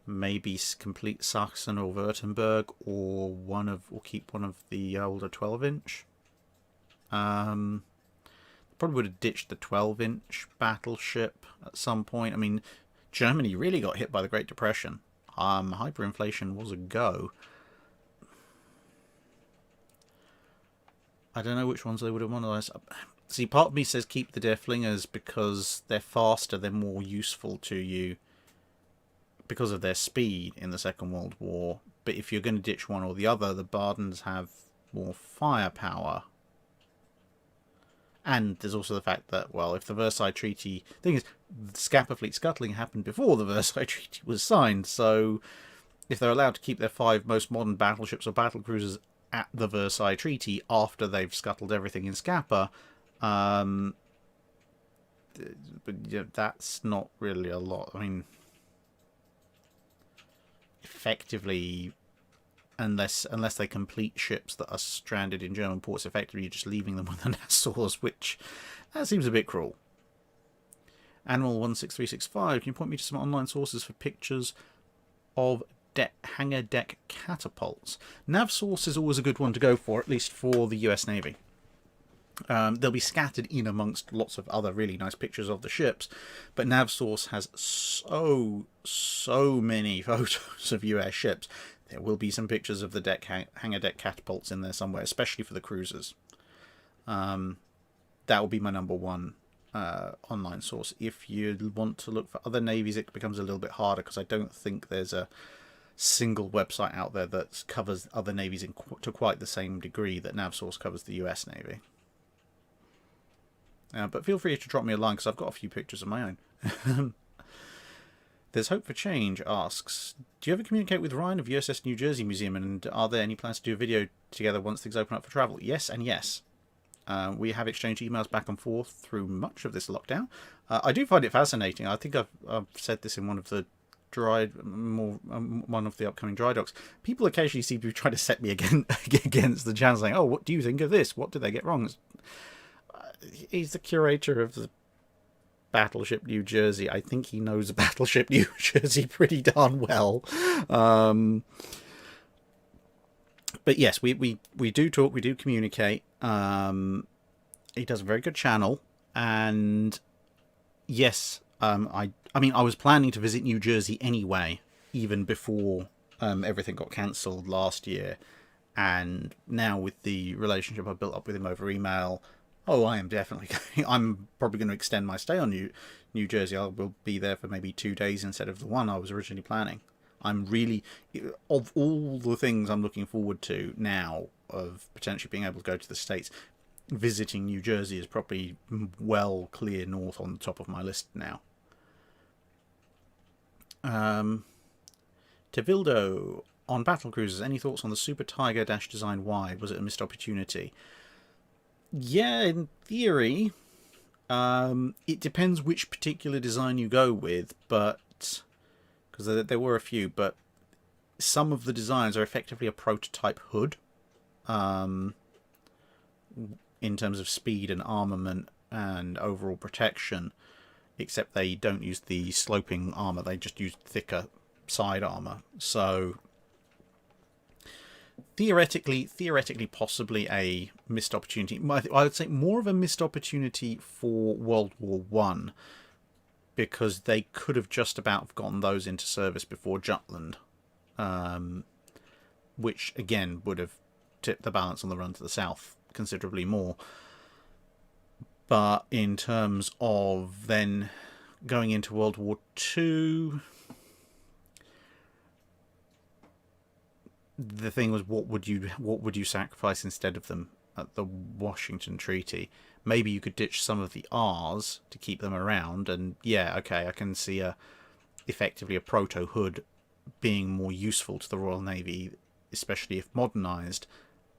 maybe complete Sachsen or Württemberg, or keep one of the older 12-inch. Probably would have ditched the 12-inch battleship at some point. I mean, Germany really got hit by the Great Depression. Hyperinflation was a go. I don't know which ones they would have modernized. See, part of me says keep the Der Flingers because they're faster, they're more useful to you because of their speed in the Second World War. But if you're going to ditch one or the other, the Bardens have more firepower. And there's also the fact that, well, if the Versailles Treaty... The thing is, the Scapa Fleet scuttling happened before the Versailles Treaty was signed, so if they're allowed to keep their 5 most modern battleships or battlecruisers at the Versailles Treaty after they've scuttled everything in Scapa, but yeah, that's not really a lot. I mean, effectively, unless they complete ships that are stranded in German ports, effectively you're just leaving them with the Nassau's, which that seems a bit cruel. Admiral 16365, can you point me to some online sources for pictures of hangar deck catapults? NavSource is always a good one to go for, at least for the US Navy. They'll be scattered in amongst lots of other really nice pictures of the ships, but NavSource has so many photos of US ships. There will be some pictures of the hangar deck catapults in there somewhere, especially for the cruisers. That will be my number 1 online source. If you want to look for other navies, it becomes a little bit harder because I don't think there's a single website out there that covers other navies to quite the same degree that NavSource covers the US Navy. But feel free to drop me a line because I've got a few pictures of my own. There's Hope for Change asks, do you ever communicate with Ryan of USS New Jersey Museum, and are there any plans to do a video together once things open up for travel? Yes and yes. We have exchanged emails back and forth through much of this lockdown. I do find it fascinating. I think I've said this in one of the one of the upcoming dry docks. People occasionally seem to be trying to set me against the channel, saying, "Oh, what do you think of this? What did they get wrong?" He's the curator of the Battleship New Jersey. I think he knows Battleship New Jersey pretty darn well. But yes, we do talk, we do communicate. He does a very good channel, and yes, I mean, I was planning to visit New Jersey anyway, even before everything got cancelled last year, and now with the relationship I built up with him over email, I am definitely going. I'm probably going to extend my stay on New Jersey. I will be there for maybe 2 days instead of the 1 I was originally planning. I'm really, of all the things I'm looking forward to now of potentially being able to go to the States, visiting New Jersey is probably well clear north on the top of my list now. Tevildo, on battlecruisers, any thoughts on the Super Tiger Design Y? Was it a missed opportunity? Yeah, in theory. It depends which particular design you go with, but because there were a few, but some of the designs are effectively a prototype hood in terms of speed and armament and overall protection, except they don't use the sloping armor, they just use thicker side armor. So theoretically possibly a missed opportunity. I would say more of a missed opportunity for World War One, because they could have just about gotten those into service before Jutland, which again would have tipped the balance on the run to the south considerably more. But in terms of then going into World War Two, the thing was, what would you sacrifice instead of them at the Washington Treaty? Maybe you could ditch some of the R's to keep them around, and yeah, okay, I can see effectively a proto hood being more useful to the Royal Navy especially if modernized,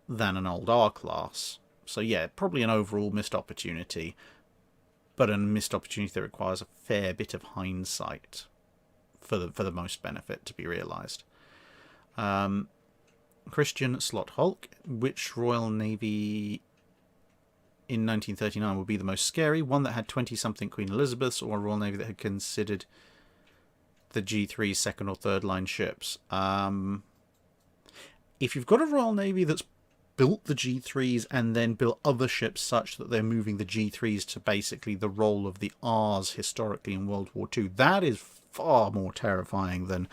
than an old R-class. So yeah, probably an overall missed opportunity, but a missed opportunity that requires a fair bit of hindsight for the most benefit to be realised. Christian Slot Hulk, which Royal Navy in 1939 would be the most scary? One that had 20-something Queen Elizabeths, or a Royal Navy that had considered the G3 second or third line ships? If you've got a Royal Navy that's built the G3s and then built other ships such that they're moving the G3s to basically the role of the Rs historically in World War II, that is far more terrifying than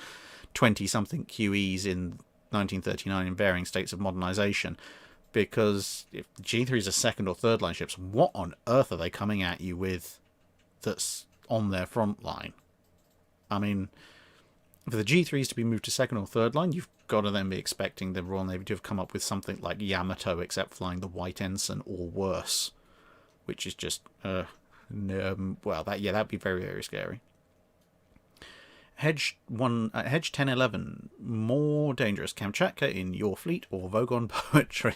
20-something QEs in 1939 in varying states of modernisation. Because if the G3s are second or third line ships, what on earth are they coming at you with that's on their front line? I mean, for the G3s to be moved to second or third line, you've got to then be expecting the Royal Navy to have come up with something like Yamato, except flying the White Ensign, or worse. Which is just, well, that'd be very, very scary. Hedge 1011, more dangerous, Kamchatka in your fleet or Vogon poetry?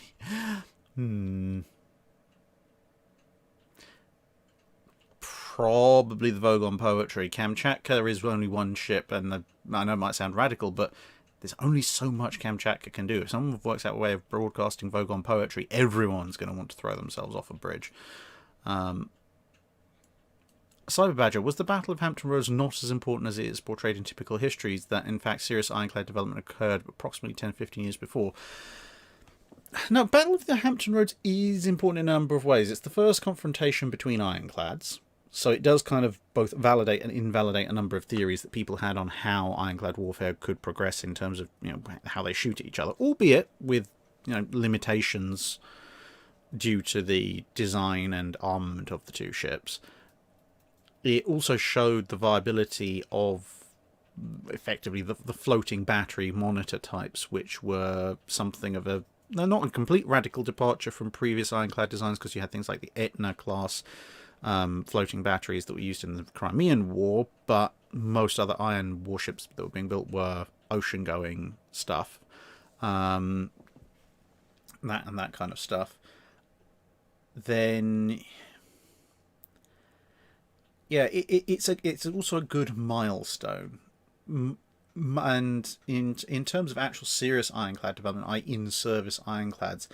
Probably the Vogon poetry. Kamchatka is only one ship, and I know it might sound radical, but there's only so much Kamchatka can do. If someone works out a way of broadcasting Vogon poetry, everyone's going to want to throw themselves off a bridge. Cyber Badger, was the Battle of Hampton Roads not as important as it is portrayed in typical histories, that in fact serious ironclad development occurred approximately 10-15 years before? Now, Battle of the Hampton Roads is important in a number of ways. It's the first confrontation between ironclads, so it does kind of both validate and invalidate a number of theories that people had on how ironclad warfare could progress in terms of, you know, how they shoot at each other, albeit with, you know, limitations due to the design and armament of the two ships. It also showed the viability of effectively the floating battery monitor types, which were something of a, not a complete radical departure from previous ironclad designs, because you had things like the Etna class floating batteries that were used in the Crimean War, but most other iron warships that were being built were ocean-going stuff, that kind of stuff. Then, yeah, it's also a good milestone, and in terms of actual serious ironclad development, i.e. in-service ironclads,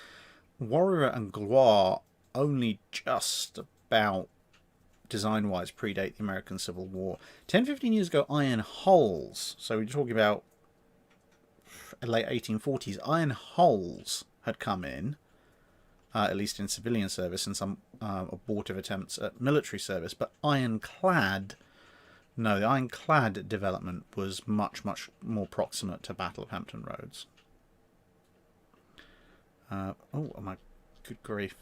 Warrior and Gloire only just about design-wise predate the American Civil War. 10-15 years ago, iron hulls, so we're talking about late 1840s, iron hulls had come in, at least in civilian service, and some abortive attempts at military service, but ironclad, no, the ironclad development was much, much more proximate to Battle of Hampton Roads. Oh my good grief.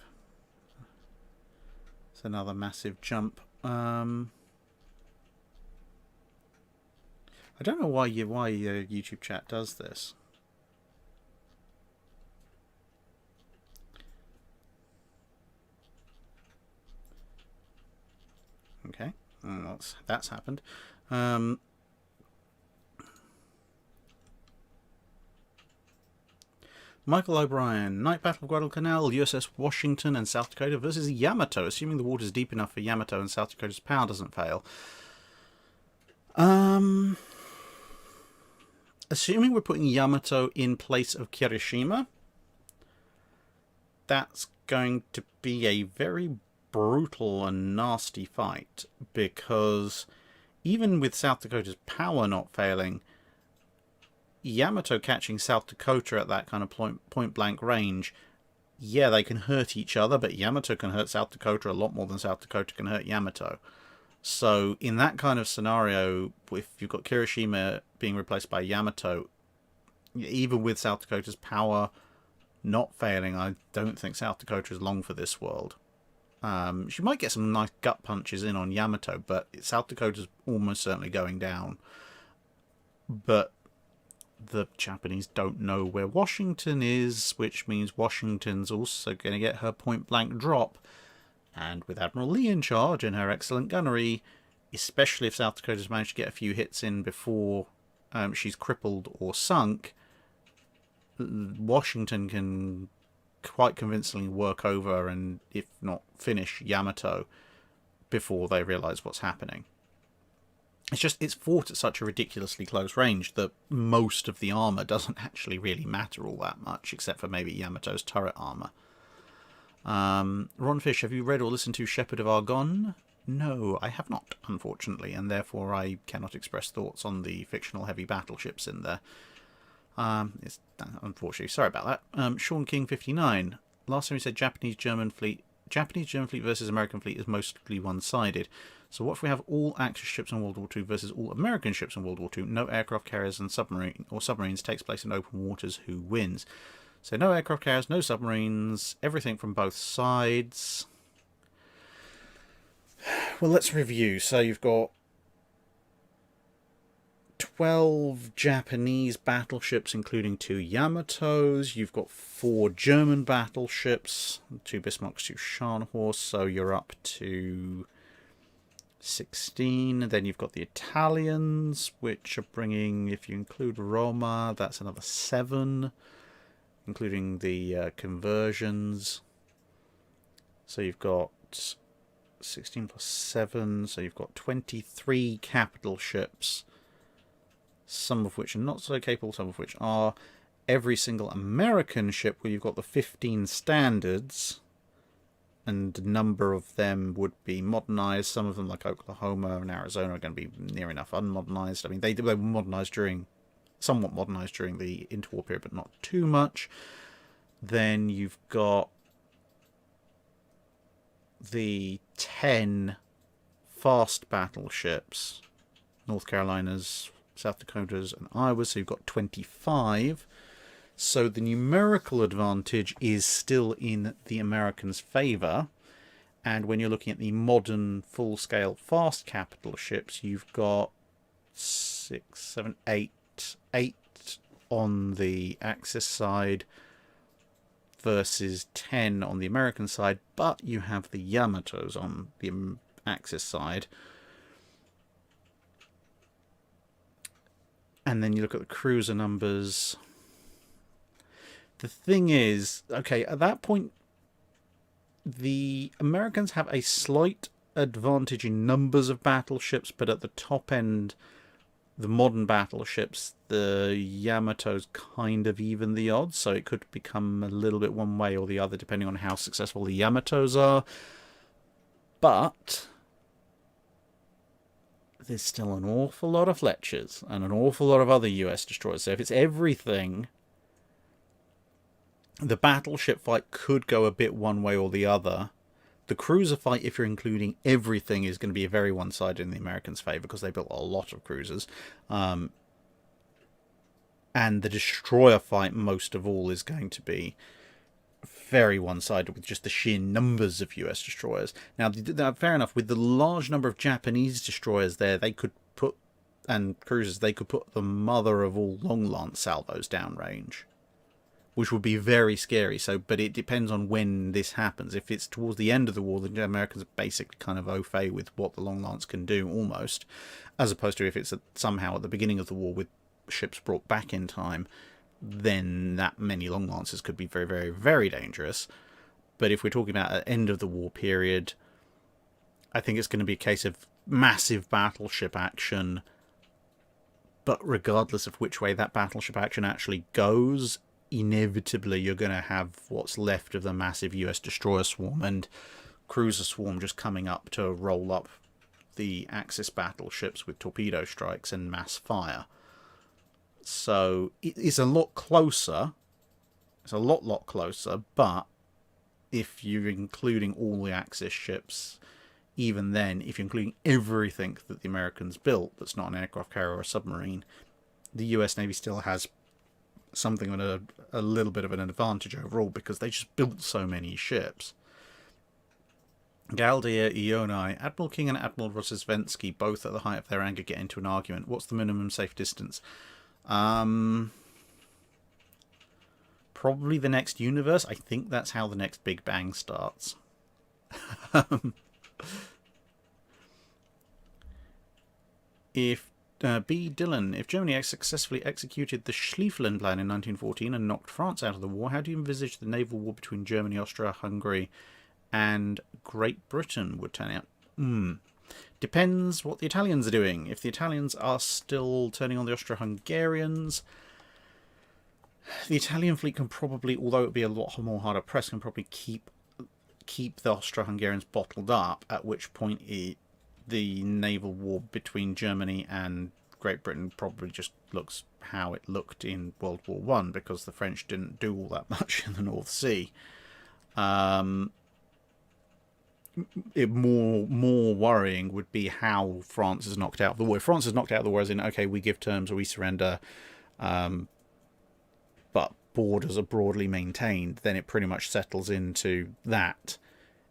It's another massive jump. I don't know why YouTube chat does this. Okay, that's happened. Michael O'Brien, Night Battle of Guadalcanal, USS Washington and South Dakota versus Yamato, assuming the water's deep enough for Yamato and South Dakota's power doesn't fail. Assuming we're putting Yamato in place of Kirishima, that's going to be a very brutal and nasty fight, because even with South Dakota's power not failing, Yamato catching South Dakota at that kind of point blank range, yeah, they can hurt each other, but Yamato can hurt South Dakota a lot more than South Dakota can hurt Yamato. So in that kind of scenario, if you've got Kirishima being replaced by Yamato, even with South Dakota's power not failing, I don't think South Dakota is long for this world. She might get some nice gut punches in on Yamato, but South Dakota's almost certainly going down. But the Japanese don't know where Washington is, which means Washington's also going to get her point-blank drop. And with Admiral Lee in charge and her excellent gunnery, especially if South Dakota's managed to get a few hits in before she's crippled or sunk, Washington can quite convincingly work over and, if not finish, Yamato before they realise what's happening. It's fought at such a ridiculously close range that most of the armour doesn't actually really matter all that much, except for maybe Yamato's turret armour. Ron Fish, have you read or listened to Shepherd of Argonne? No, I have not, unfortunately, and therefore I cannot express thoughts on the fictional heavy battleships in there. It's unfortunately, sorry about that. Sean King 59. Last time you said Japanese-German fleet versus American fleet is mostly one-sided. So what if we have all Axis ships in World War II versus all American ships in World War II? No aircraft carriers and submarines takes place in open waters. Who wins? So no aircraft carriers, no submarines, everything from both sides. Well, let's review. So you've got 12 Japanese battleships, including 2 Yamatos. You've got 4 German battleships, 2 Bismarcks, 2 Scharnhorst. So you're up to 16. Then you've got the Italians, which are bringing, if you include Roma, that's another 7, including the conversions. So you've got 16 plus 7, so you've got 23 capital ships, some of which are not so capable, some of which are. Every single American ship, where you've got the 15 standards, and a number of them would be modernized. Some of them, like Oklahoma and Arizona, are going to be near enough unmodernized. I mean, they were modernized somewhat modernized during the interwar period, but not too much. Then you've got the 10 fast battleships, North Carolinas, South Dakotas, and Iowa, so you've got 25. So the numerical advantage is still in the Americans' favour. And when you're looking at the modern full-scale fast capital ships, you've got 6, 7, 8 on the Axis side versus 10 on the American side, but you have the Yamatos on the Axis side. And then you look at the cruiser numbers. The thing is, okay, at that point, the Americans have a slight advantage in numbers of battleships, but at the top end, the modern battleships, the Yamatos kind of even the odds, so it could become a little bit one way or the other depending on how successful the Yamatos are. But there's still an awful lot of Fletchers and an awful lot of other US destroyers. So if it's everything, the battleship fight could go a bit one way or the other. The cruiser fight, if you're including everything, is going to be very one-sided in the Americans' favour because they built a lot of cruisers. And the destroyer fight, most of all, is going to be very one-sided with just the sheer numbers of US destroyers. Now, fair enough, with the large number of Japanese destroyers there, they could put, and cruisers, they could put the mother of all long lance salvos downrange, which would be very scary. So, but it depends on when this happens. If it's towards the end of the war, the Americans are basically kind of au fait with what the Long Lance can do, almost, as opposed to if it's somehow at the beginning of the war with ships brought back in time, then that many Long Lances could be very, very, very dangerous. But if we're talking about an end of the war period, I think it's going to be a case of massive battleship action. But regardless of which way that battleship action actually goes, inevitably you're going to have what's left of the massive US destroyer swarm and cruiser swarm just coming up to roll up the Axis battleships with torpedo strikes and mass fire. So it's a lot closer. It's a lot closer, but if you're including all the Axis ships, even then, if you're including everything that the Americans built that's not an aircraft carrier or a submarine, the US Navy still has something of a little bit of an advantage overall because they just built so many ships. Galdia Ionai, Admiral King and Admiral Rosisvensky, both at the height of their anger, get into an argument. What's the minimum safe distance? Probably the next universe. I think that's how the next Big Bang starts. If B. Dillon, if Germany successfully executed the Schlieffen Plan in 1914 and knocked France out of the war, how do you envisage the naval war between Germany, Austria-Hungary and Great Britain would turn out? Depends what the Italians are doing. If the Italians are still turning on the Austro-Hungarians, the Italian fleet can probably, although it would be a lot more harder pressed, can probably keep the Austro-Hungarians bottled up, at which point the naval war between Germany and Great Britain probably just looks how it looked in World War One, because the French didn't do all that much in the North Sea. More worrying would be how France is knocked out of the war. If France is knocked out of the war, as in, okay, we give terms or we surrender, but borders are broadly maintained, then it pretty much settles into that.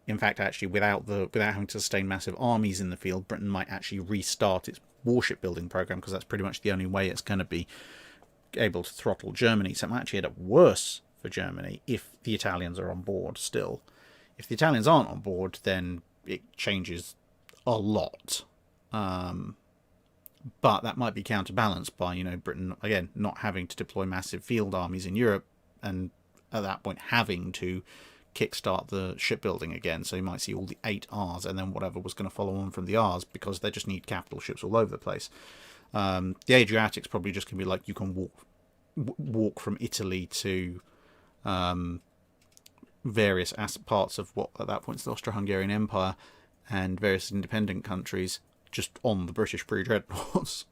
In fact, actually, without having to sustain massive armies in the field, Britain might actually restart its warship building program, because that's pretty much the only way it's going to be able to throttle Germany. So it might actually end up worse for Germany if the Italians are on board still. If the Italians aren't on board, then it changes a lot. But that might be counterbalanced by, Britain, again, not having to deploy massive field armies in Europe, and at that point having to kickstart the shipbuilding again. So you might see all the 8 Rs and then whatever was going to follow on from the Rs, because they just need capital ships all over the place. The Adriatic's probably just going to be like, you can walk from Italy to various parts of what at that point is the Austro-Hungarian Empire and various independent countries just on the British pre-dreadnoughts.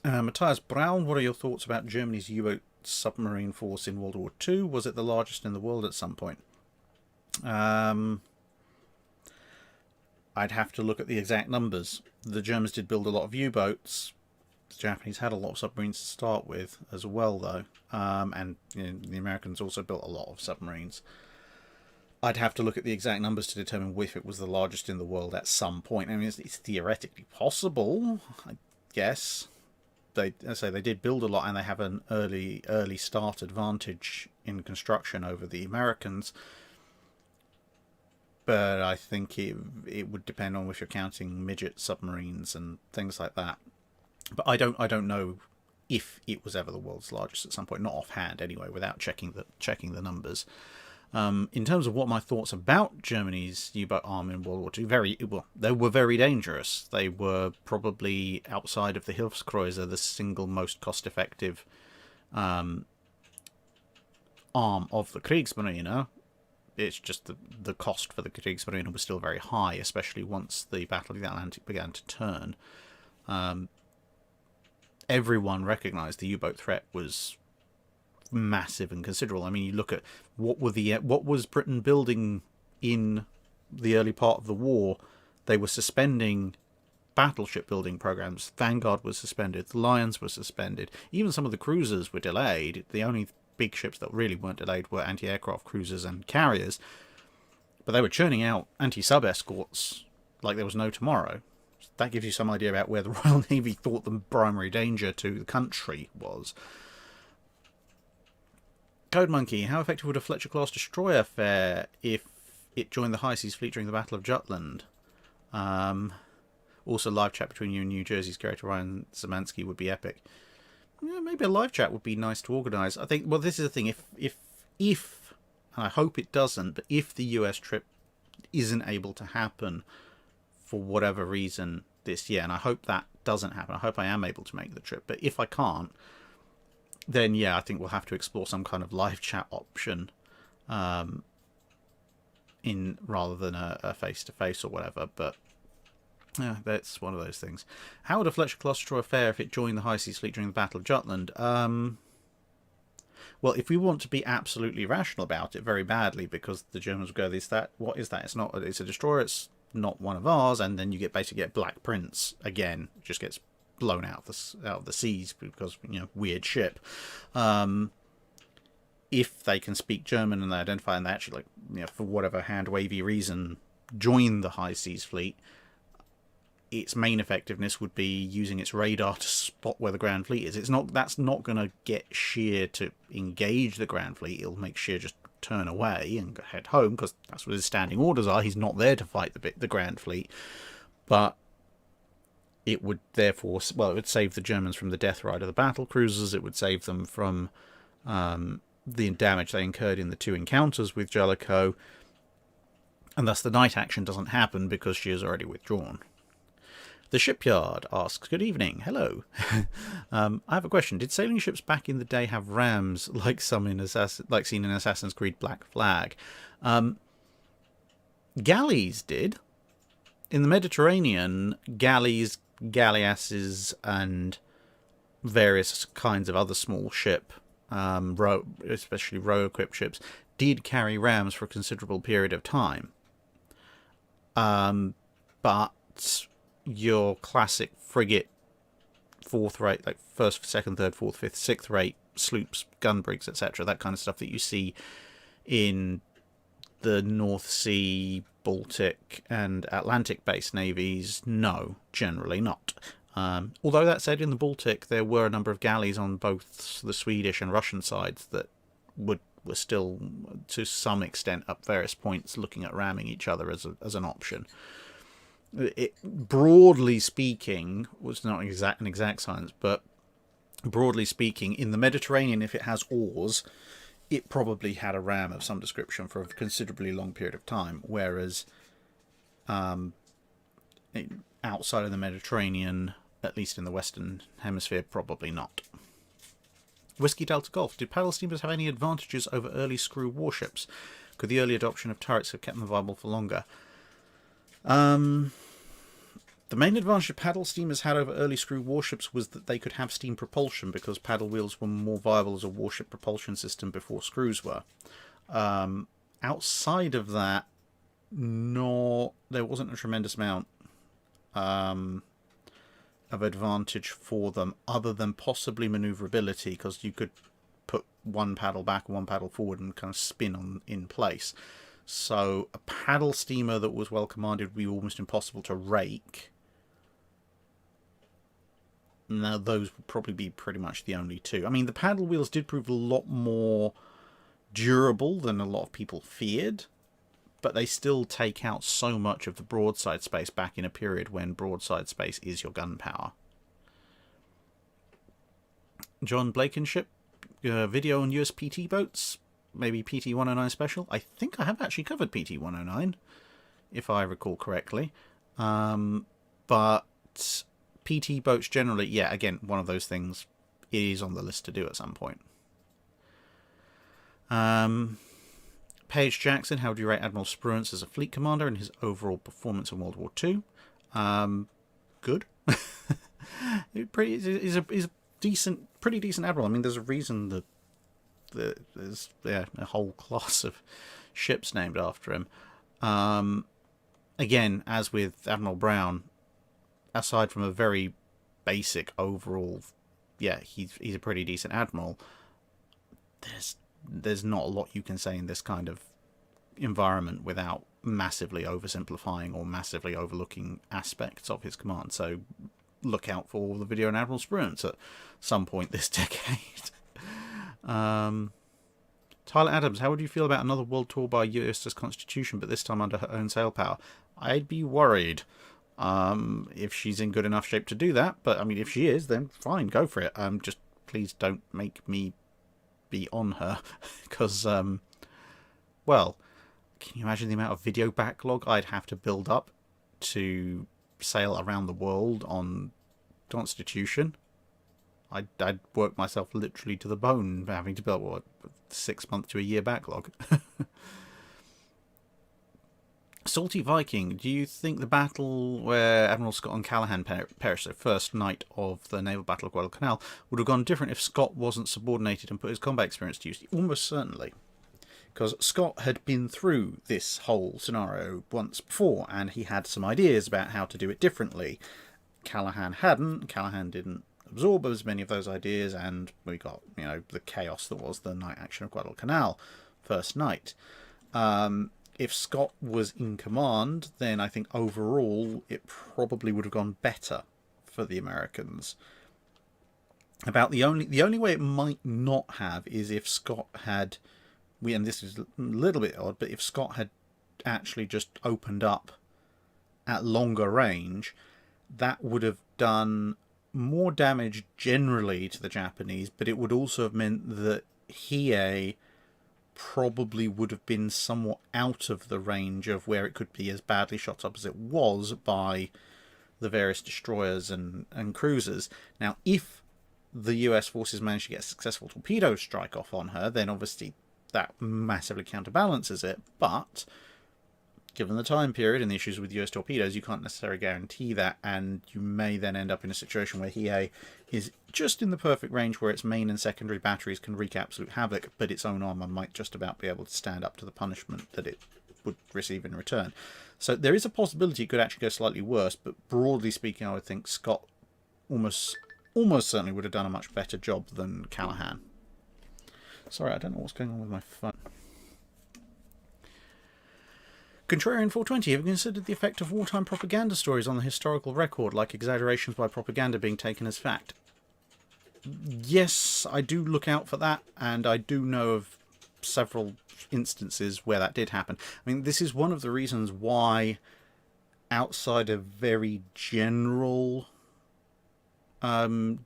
Matthias Braun, what are your thoughts about Germany's U-boat submarine force in World War II? Was it the largest in the world at some point? I'd have to look at the exact numbers. The Germans did build a lot of U-boats. The Japanese had a lot of submarines to start with as well, though. And the Americans also built a lot of submarines. I'd have to look at the exact numbers to determine if it was the largest in the world at some point. I mean, it's theoretically possible, I guess. They did build a lot, and they have an early start advantage in construction over the Americans. But I think it would depend on if you're counting midget submarines and things like that. But I don't know if it was ever the world's largest at some point, not offhand anyway, without checking the numbers. In terms of what my thoughts about Germany's U-boat arm in World War II, they were very dangerous. They were probably, outside of the Hilfskreuzer, the single most cost-effective arm of the Kriegsmarine. It's just the cost for the Kriegsmarine was still very high, especially once the Battle of the Atlantic began to turn. Everyone recognised the U-boat threat was massive and considerable. I mean, you look at what was Britain building in the early part of the war. They were suspending battleship building programs. Vanguard was suspended. The Lions were suspended. Even some of the cruisers were delayed. The only big ships that really weren't delayed were anti-aircraft cruisers and carriers. But they were churning out anti-sub escorts like there was no tomorrow. That gives you some idea about where the Royal Navy thought the primary danger to the country was. Code Monkey, how effective would a Fletcher class destroyer fare if it joined the High Seas Fleet during the Battle of Jutland? Also, live chat between you and New Jersey's character Ryan Zemansky would be epic. Yeah, maybe a live chat would be nice to organise. I think, well, this is the thing. If, and I hope it doesn't, but if the US trip isn't able to happen for whatever reason this year, and I hope that doesn't happen. I hope I am able to make the trip. But if I can't, then yeah, I think we'll have to explore some kind of live chat option in rather than a face-to-face or whatever. But yeah, that's one of those things. How would a Fletcher class destroyer fare if it joined the High Seas Fleet during the Battle of Jutland? Well, if we want to be absolutely rational about it, very badly, because the Germans would go, what is that? It's a destroyer, it's not one of ours, and then you basically get Black Prince again. It just gets blown out of the seas because, weird ship. If they can speak German and they identify and they actually, for whatever hand-wavy reason, join the High Seas Fleet, its main effectiveness would be using its radar to spot where the Grand Fleet is. That's not going to get Scheer to engage the Grand Fleet. It'll make Scheer just turn away and head home, because that's what his standing orders are. He's not there to fight the Grand Fleet. But it would therefore, well, it would save the Germans from the death ride of the battle cruisers. It would save them from the damage they incurred in the 2 encounters with Jellicoe. And thus the night action doesn't happen because she is already withdrawn. The Shipyard asks, good evening, hello. I have a question. Did sailing ships back in the day have rams like seen in Assassin's Creed Black Flag? Galleys did. In the Mediterranean, galleys, galleasses, and various kinds of other small ship, especially row-equipped ships, did carry rams for a considerable period of time. But your classic frigate, 4th rate, like 1st, 2nd, 3rd, 4th, 5th, 6th rate sloops, gun brigs, etc., that kind of stuff that you see in the North Sea, Baltic, and Atlantic-based navies, no, generally not. Although that said, in the Baltic, there were a number of galleys on both the Swedish and Russian sides that were still, to some extent, at various points, looking at ramming each other as an option. It, broadly speaking, was not an exact science, but broadly speaking, in the Mediterranean, if it has oars, it probably had a ram of some description for a considerably long period of time, whereas outside of the Mediterranean, at least in the Western Hemisphere, probably not. Whiskey Delta Golf. Did paddle steamers have any advantages over early screw warships? Could the early adoption of turrets have kept them viable for longer? The main advantage that paddle steamers had over early screw warships was that they could have steam propulsion, because paddle wheels were more viable as a warship propulsion system before screws were. Outside of that, there wasn't a tremendous amount of advantage for them, other than possibly maneuverability, because you could put one paddle back and one paddle forward and kind of spin in place. So a paddle steamer that was well commanded would be almost impossible to rake. Now, those would probably be pretty much the only two. I mean, the paddle wheels did prove a lot more durable than a lot of people feared, but they still take out so much of the broadside space back in a period when broadside space is your gun power. John Blankenship, video on US PT boats, maybe PT 109 special. I think I have actually covered PT 109, if I recall correctly. But PT boats generally, yeah, again, one of those things is on the list to do at some point. Paige Jackson, how do you rate Admiral Spruance as a fleet commander and his overall performance in World War II? Good. He's a pretty decent admiral. I mean, there's a reason that there's a whole class of ships named after him. Again, as with Admiral Brown, aside from a very basic overall, yeah, he's a pretty decent admiral. There's not a lot you can say in this kind of environment without massively oversimplifying or massively overlooking aspects of his command. So look out for the video on Admiral Spruance at some point this decade. Tyler Adams, how would you feel about another world tour by USS Constitution, but this time under her own sail power? I'd be worried if she's in good enough shape to do that. But I mean, if she is, then fine, go for it. Just please don't make me be on her, because well, can you imagine the amount of video backlog I'd have to build up to sail around the world on Constitution? I'd work myself literally to the bone for having to build, what, 6 month to a year backlog. Salty Viking, do you think the battle where Admiral Scott and Callahan perished, the first night of the naval battle of Guadalcanal, would have gone different if Scott wasn't subordinated and put his combat experience to use? Almost certainly. Because Scott had been through this whole scenario once before, and he had some ideas about how to do it differently. Callahan hadn't. Callahan didn't absorb as many of those ideas, and we got, the chaos that was the night action of Guadalcanal, first night. If Scott was in command, then I think overall it probably would have gone better for the Americans. About the only way it might not have is if Scott had and this is a little bit odd, but if Scott had actually just opened up at longer range, that would have done more damage generally to the Japanese, but it would also have meant that Hiei probably would have been somewhat out of the range of where it could be as badly shot up as it was by the various destroyers and cruisers. Now, if the US forces managed to get a successful torpedo strike off on her, then obviously that massively counterbalances it, but given the time period and the issues with US torpedoes, you can't necessarily guarantee that, and you may then end up in a situation where Hiei is just in the perfect range where its main and secondary batteries can wreak absolute havoc, but its own armour might just about be able to stand up to the punishment that it would receive in return. So there is a possibility it could actually go slightly worse, but broadly speaking, I would think Scott almost certainly would have done a much better job than Callahan. Sorry, I don't know what's going on with my phone. Contrarian 420, have you considered the effect of wartime propaganda stories on the historical record, like exaggerations by propaganda being taken as fact? Yes, I do look out for that, and I do know of several instances where that did happen. I mean, this is one of the reasons why, outside of very general and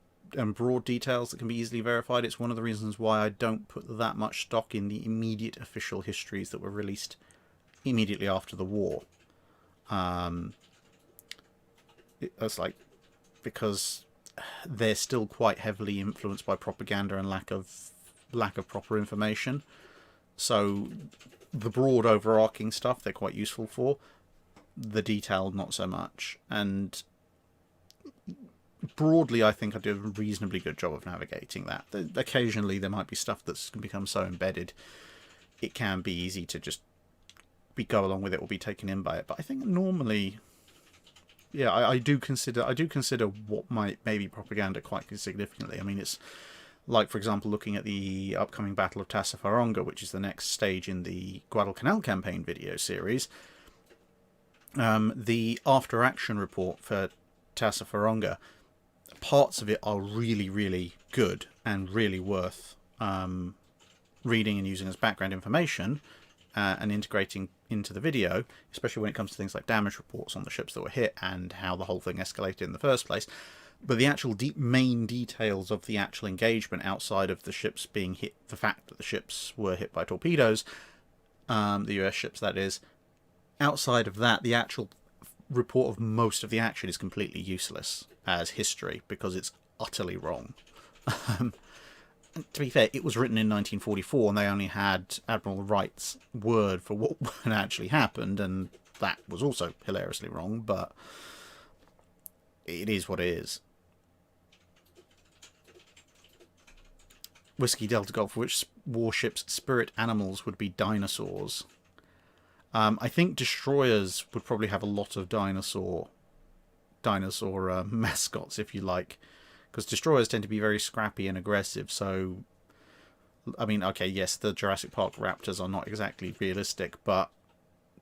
broad details that can be easily verified, it's one of the reasons why I don't put that much stock in the immediate official histories that were released immediately after the war. It's like, because they're still quite heavily influenced by propaganda and lack of proper information. So the broad overarching stuff they're quite useful for, the detailed not so much. And broadly, I think I do a reasonably good job of navigating that. Occasionally there might be stuff that's become so embedded it can be easy to just go along with it or be taken in by it. But I think normally, yeah, I do consider what might maybe propaganda quite significantly. I mean, it's like, for example, looking at the upcoming Battle of Tassafaronga, which is the next stage in the Guadalcanal campaign video series. The after action report for Tassafaronga, parts of it are really, really good and really worth reading and using as background information. And integrating into the video, especially when it comes to things like damage reports on the ships that were hit and how the whole thing escalated in the first place. But the actual main details of the actual engagement outside of the ships being hit, the fact that the ships were hit by torpedoes, the US ships that is, outside of that, the actual report of most of the action is completely useless as history because it's utterly wrong. To be fair, it was written in 1944 and they only had Admiral Wright's word for what had actually happened, and that was also hilariously wrong, but it is what it is. Whiskey Delta Golf, which warship's spirit animals would be dinosaurs? I think destroyers would probably have a lot of dinosaur mascots, if you like. Because destroyers tend to be very scrappy and aggressive, so, I mean, okay, yes, the Jurassic Park raptors are not exactly realistic, but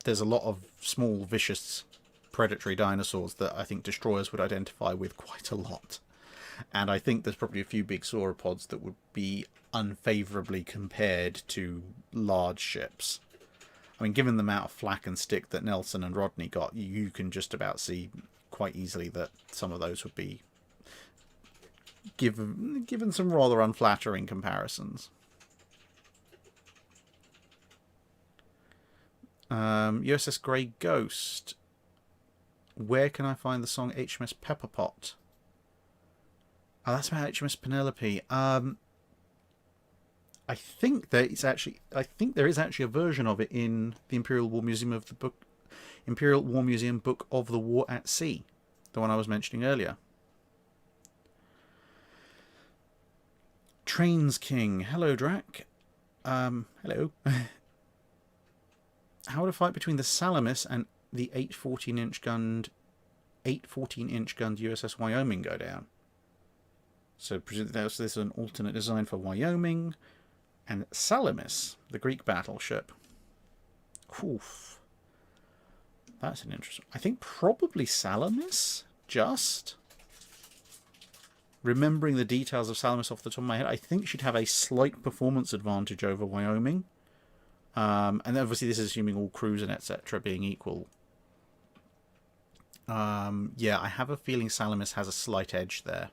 there's a lot of small, vicious, predatory dinosaurs that I think destroyers would identify with quite a lot. And I think there's probably a few big sauropods that would be unfavourably compared to large ships. I mean, given the amount of flack and stick that Nelson and Rodney got, you can just about see quite easily that some of those would be given some rather unflattering comparisons. USS Grey Ghost. Where can I find the song HMS Pepperpot? Oh, that's about HMS Penelope. I think there is actually a version of it in the Imperial War Museum Book of the War at Sea, the one I was mentioning earlier. Trains King. Hello, Drac. Hello. How would a fight between the Salamis and the 814-inch gunned USS Wyoming go down? So presumably this is an alternate design for Wyoming and Salamis, the Greek battleship. Oof. That's an interesting. I think probably Salamis. Just remembering the details of Salamis off the top of my head, I think she'd have a slight performance advantage over Wyoming. And obviously this is assuming all crews and etc. being equal. Yeah, I have a feeling Salamis has a slight edge there.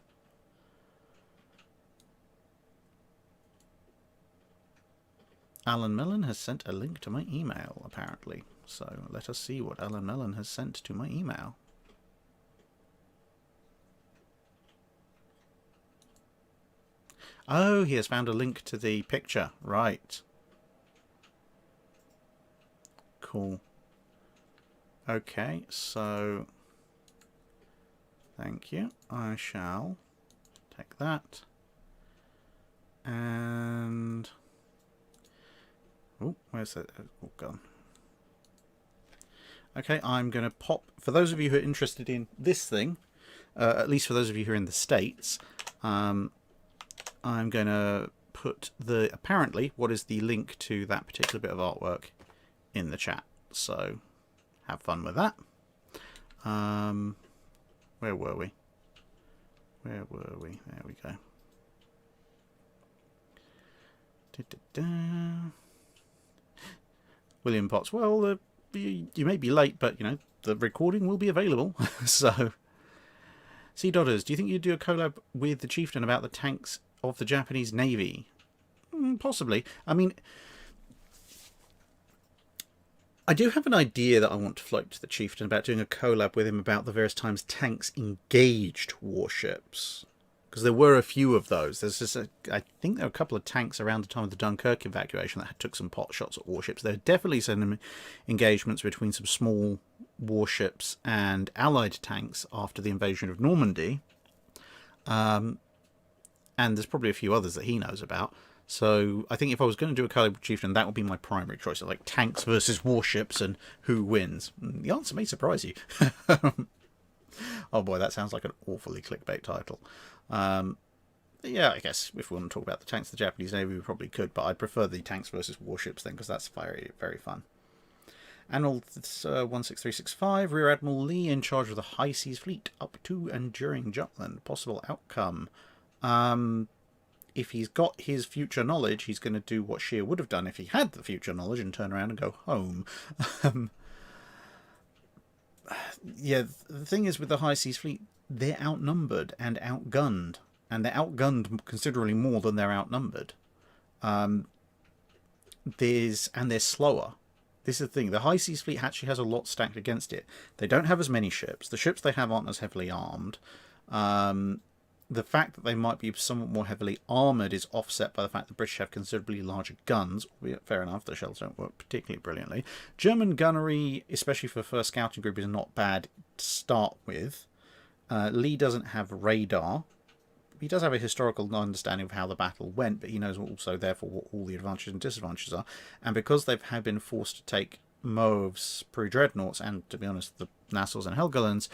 Alan Mellon has sent a link to my email, apparently. So let us see what Alan Mellon has sent to my email. Oh, he has found a link to the picture. Right. Cool. Okay, so thank you. I shall take that. And oh, where's that? Oh, gone. Okay, I'm going to pop, for those of you who are interested in this thing, at least for those of you who are in the States, I'm going to put apparently what is the link to that particular bit of artwork in the chat. So have fun with that. Where were we? Where were we? There we go. William Potts. Well, you may be late, but you know the recording will be available. So, Sea Dodders, do you think you'd do a collab with the Chieftain about the tanks of the Japanese Navy? Possibly. I mean, I do have an idea that I want to float to the Chieftain about doing a collab with him about the various times tanks engaged warships. Because there were a few of those. There's just I think there were a couple of tanks around the time of the Dunkirk evacuation that took some pot shots at warships. There are definitely some engagements between some small warships and Allied tanks after the invasion of Normandy. And there's probably a few others that he knows about. So I think if I was going to do a collab with Chieftain, that would be my primary choice. So like tanks versus warships and who wins. The answer may surprise you. Oh boy, that sounds like an awfully clickbait title. Yeah, I guess if we want to talk about the tanks of the Japanese Navy, we probably could, but I'd prefer the tanks versus warships thing, because that's very, very fun. Admiral 16365, Rear Admiral Lee in charge of the High Seas Fleet, up to and during Jutland. Possible outcome. If he's got his future knowledge, he's going to do what Shear would have done if he had the future knowledge and turn around and go home. Yeah, the thing is with the High Seas Fleet, they're outnumbered and outgunned. And they're outgunned considerably more than they're outnumbered. And they're slower. This is the thing. The High Seas Fleet actually has a lot stacked against it. They don't have as many ships. The ships they have aren't as heavily armed. The fact that they might be somewhat more heavily armoured is offset by the fact the British have considerably larger guns. Fair enough, the shells don't work particularly brilliantly. German gunnery, especially for the first scouting group, is not bad to start with. Lee doesn't have radar. He does have a historical understanding of how the battle went, but he knows also, therefore, what all the advantages and disadvantages are. And because they've been forced to take Moav's pre-dreadnoughts, and, to be honest, the Nassaus and Helgolands,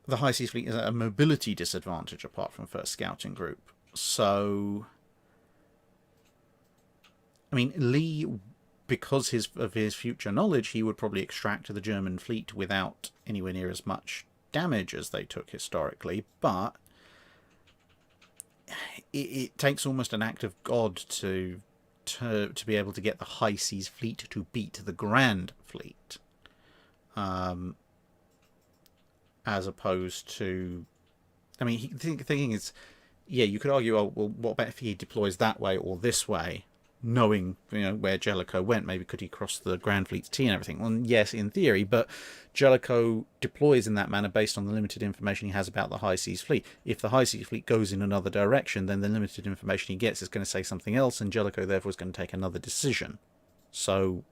the High Seas Fleet is at a mobility disadvantage apart from first scouting group. So, I mean, Lee, because of his future knowledge, he would probably extract the German fleet without anywhere near as much damage as they took historically, but it takes almost an act of God to be able to get the High Seas Fleet to beat the Grand Fleet. As opposed to, I mean, the thing is, yeah, you could argue, oh, well, what about if he deploys that way or this way, knowing, you know, where Jellicoe went? Maybe could he cross the Grand Fleet's T and everything? Well, yes, in theory, but Jellicoe deploys in that manner based on the limited information he has about the High Seas Fleet. If the High Seas Fleet goes in another direction, then the limited information he gets is going to say something else, and Jellicoe therefore is going to take another decision. So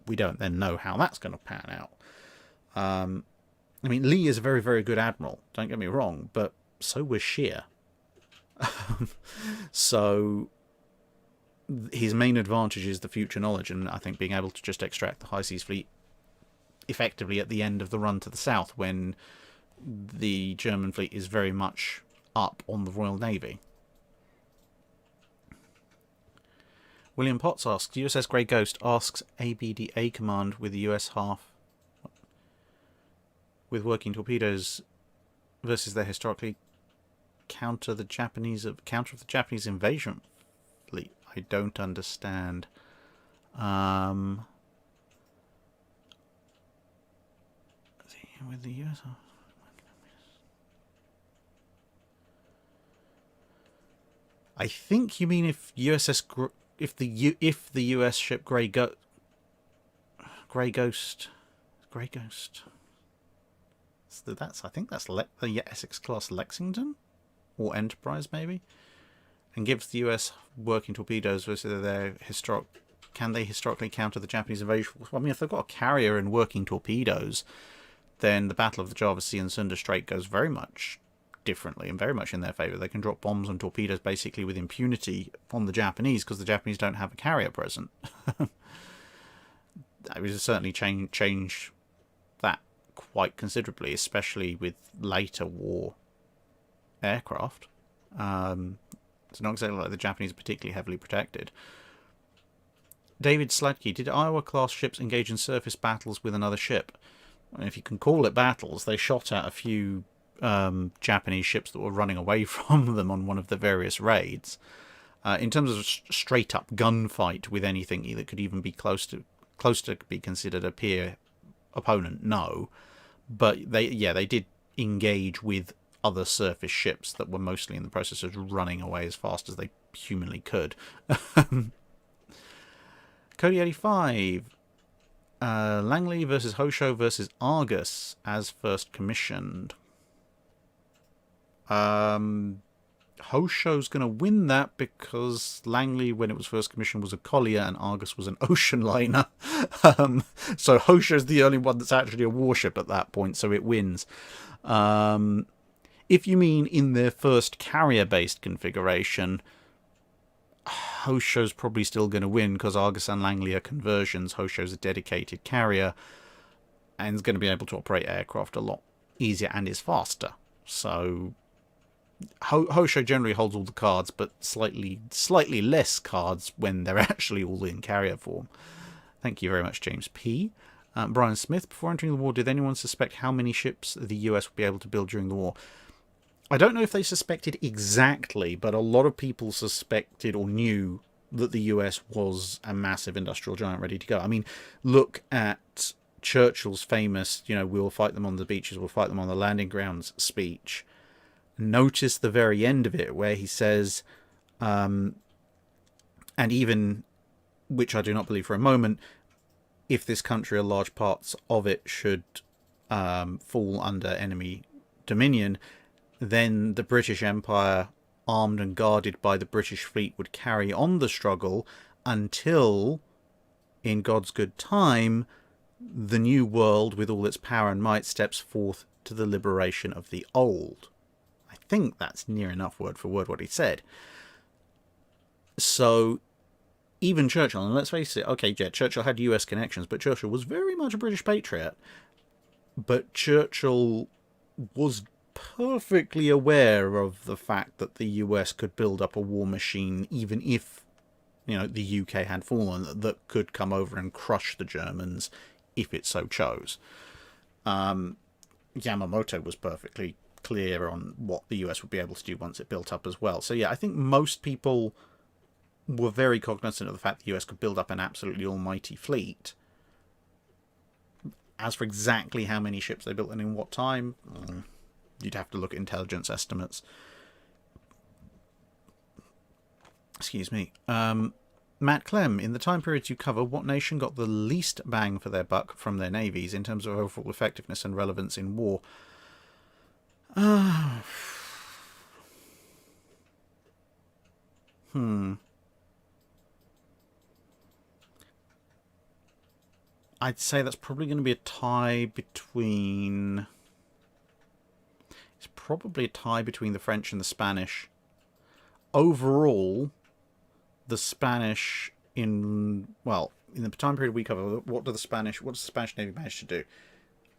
we don't then know how that's going to pan out. I mean, Lee is a very, very good admiral, don't get me wrong, but so was Shear. So his main advantage is the future knowledge, and I think being able to just extract the High Seas Fleet effectively at the end of the run to the south when the German fleet is very much up on the Royal Navy. William Potts asks, USS Grey Ghost asks ABDA command with the US half with working torpedoes versus their historically counter of the Japanese invasion fleet. I don't understand. With the US, I think you mean if if the US ship Grey Ghost. So I think that's the Essex class Lexington or Enterprise maybe, and gives the US working torpedoes versus their historic. Can they historically counter the Japanese invasion? Well, I mean, if they've got a carrier and working torpedoes, then the Battle of the Java Sea and Sunda Strait goes very much differently and very much in their favour. They can drop bombs and torpedoes basically with impunity on the Japanese because the Japanese don't have a carrier present. That would certainly change that quite considerably, especially with later war aircraft. It's not exactly like the Japanese are particularly heavily protected. David Sladke, did Iowa-class ships engage in surface battles with another ship? If you can call it battles, they shot at a few Japanese ships that were running away from them on one of the various raids. In terms of straight-up gunfight with anything that could even be close to be considered a peer opponent, no. But they did engage with other surface ships that were mostly in the process of running away as fast as they humanly could. Cody 85. Langley versus Hosho versus Argus as first commissioned. Hosho's going to win that because Langley, when it was first commissioned, was a collier and Argus was an ocean liner. So Hosho's the only one that's actually a warship at that point, so it wins. If you mean in their first carrier-based configuration, Hosho's probably still going to win because Argus and Langley are conversions. Hosho's a dedicated carrier and is going to be able to operate aircraft a lot easier and is faster. So Hosho generally holds all the cards, but slightly less cards when they're actually all in carrier form. Thank you very much, James P. Brian Smith, before entering the war, did anyone suspect how many ships the US would be able to build during the war? I don't know if they suspected exactly, but a lot of people suspected or knew that the US was a massive industrial giant ready to go. I mean, look at Churchill's famous, we'll fight them on the beaches, we'll fight them on the landing grounds speech. Notice the very end of it where he says, and even, which I do not believe for a moment, if this country or large parts of it should fall under enemy dominion, then the British Empire, armed and guarded by the British fleet, would carry on the struggle until, in God's good time, the new world, with all its power and might, steps forth to the liberation of the old. I think that's near enough word for word what he said. So, even Churchill, and let's face it, okay, yeah, Churchill had US connections, but Churchill was very much a British patriot. But Churchill was perfectly aware of the fact that the US could build up a war machine, even if, the UK had fallen, that could come over and crush the Germans if it so chose. Yamamoto was perfectly clear on what the US would be able to do once it built up as well. So yeah, I think most people were very cognizant of the fact the US could build up an absolutely almighty fleet. As for exactly how many ships they built and in what time, you'd have to look at intelligence estimates. Excuse me. Matt Clem, in the time periods you cover, what nation got the least bang for their buck from their navies in terms of overall effectiveness and relevance in war? I'd say that's probably going to be a tie between... It's probably a tie between the French and the Spanish. Overall, the Spanish in the time period we cover, what does the Spanish Navy manage to do?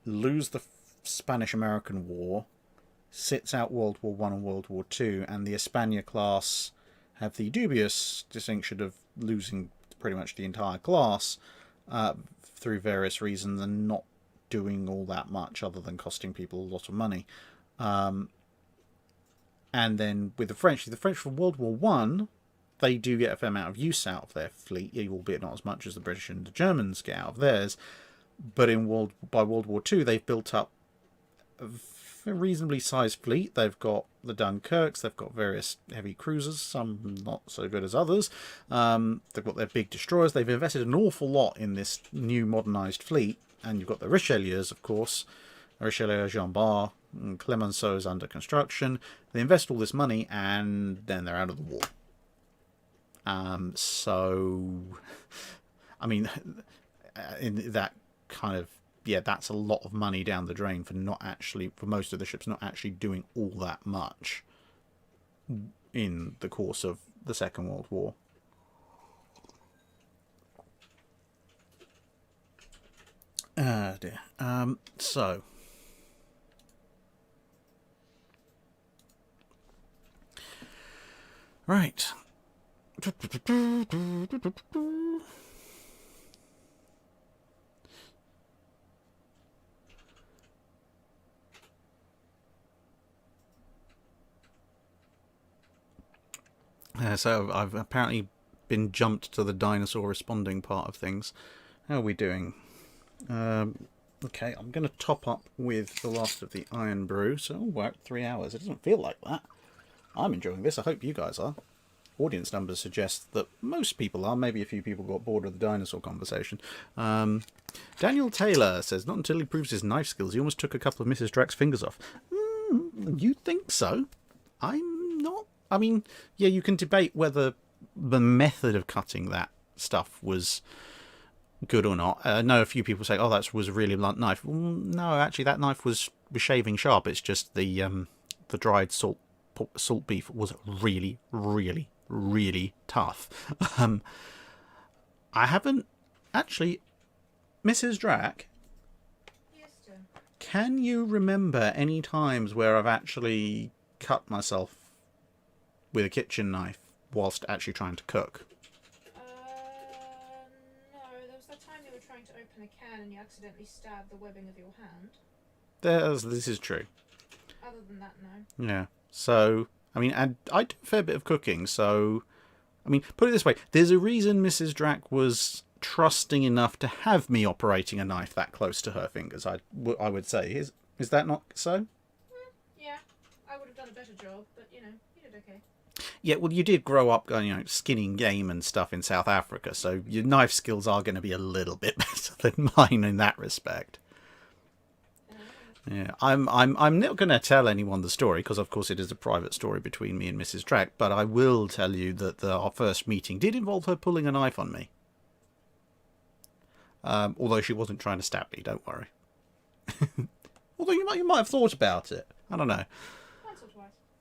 Lose the Spanish-American War, sits out World War I and World War II, and the España class have the dubious distinction of losing pretty much the entire class through various reasons and not doing all that much other than costing people a lot of money. And then with the French for World War I, they do get a fair amount of use out of their fleet, albeit not as much as the British and the Germans get out of theirs. But by World War II, they've built up a reasonably sized fleet. They've got the Dunkirks, they've got various heavy cruisers, some not so good as others. They've got their big destroyers. They've invested an awful lot in this new modernised fleet. And you've got the Richelieurs, of course. Richelieu, Jean Bart, and Clemenceau's under construction. They invest all this money, and then they're out of the war. So, I mean, in that kind of, yeah, that's a lot of money down the drain for most of the ships not actually doing all that much in the course of the Second World War. Dear. So. Right. So I've apparently been jumped to the dinosaur responding part of things. How are we doing? Okay, I'm going to top up with the last of the Iron Brew. So, about 3 hours. It doesn't feel like that. I'm enjoying this. I hope you guys are. Audience numbers suggest that most people are. Maybe a few people got bored of the dinosaur conversation. Daniel Taylor says, not until he proves his knife skills, he almost took a couple of Mrs. Drack's fingers off. You think so? I'm not. I mean, yeah, you can debate whether the method of cutting that stuff was good or not. I know a few people say, oh, that was a really blunt knife. Well, no, actually, that knife was shaving sharp. It's just the dried salt beef was really, really, really tough. I haven't actually, Mrs. Drack. Yes, sir. Can you remember any times where I've actually cut myself with a kitchen knife whilst actually trying to cook? No, there was that time you were trying to open a can and you accidentally stabbed the webbing of your hand. This is true. Other than that, no. Yeah. So, I mean, and I do a fair bit of cooking, so, I mean, put it this way, there's a reason Mrs. Drack was trusting enough to have me operating a knife that close to her fingers, I would say. Is that not so? Yeah, I would have done a better job, but, you did okay. Yeah, well, you did grow up, skinning game and stuff in South Africa, so your knife skills are going to be a little bit better than mine in that respect. Yeah, I'm not going to tell anyone the story because, of course, it is a private story between me and Mrs. Drack. But I will tell you that our first meeting did involve her pulling a knife on me. Although she wasn't trying to stab me, don't worry. Although you might have thought about it. I don't know. Once or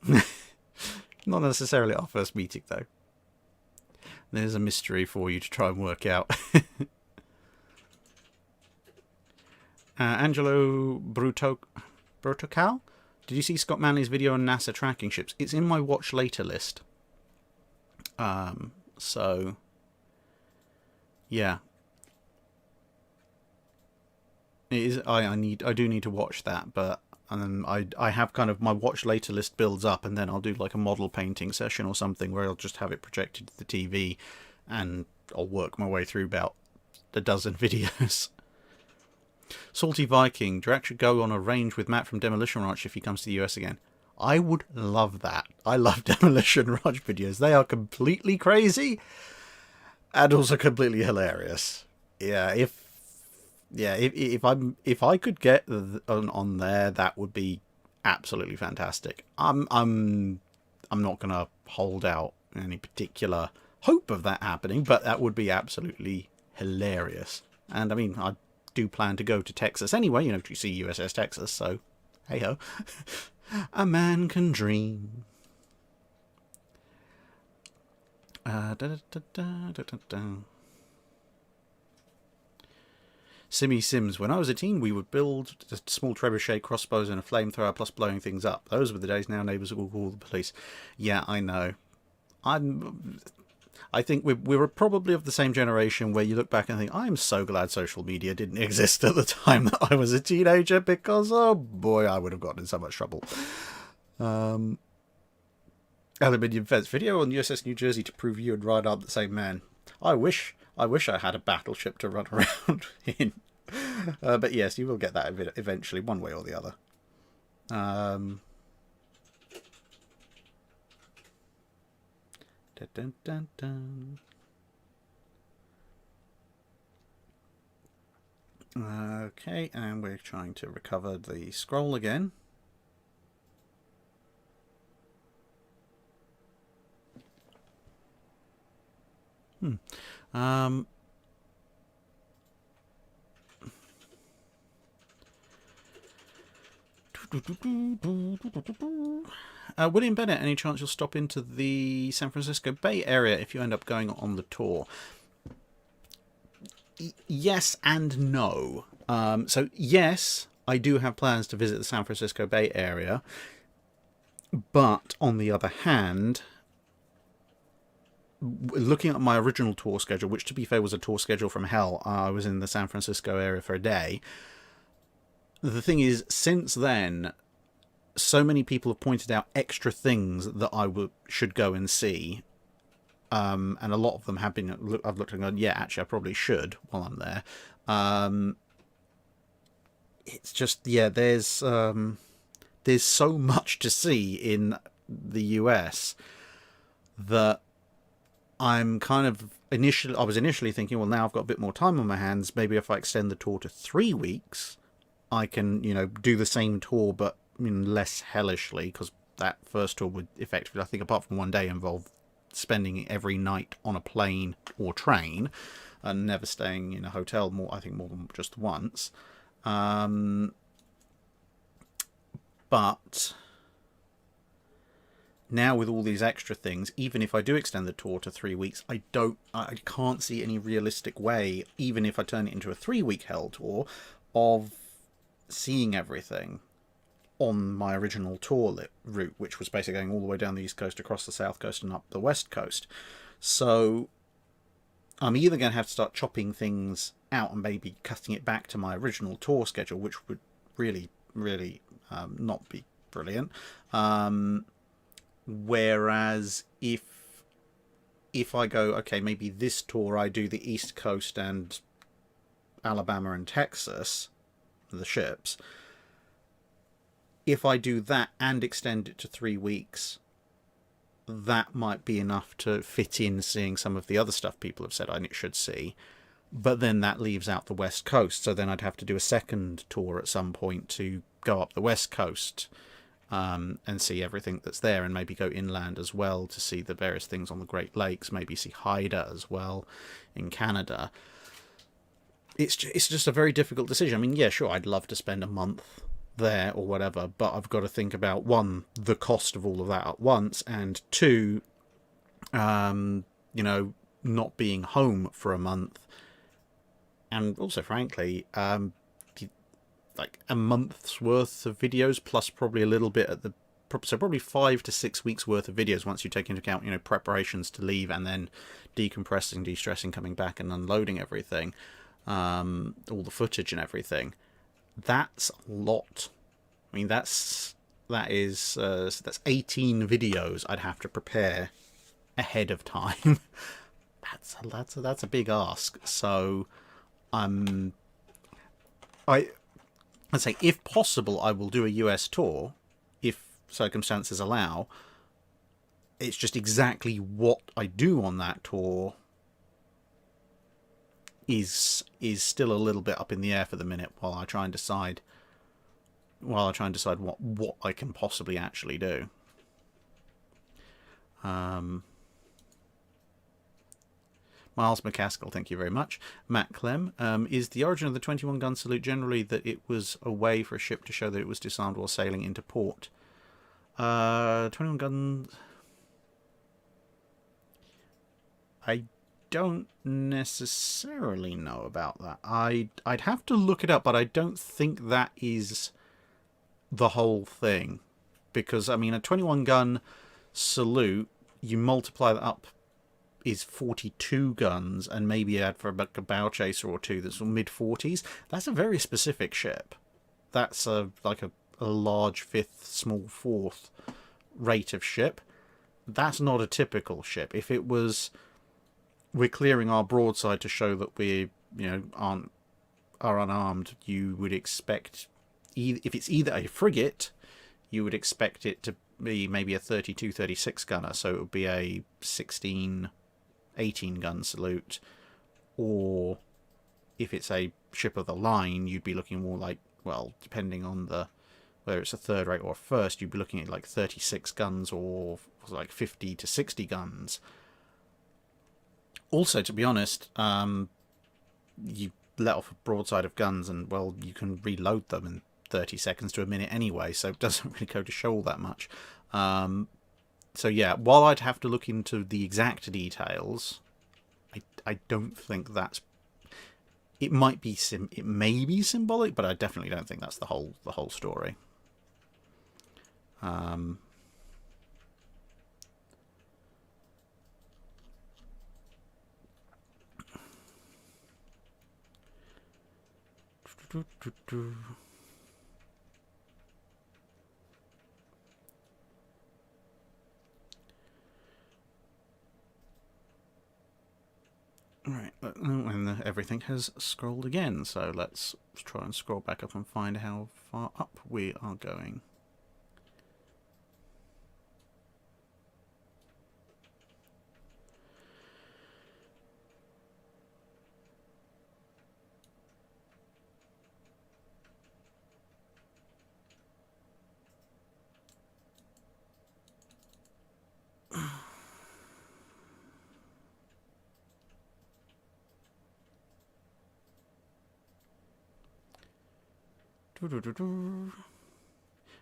twice. Not necessarily our first meeting, though. There's a mystery for you to try and work out. Angelo Brotocal, did you see Scott Manley's video on NASA tracking ships? It's in my watch later list. So yeah, it is. I do need to watch that, but I have kind of my watch later list builds up, and then I'll do like a model painting session or something where I'll just have it projected to the TV, and I'll work my way through about a dozen videos. Salty Viking, Drac should go on a range with Matt from Demolition Ranch if he comes to the US again. I would love that. I love Demolition Ranch videos. They are completely crazy and also completely hilarious. Yeah, if I could get on there, that would be absolutely fantastic. I'm not gonna hold out any particular hope of that happening, but that would be absolutely hilarious. And I mean, I do plan to go to Texas anyway, to see USS Texas, so hey ho. A man can dream. Simmy Sims, when I was a teen, we would build a small trebuchet, crossbows, and a flamethrower, plus blowing things up. Those were the days. Now neighbours will call the police. Yeah, I know. I think we were probably of the same generation where you look back and think, I'm so glad social media didn't exist at the time that I was a teenager, because, oh boy, I would have gotten in so much trouble. Aluminium fence video on USS New Jersey to prove you and Ryan aren't the same man. I wish I had a battleship to run around in. But yes, you will get that eventually, one way or the other. Dun, dun, dun, dun. Okay, and we're trying to recover the scroll again. William Bennett, any chance you'll stop into the San Francisco Bay Area if you end up going on the tour? Yes and no. So yes, I do have plans to visit the San Francisco Bay Area, but on the other hand, looking at my original tour schedule, which to be fair was a tour schedule from hell, I was in the San Francisco area for a day. The thing is, since then, so many people have pointed out extra things that I should go and see. And a lot of them have been, I've looked and gone, yeah, actually, I probably should while I'm there. It's just, yeah, there's so much to see in the US that I'm kind of I was initially thinking, well, now I've got a bit more time on my hands. Maybe if I extend the tour to 3 weeks, I can, do the same tour, but less hellishly, because that first tour would effectively, I think, apart from one day, involve spending every night on a plane or train and never staying in a hotel more than just once. But now with all these extra things, even if I do extend the tour to 3 weeks, I can't see any realistic way, even if I turn it into a 3-week hell tour, of seeing everything on my original tour route, which was basically going all the way down the east coast, across the south coast, and up the west coast. So I'm either going to have to start chopping things out and maybe cutting it back to my original tour schedule, which would really, really not be brilliant. Whereas if I go, okay, maybe this tour I do the East Coast and Alabama and Texas, the ships. If I do that and extend it to 3 weeks, that might be enough to fit in seeing some of the other stuff people have said I should see. But then that leaves out the West Coast, so then I'd have to do a second tour at some point to go up the West Coast and see everything that's there, and maybe go inland as well to see the various things on the Great Lakes, maybe see Haida as well in Canada. It's just a very difficult decision. I mean, yeah, sure, I'd love to spend a month there or whatever, but I've got to think about, one, the cost of all of that at once, and two, not being home for a month, and also, frankly, like a month's worth of videos plus probably a little bit so probably 5 to 6 weeks worth of videos once you take into account, preparations to leave and then decompressing, de-stressing, coming back and unloading everything, all the footage and everything. That's a lot. I mean, that's 18 videos I'd have to prepare ahead of time. That's a big ask. So I'd say, if possible, I will do a US tour if circumstances allow. It's just exactly what I do on that tour is still a little bit up in the air for the minute while I try and decide what I can possibly actually do. Miles McCaskill, thank you very much. Matt Clem, is the origin of the 21-gun salute generally that it was a way for a ship to show that it was disarmed while sailing into port? 21 guns... I don't necessarily know about that. I'd have to look it up, but I don't think that is the whole thing. Because, I mean, a 21-gun salute, you multiply that up, is 42 guns, and maybe add for a bow chaser or two that's mid-40s. That's a very specific ship. That's like a large fifth, small fourth rate of ship. that's not a typical ship. If it was, we're clearing our broadside to show that we, are unarmed, you would expect, if it's either a frigate, you would expect it to be maybe a 32, 36 gunner, so it would be a 16, 18 gun salute, or if it's a ship of the line, you'd be looking more like, well, depending on whether it's a third rate or a first, you'd be looking at like 36 guns or like 50 to 60 guns. Also, to be honest, you let off a broadside of guns and, well, you can reload them in 30 seconds to a minute anyway, so it doesn't really go to show all that much. So yeah, while I'd have to look into the exact details, I don't think that's... It may be symbolic, but I definitely don't think that's the whole story. Right, and everything has scrolled again, so let's try and scroll back up and find how far up we are going.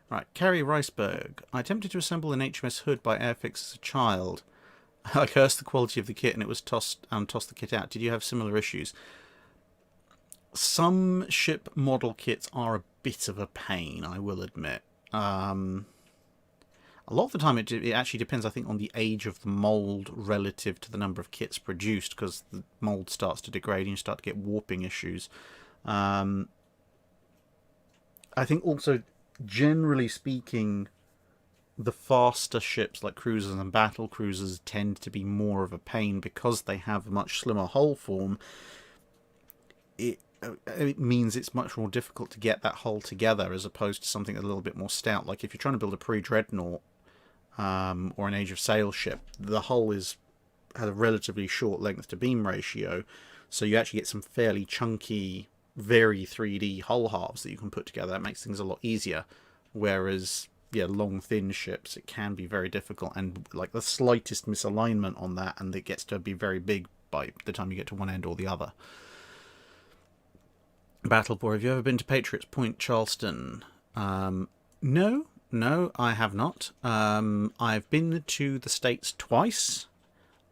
Right, Kerry Riceberg. I attempted to assemble an HMS Hood by Airfix as a child. I cursed the quality of the kit and it was tossed the kit out. Did you have similar issues? Some ship model kits are a bit of a pain, I will admit. A lot of the time it actually depends, I think, on the age of the mould relative to the number of kits produced, because the mould starts to degrade and you start to get warping issues. I think also, generally speaking, the faster ships like cruisers and battle cruisers tend to be more of a pain because they have a much slimmer hull form. It means it's much more difficult to get that hull together as opposed to something a little bit more stout. Like if you're trying to build a pre-dreadnought or an Age of Sail ship, the hull has a relatively short length to beam ratio, so you actually get some fairly chunky, very 3D hull halves that you can put together. That makes things a lot easier. Whereas, yeah, long, thin ships, it can be very difficult, and like the slightest misalignment on that, and it gets to be very big by the time you get to one end or the other. Battleboy, have you ever been to Patriots Point, Charleston? No, I have not. I've been to the States twice.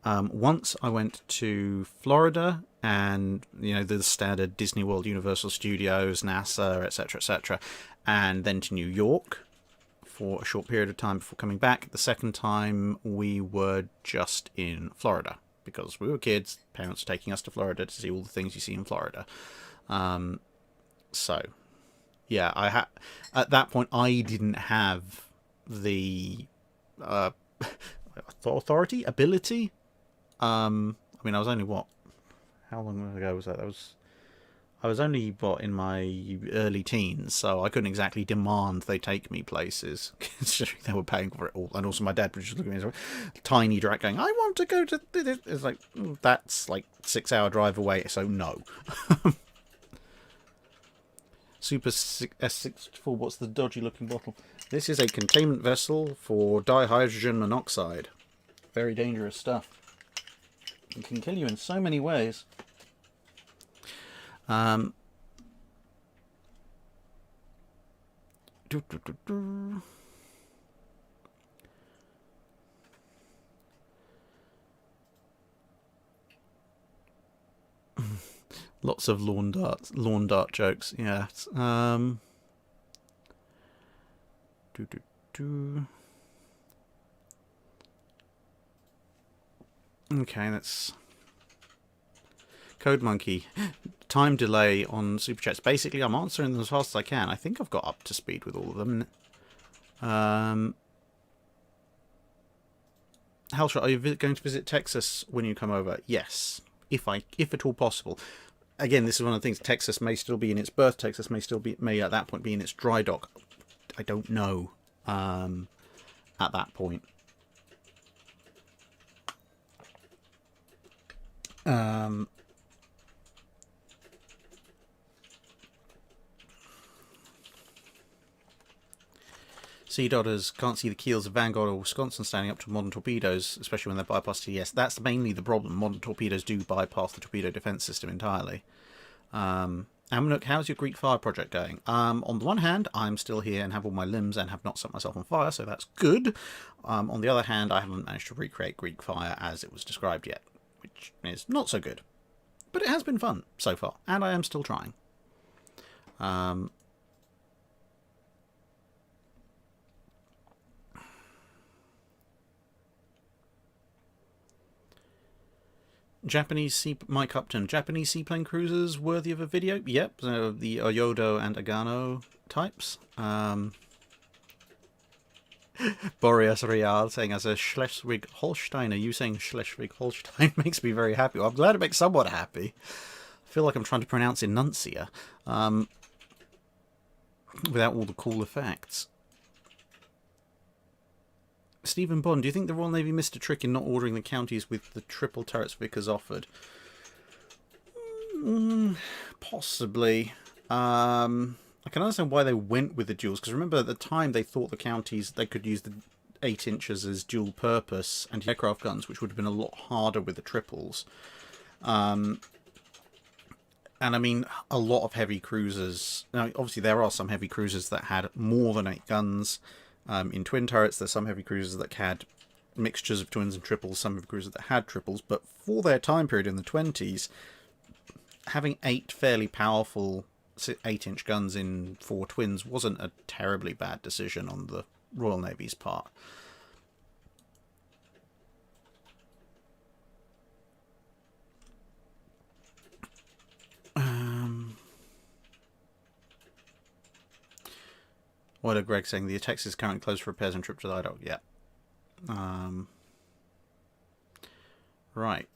Once I went to Florida, and the standard Disney World, Universal Studios, NASA, etc., and then to New York for a short period of time before coming back. The second time we were just in Florida because we were kids. Parents were taking us to Florida to see all the things you see in Florida. So yeah, at that point I didn't have the ability. I mean, I was only how long ago was that? I was only in my early teens, so I couldn't exactly demand they take me places considering they were paying for it all. And also my dad was just looking at me as a tiny drat going, I want to go to this. It's like, that's like 6-hour drive away, so no. Super S64, what's the dodgy looking bottle? This is a containment vessel for dihydrogen monoxide. Very dangerous stuff. It can kill you in so many ways. Lots of lawn dart jokes. Yeah. Okay, that's Code Monkey. Time delay on super chats. Basically, I'm answering them as fast as I can. I think I've got up to speed with all of them. Hellshot, are you going to visit Texas when you come over? Yes, if at all possible. Again, this is one of the things. Texas may still be in its berth. Texas may at that point be in its dry dock. I don't know. At that point. Sea Dodders can't see the keels of Vanguard or Wisconsin standing up to modern torpedoes, especially when they're bypassed TS. That's mainly the problem. Modern torpedoes do bypass the torpedo defense system entirely. Amnook, how's your Greek fire project going? On the one hand, I'm still here and have all my limbs and have not set myself on fire, so that's good. On the other hand, I haven't managed to recreate Greek fire as it was described yet, which is not so good. But it has been fun so far, and I am still trying. Mike Upton, Japanese seaplane cruisers worthy of a video? Yep, so the Oyodo and Agano types. Boreas Real saying, as a Schleswig-Holsteiner, you saying Schleswig-Holstein makes me very happy. Well, I'm glad it makes someone happy. I feel like I'm trying to pronounce enuncia without all the cool effects. Stephen Bond, do you think the Royal Navy missed a trick in not ordering the counties with the triple turrets Vickers offered? Possibly. I can understand why they went with the duals, because remember at the time they thought the counties, they could use the 8 inches as dual purpose anti-aircraft guns, which would have been a lot harder with the triples. And I mean, a lot of heavy cruisers, now obviously there are some heavy cruisers that had more than 8 guns. In twin turrets, there's some heavy cruisers that had mixtures of twins and triples, some heavy cruisers that had triples, but for their time period in the 20s, having 8 fairly powerful 8-inch guns in 4 twins wasn't a terribly bad decision on the Royal Navy's part. What are Greg saying? The Texas is currently closed for repairs and trip to the IDOC. Yeah. Right.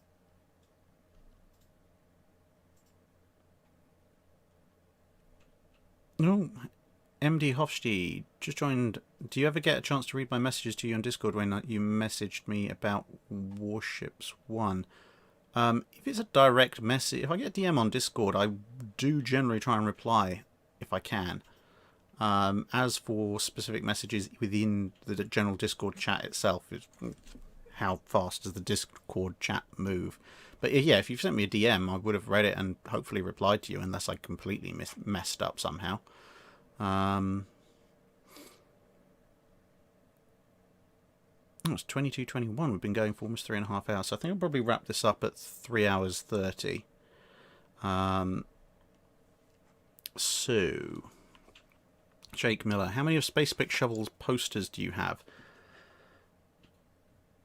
No. MD Hofstede just joined. Do you ever get a chance to read my messages to you on Discord when you messaged me about Warships 1? If it's a direct message, if I get a DM on Discord, I do generally try and reply if I can. As for specific messages within the general Discord chat itself, it's how fast does the Discord chat move? But yeah, if you've sent me a DM, I would have read it and hopefully replied to you, unless I completely messed up somehow. It's 22:21. We've been going for almost 3.5 hours, so I think I'll probably wrap this up at 3 hours 30. So, Jake Miller, how many of Space Pick Shovel's posters do you have?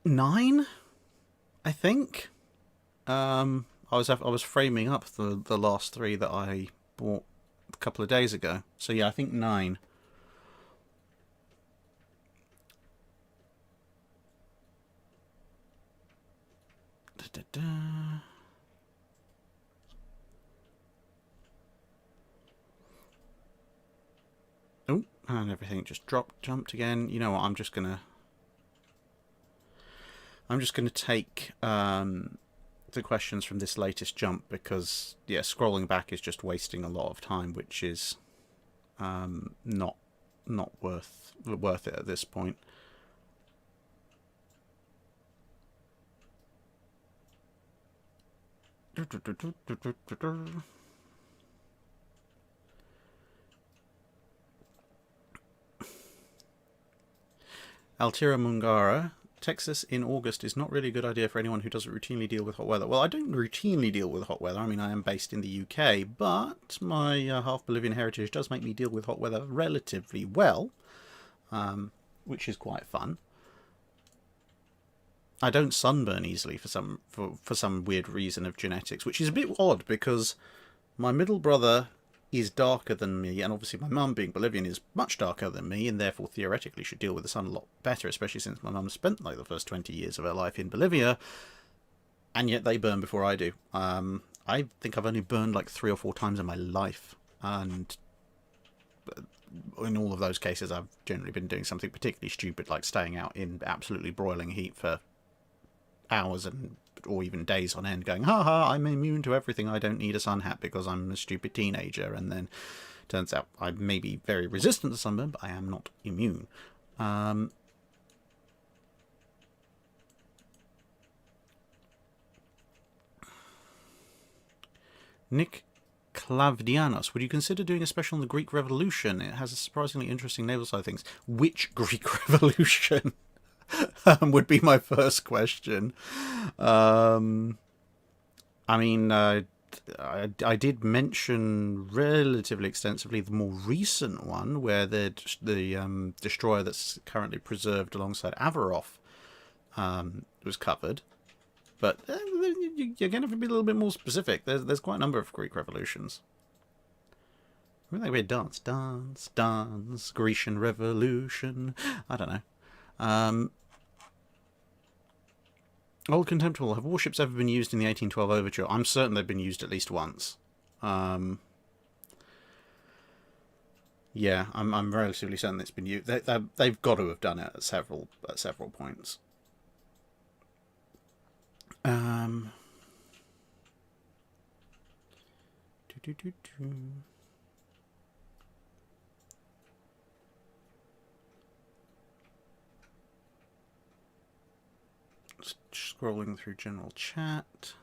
9, I think. I was framing up the last 3 that I bought a couple of days ago. So yeah, I think 9. Oh, and everything just jumped again. You know what? I'm just gonna take the questions from this latest jump, because yeah, scrolling back is just wasting a lot of time, which is not worth it at this point. Altira Mungara, Texas in August is not really a good idea for anyone who doesn't routinely deal with hot weather. Well, I don't routinely deal with hot weather. I mean, I am based in the UK, but my half Bolivian heritage does make me deal with hot weather relatively well, which is quite fun. I don't sunburn easily for some weird reason of genetics, which is a bit odd because my middle brother is darker than me, and obviously my mum, being Bolivian, is much darker than me, and therefore theoretically should deal with the sun a lot better, especially since my mum spent like the first 20 years of her life in Bolivia, and yet they burn before I do. I think I've only burned like 3 or 4 times in my life, and in all of those cases I've generally been doing something particularly stupid, like staying out in absolutely broiling heat for hours or even days on end, going, ha, I'm immune to everything, I don't need a sun hat because I'm a stupid teenager, and then turns out I may be very resistant to sunburn, but I am not immune. Nick Klavdianos, would you consider doing a special on the Greek Revolution? It has a surprisingly interesting naval side of things. Which Greek Revolution? Would be my first question. I mean, I did mention relatively extensively the more recent one, where the destroyer that's currently preserved alongside Averof was covered. But you're going to be a little bit more specific. There's quite a number of Greek revolutions. I think we dance, Grecian Revolution. I don't know. Old Contemptible, have warships ever been used in the 1812 Overture? I'm certain they've been used at least once. Yeah, I'm relatively certain it's been used. They've got to have done it at several points. Just scrolling through general chat.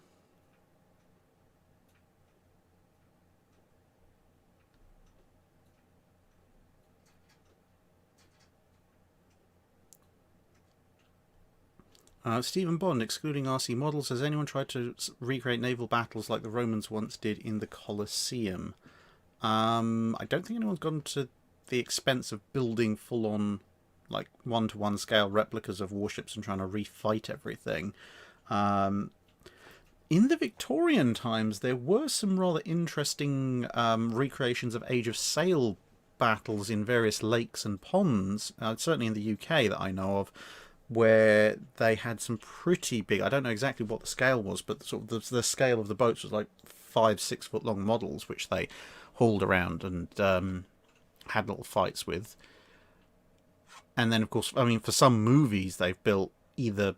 Stephen Bond, excluding RC models, has anyone tried to recreate naval battles like the Romans once did in the Colosseum? I don't think anyone's gone to the expense of building full-on, like, one-to-one scale replicas of warships and trying to refight everything. In the Victorian times, there were some rather interesting recreations of Age of Sail battles in various lakes and ponds, certainly in the UK that I know of, where they had some pretty big, I don't know exactly what the scale was, but sort of the scale of the boats was like 5-6 foot long models, which they hauled around and had little fights with. And then, of course, I mean, for some movies, they've built either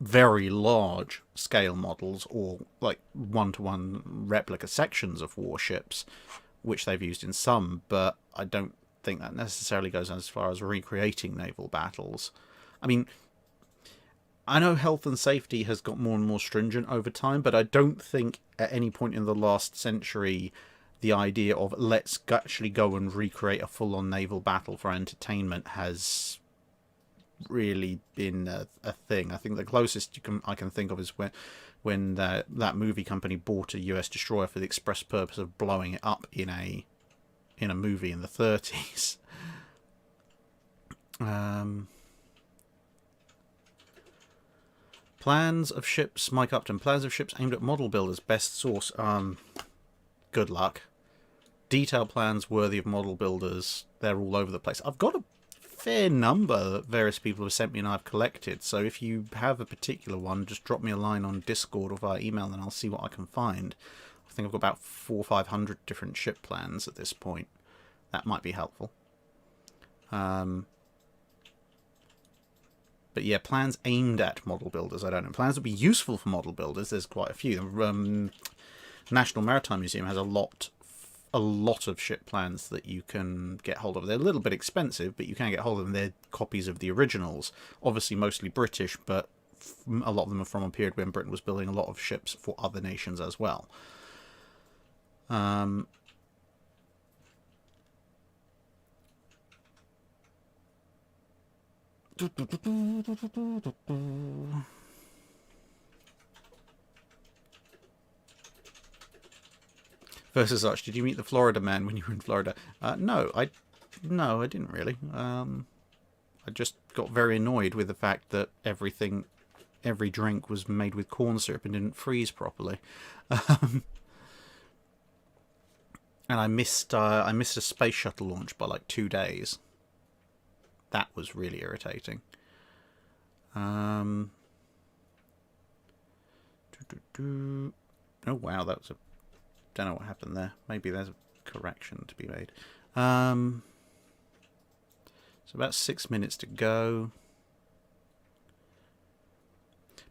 very large scale models or like one-to-one replica sections of warships, which they've used in some, but I don't think that necessarily goes as far as recreating naval battles. I mean, I know health and safety has got more and more stringent over time, but I don't think at any point in the last century the idea of let's actually go and recreate a full-on naval battle for entertainment has really been a thing. I think the closest I can think of is when that movie company bought a US destroyer for the express purpose of blowing it up in a movie in the 30s. Plans of ships, Mike Upton. Plans of ships aimed at model builders. Best source. Good luck. Detailed plans worthy of model builders. They're all over the place. I've got a fair number that various people have sent me and I've collected. So if you have a particular one, just drop me a line on Discord or via email and I'll see what I can find. I think I've got about 400 or 500 different ship plans at this point. That might be helpful. But yeah, plans aimed at model builders, I don't know. Plans would be useful for model builders. There's quite a few. National Maritime Museum has a lot of ship plans that you can get hold of. They're a little bit expensive, but you can get hold of them. They're copies of the originals. Obviously mostly British, but a lot of them are from a period when Britain was building a lot of ships for other nations as well. Versus such, did you meet the Florida man when you were in Florida? No, I didn't really. I just got very annoyed with the fact that every drink was made with corn syrup and didn't freeze properly. And I missed a space shuttle launch by like 2 days. That was really irritating. Oh wow, that was a... Don't know what happened there. Maybe there's a correction to be made. So about 6 minutes to go.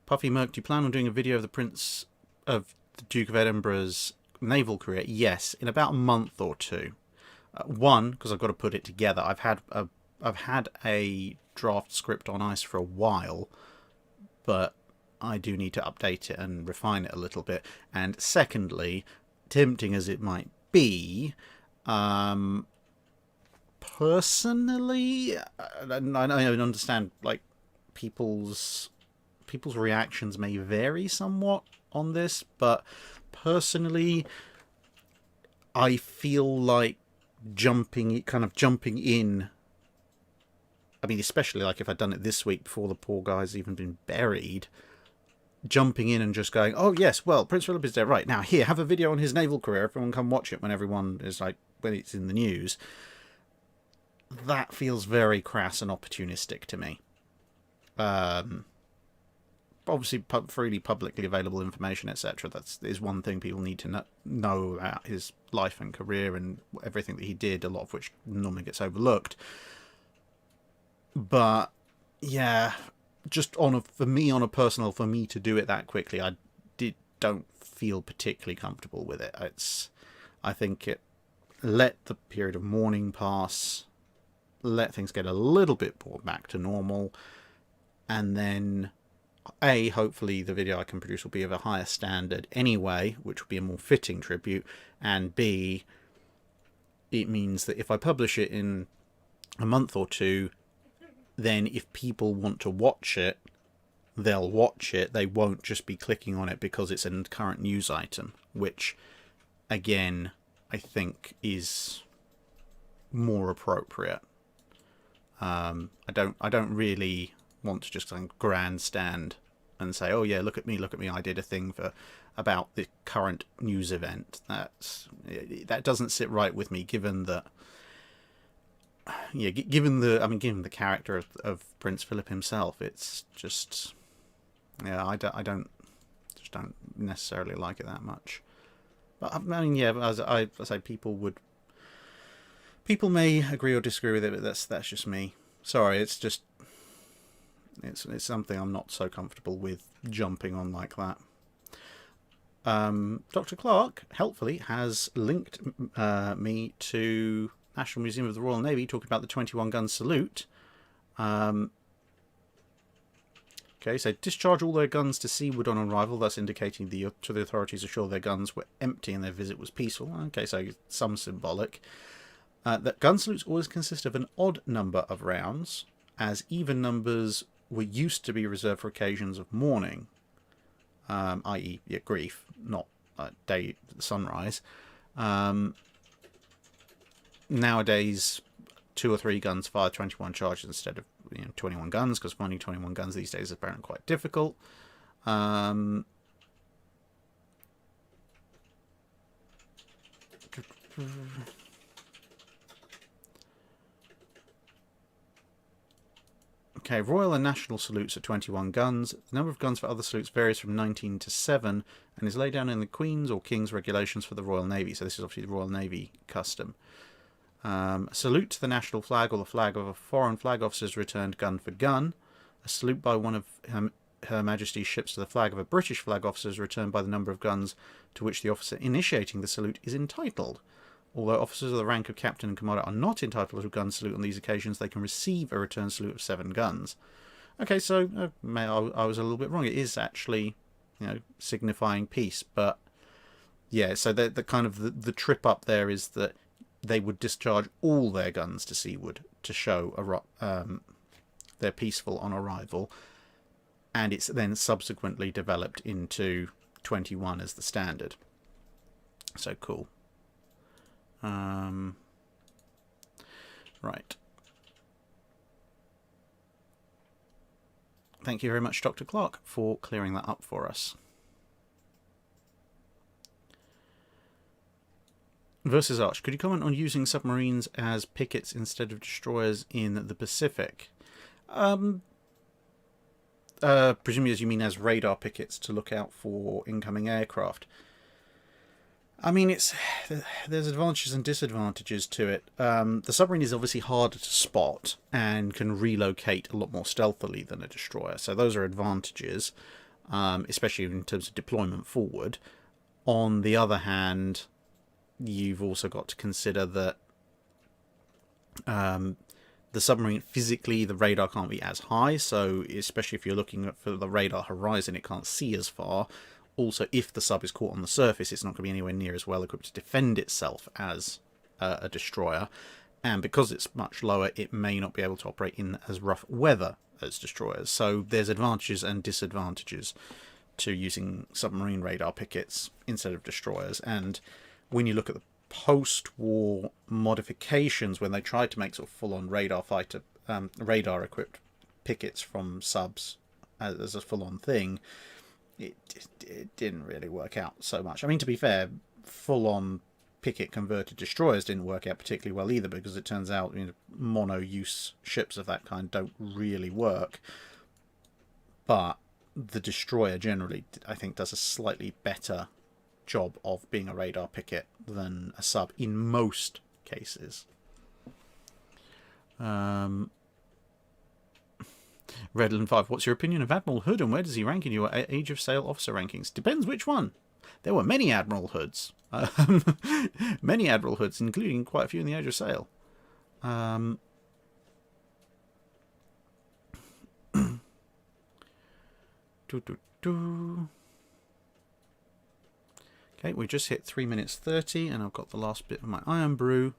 Puffy Merc, do you plan on doing a video of the Prince of the Duke of Edinburgh's naval career? Yes, in about a month or two. One, because I've got to put it together. I've had a draft script on ice for a while, but I do need to update it and refine it a little bit. And secondly, tempting as it might be, personally, I understand like people's reactions may vary somewhat on this, but personally, I feel like jumping in. I mean, especially like if I'd done it this week before the poor guy's even been buried, jumping in and just going, oh yes, well, Prince Philip is dead. Right, now here, have a video on his naval career. Everyone come watch it when it's in the news. That feels very crass and opportunistic to me. Obviously, freely publicly available information, etc. That is one thing people need to know about his life and career and everything that he did, a lot of which normally gets overlooked. But yeah, just for me to do it that quickly, I don't feel particularly comfortable with it. I think let the period of mourning pass, let things get a little bit brought back to normal, and then hopefully the video I can produce will be of a higher standard anyway, which will be a more fitting tribute, and B, it means that if I publish it in a month or two, then if people want to watch it, they'll watch it. They won't just be clicking on it because it's a current news item, which, again, I think is more appropriate. I don't really want to just grandstand and say, oh yeah, look at me, I did a thing about the current news event. That doesn't sit right with me, given that. Yeah, given the character of Prince Philip himself, it's just, yeah, I don't necessarily like it that much. But I mean, yeah, as I say, people may agree or disagree with it, but that's just me. Sorry, it's something I'm not so comfortable with jumping on like that. Dr. Clark helpfully has linked me to National Museum of the Royal Navy, talking about the 21-gun salute. Okay, so discharge all their guns to seaward on arrival, thus indicating to the authorities ashore their guns were empty and their visit was peaceful. Okay, so some symbolic. That gun salutes always consist of an odd number of rounds, as even numbers were used to be reserved for occasions of mourning, i.e. grief, not day sunrise. Nowadays, 2 or 3 guns fire 21 charges instead of 21 guns, because finding 21 guns these days is apparently quite difficult. Okay, Royal and National salutes are 21 guns. The number of guns for other salutes varies from 19 to 7 and is laid down in the Queen's or King's regulations for the Royal Navy. So this is obviously the Royal Navy custom. A salute to the national flag or the flag of a foreign flag officer is returned gun for gun. A salute by one of Her Majesty's ships to the flag of a British flag officer is returned by the number of guns to which the officer initiating the salute is entitled. Although officers of the rank of captain and commander are not entitled to a gun salute on these occasions, they can receive a return salute of 7 guns. Okay, so I was a little bit wrong. It is actually, signifying peace, but yeah. So the kind of the trip up there is that they would discharge all their guns to seaward to show they're peaceful on arrival, and it's then subsequently developed into 21 as the standard. So cool. Right. Thank you very much, Dr. Clark, for clearing that up for us. Versus Arch, could you comment on using submarines as pickets instead of destroyers in the Pacific? Presumably, as you mean as radar pickets to look out for incoming aircraft. I mean, there's advantages and disadvantages to it. The submarine is obviously harder to spot and can relocate a lot more stealthily than a destroyer, so those are advantages, especially in terms of deployment forward. On the other hand, you've also got to consider that the submarine, physically, the radar can't be as high, so especially if you're looking at for the radar horizon, it can't see as far. Also, if the sub is caught on the surface, it's not going to be anywhere near as well equipped to defend itself as a destroyer. And because it's much lower, it may not be able to operate in as rough weather as destroyers. So there's advantages and disadvantages to using submarine radar pickets instead of destroyers. And when you look at the post-war modifications, when they tried to make sort of full-on radar fighter, radar-equipped pickets from subs as a full-on thing, it didn't really work out so much. I mean, to be fair, full-on picket-converted destroyers didn't work out particularly well either, because it turns out, you know, mono-use ships of that kind don't really work. But the destroyer generally, I think, does a slightly better job of being a radar picket than a sub in most cases. Redland 5, what's your opinion of Admiral Hood and where does he rank in your Age of Sail officer rankings? Depends which one. There were many Admiral Hoods. Many Admiral Hoods, including quite a few in the Age of Sail. Okay, we just hit 3 minutes 30 and I've got the last bit of my iron brew.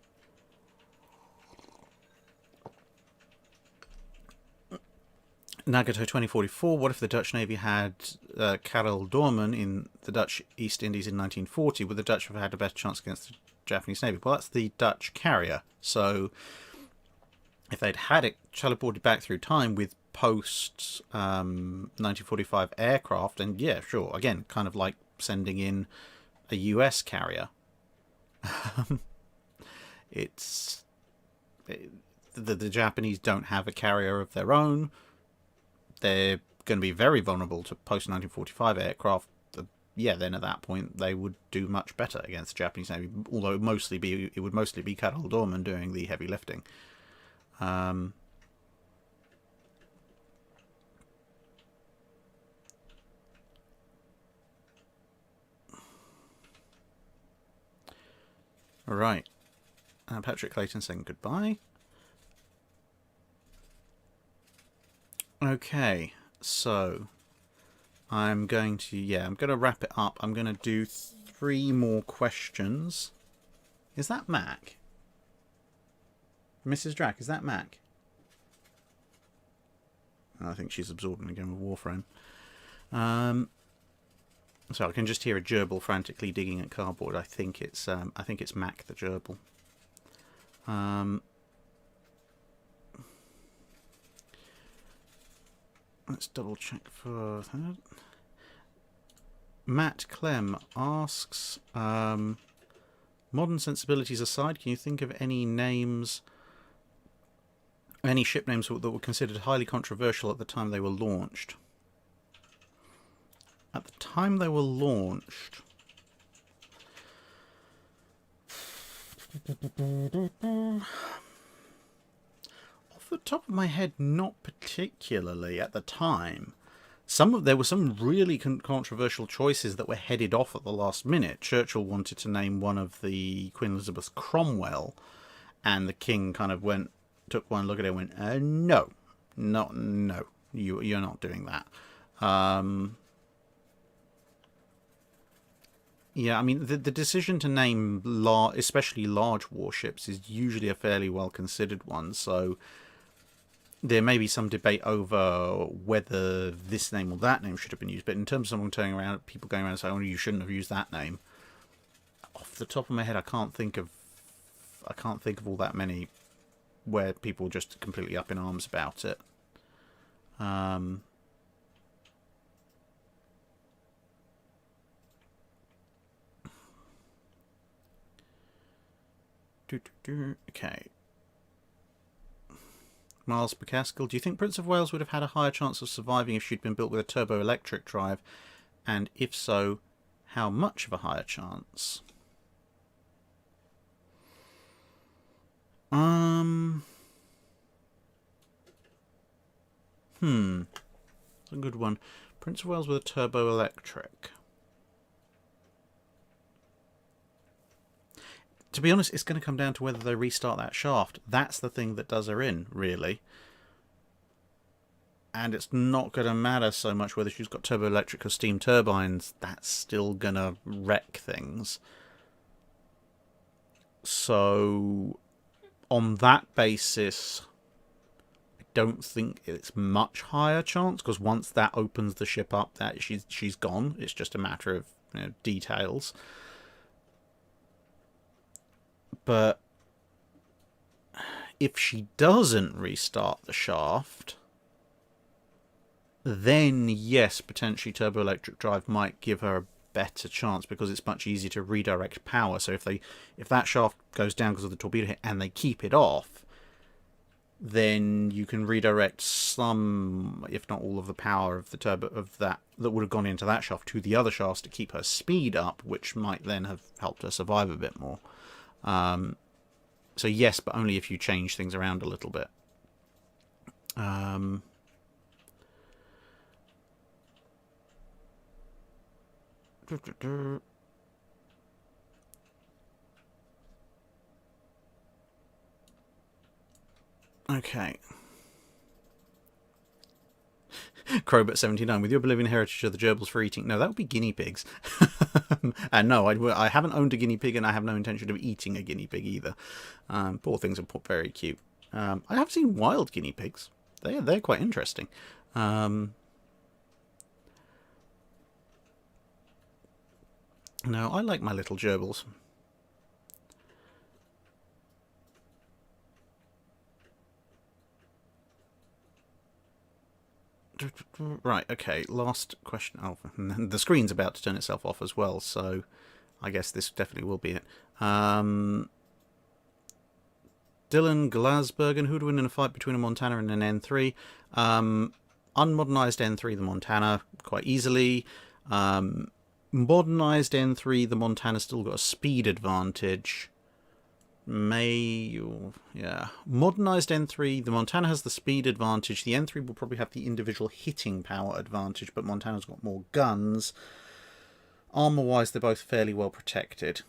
Nagato 2044, what if the Dutch Navy had Karel Doorman in the Dutch East Indies in 1940? Would the Dutch have had a better chance against the Japanese Navy? Well, that's the Dutch carrier. So if they'd had it teleported back through time with post 1945 aircraft, and yeah, sure, again, kind of like sending in a US carrier. The Japanese don't have a carrier of their own. They're going to be very vulnerable to post-1945 aircraft. Yeah, then at that point they would do much better against the Japanese Navy, although it would mostly be Karel Doorman doing the heavy lifting. Right. Patrick Clayton saying goodbye. Okay, so I'm going to wrap it up. I'm going to do 3 more questions. Is that Mac? Mrs. Drac, is that Mac? I think she's absorbed in a game of Warframe. So I can just hear a gerbil frantically digging at cardboard. I think it's Mac the gerbil. Let's double check for that. Matt Clem asks, modern sensibilities aside, can you think of any ship names that were considered highly controversial at the time they were launched? At the time they were launched... Off the top of my head, not particularly at the time. There were some really controversial choices that were headed off at the last minute. Churchill wanted to name one of the Queen Elizabeth's Cromwell, and the King kind of took one look at it and went, no, you're not doing that. Yeah, I mean, the decision to name especially large warships is usually a fairly well considered one, so there may be some debate over whether this name or that name should have been used, but in terms of someone people going around and saying, oh, you shouldn't have used that name, off the top of my head, I can't think of all that many where people are just completely up in arms about it. Okay. Miles McCaskill, do you think Prince of Wales would have had a higher chance of surviving if she'd been built with a turbo-electric drive? And if so, how much of a higher chance? That's a good one. Prince of Wales with a turbo-electric. To be honest, it's going to come down to whether they restart that shaft. That's the thing that does her in, really. And it's not going to matter so much whether she's got turbo-electric or steam turbines. That's still going to wreck things. So, on that basis, I don't think it's much higher chance, because once that opens the ship up, that she's gone. It's just a matter of, you know, details. But if she doesn't restart the shaft, then yes, potentially turbo-electric drive might give her a better chance, because it's much easier to redirect power. So if that shaft goes down because of the torpedo hit and they keep it off, then you can redirect some, if not all, of the power of the turbo that would have gone into that shaft to the other shafts to keep her speed up, which might then have helped her survive a bit more. So yes, but only if you change things around a little bit. Okay. Crowbot79, with your Bolivian heritage, are the gerbils for eating? No, that would be guinea pigs. And no, I haven't owned a guinea pig, and I have no intention of eating a guinea pig either. Poor things are very cute. I have seen wild guinea pigs. They're quite interesting. No, I like my little gerbils. Right, okay, last question. Oh, the screen's about to turn itself off as well, so I guess this definitely will be it. Dylan Glasbergen, who would win in a fight between a Montana and an N3? Unmodernized N3, the Montana, quite easily. Modernized N3, the Montana's still got a speed advantage. Yeah. Modernized N3, the Montana has the speed advantage. The N3 will probably have the individual hitting power advantage, but Montana's got more guns. Armor-wise, they're both fairly well protected.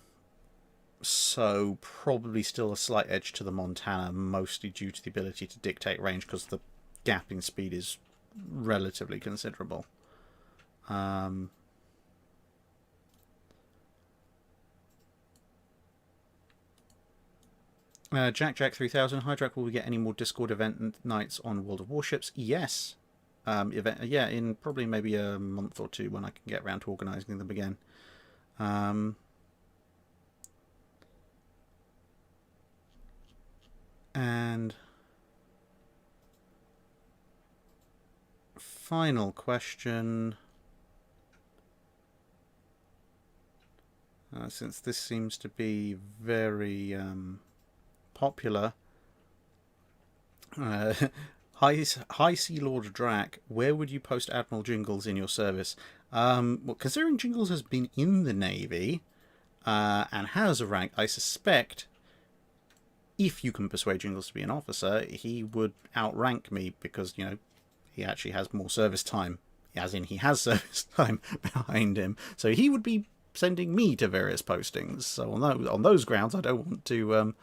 So, probably still a slight edge to the Montana, mostly due to the ability to dictate range, because the gap in speed is relatively considerable. Jack 3000, Hydrack, will we get any more Discord event nights on World of Warships? Yes. Yeah, in probably maybe a month or two when I can get around to organising them again. And final question. Since this seems to be very popular. High Sea Lord Drac, where would you post Admiral Jingles in your service? Well, considering Jingles has been in the Navy and has a rank, I suspect if you can persuade Jingles to be an officer, he would outrank me, because, you know, he actually has more service time. As in, he has service time behind him. So he would be sending me to various postings. So on those grounds, I don't want to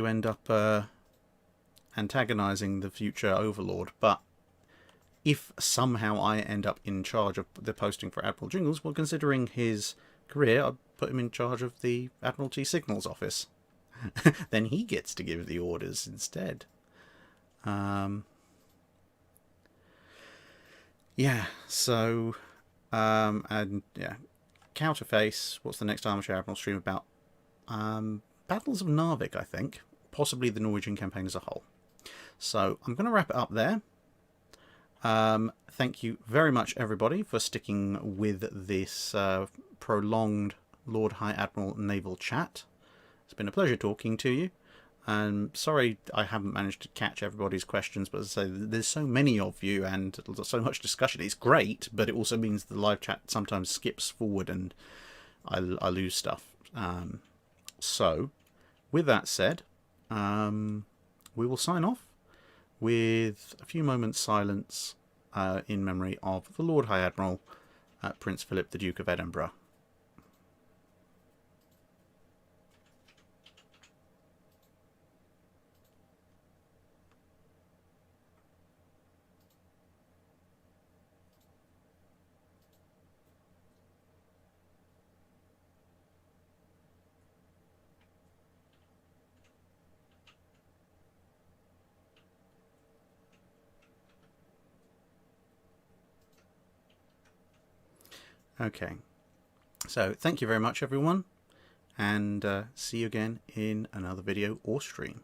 end up antagonizing the future Overlord. But if somehow I end up in charge of the posting for Admiral Jingles, well, considering his career, I'd put him in charge of the Admiralty Signals Office. Then he gets to give the orders instead. Yeah, so... and yeah, Counterface, what's the next Armor Admiral stream about? Battles of Narvik, I think. Possibly the Norwegian campaign as a whole. So I'm going to wrap it up there. Thank you very much, everybody, for sticking with this prolonged Lord High Admiral Naval Chat. It's been a pleasure talking to you. Sorry I haven't managed to catch everybody's questions, but as I say, there's so many of you and so much discussion. It's great, but it also means the live chat sometimes skips forward and I lose stuff. So, with that said, we will sign off with a few moments silence in memory of the Lord High Admiral Prince Philip, the Duke of Edinburgh. Okay, so thank you very much everyone, and see you again in another video or stream.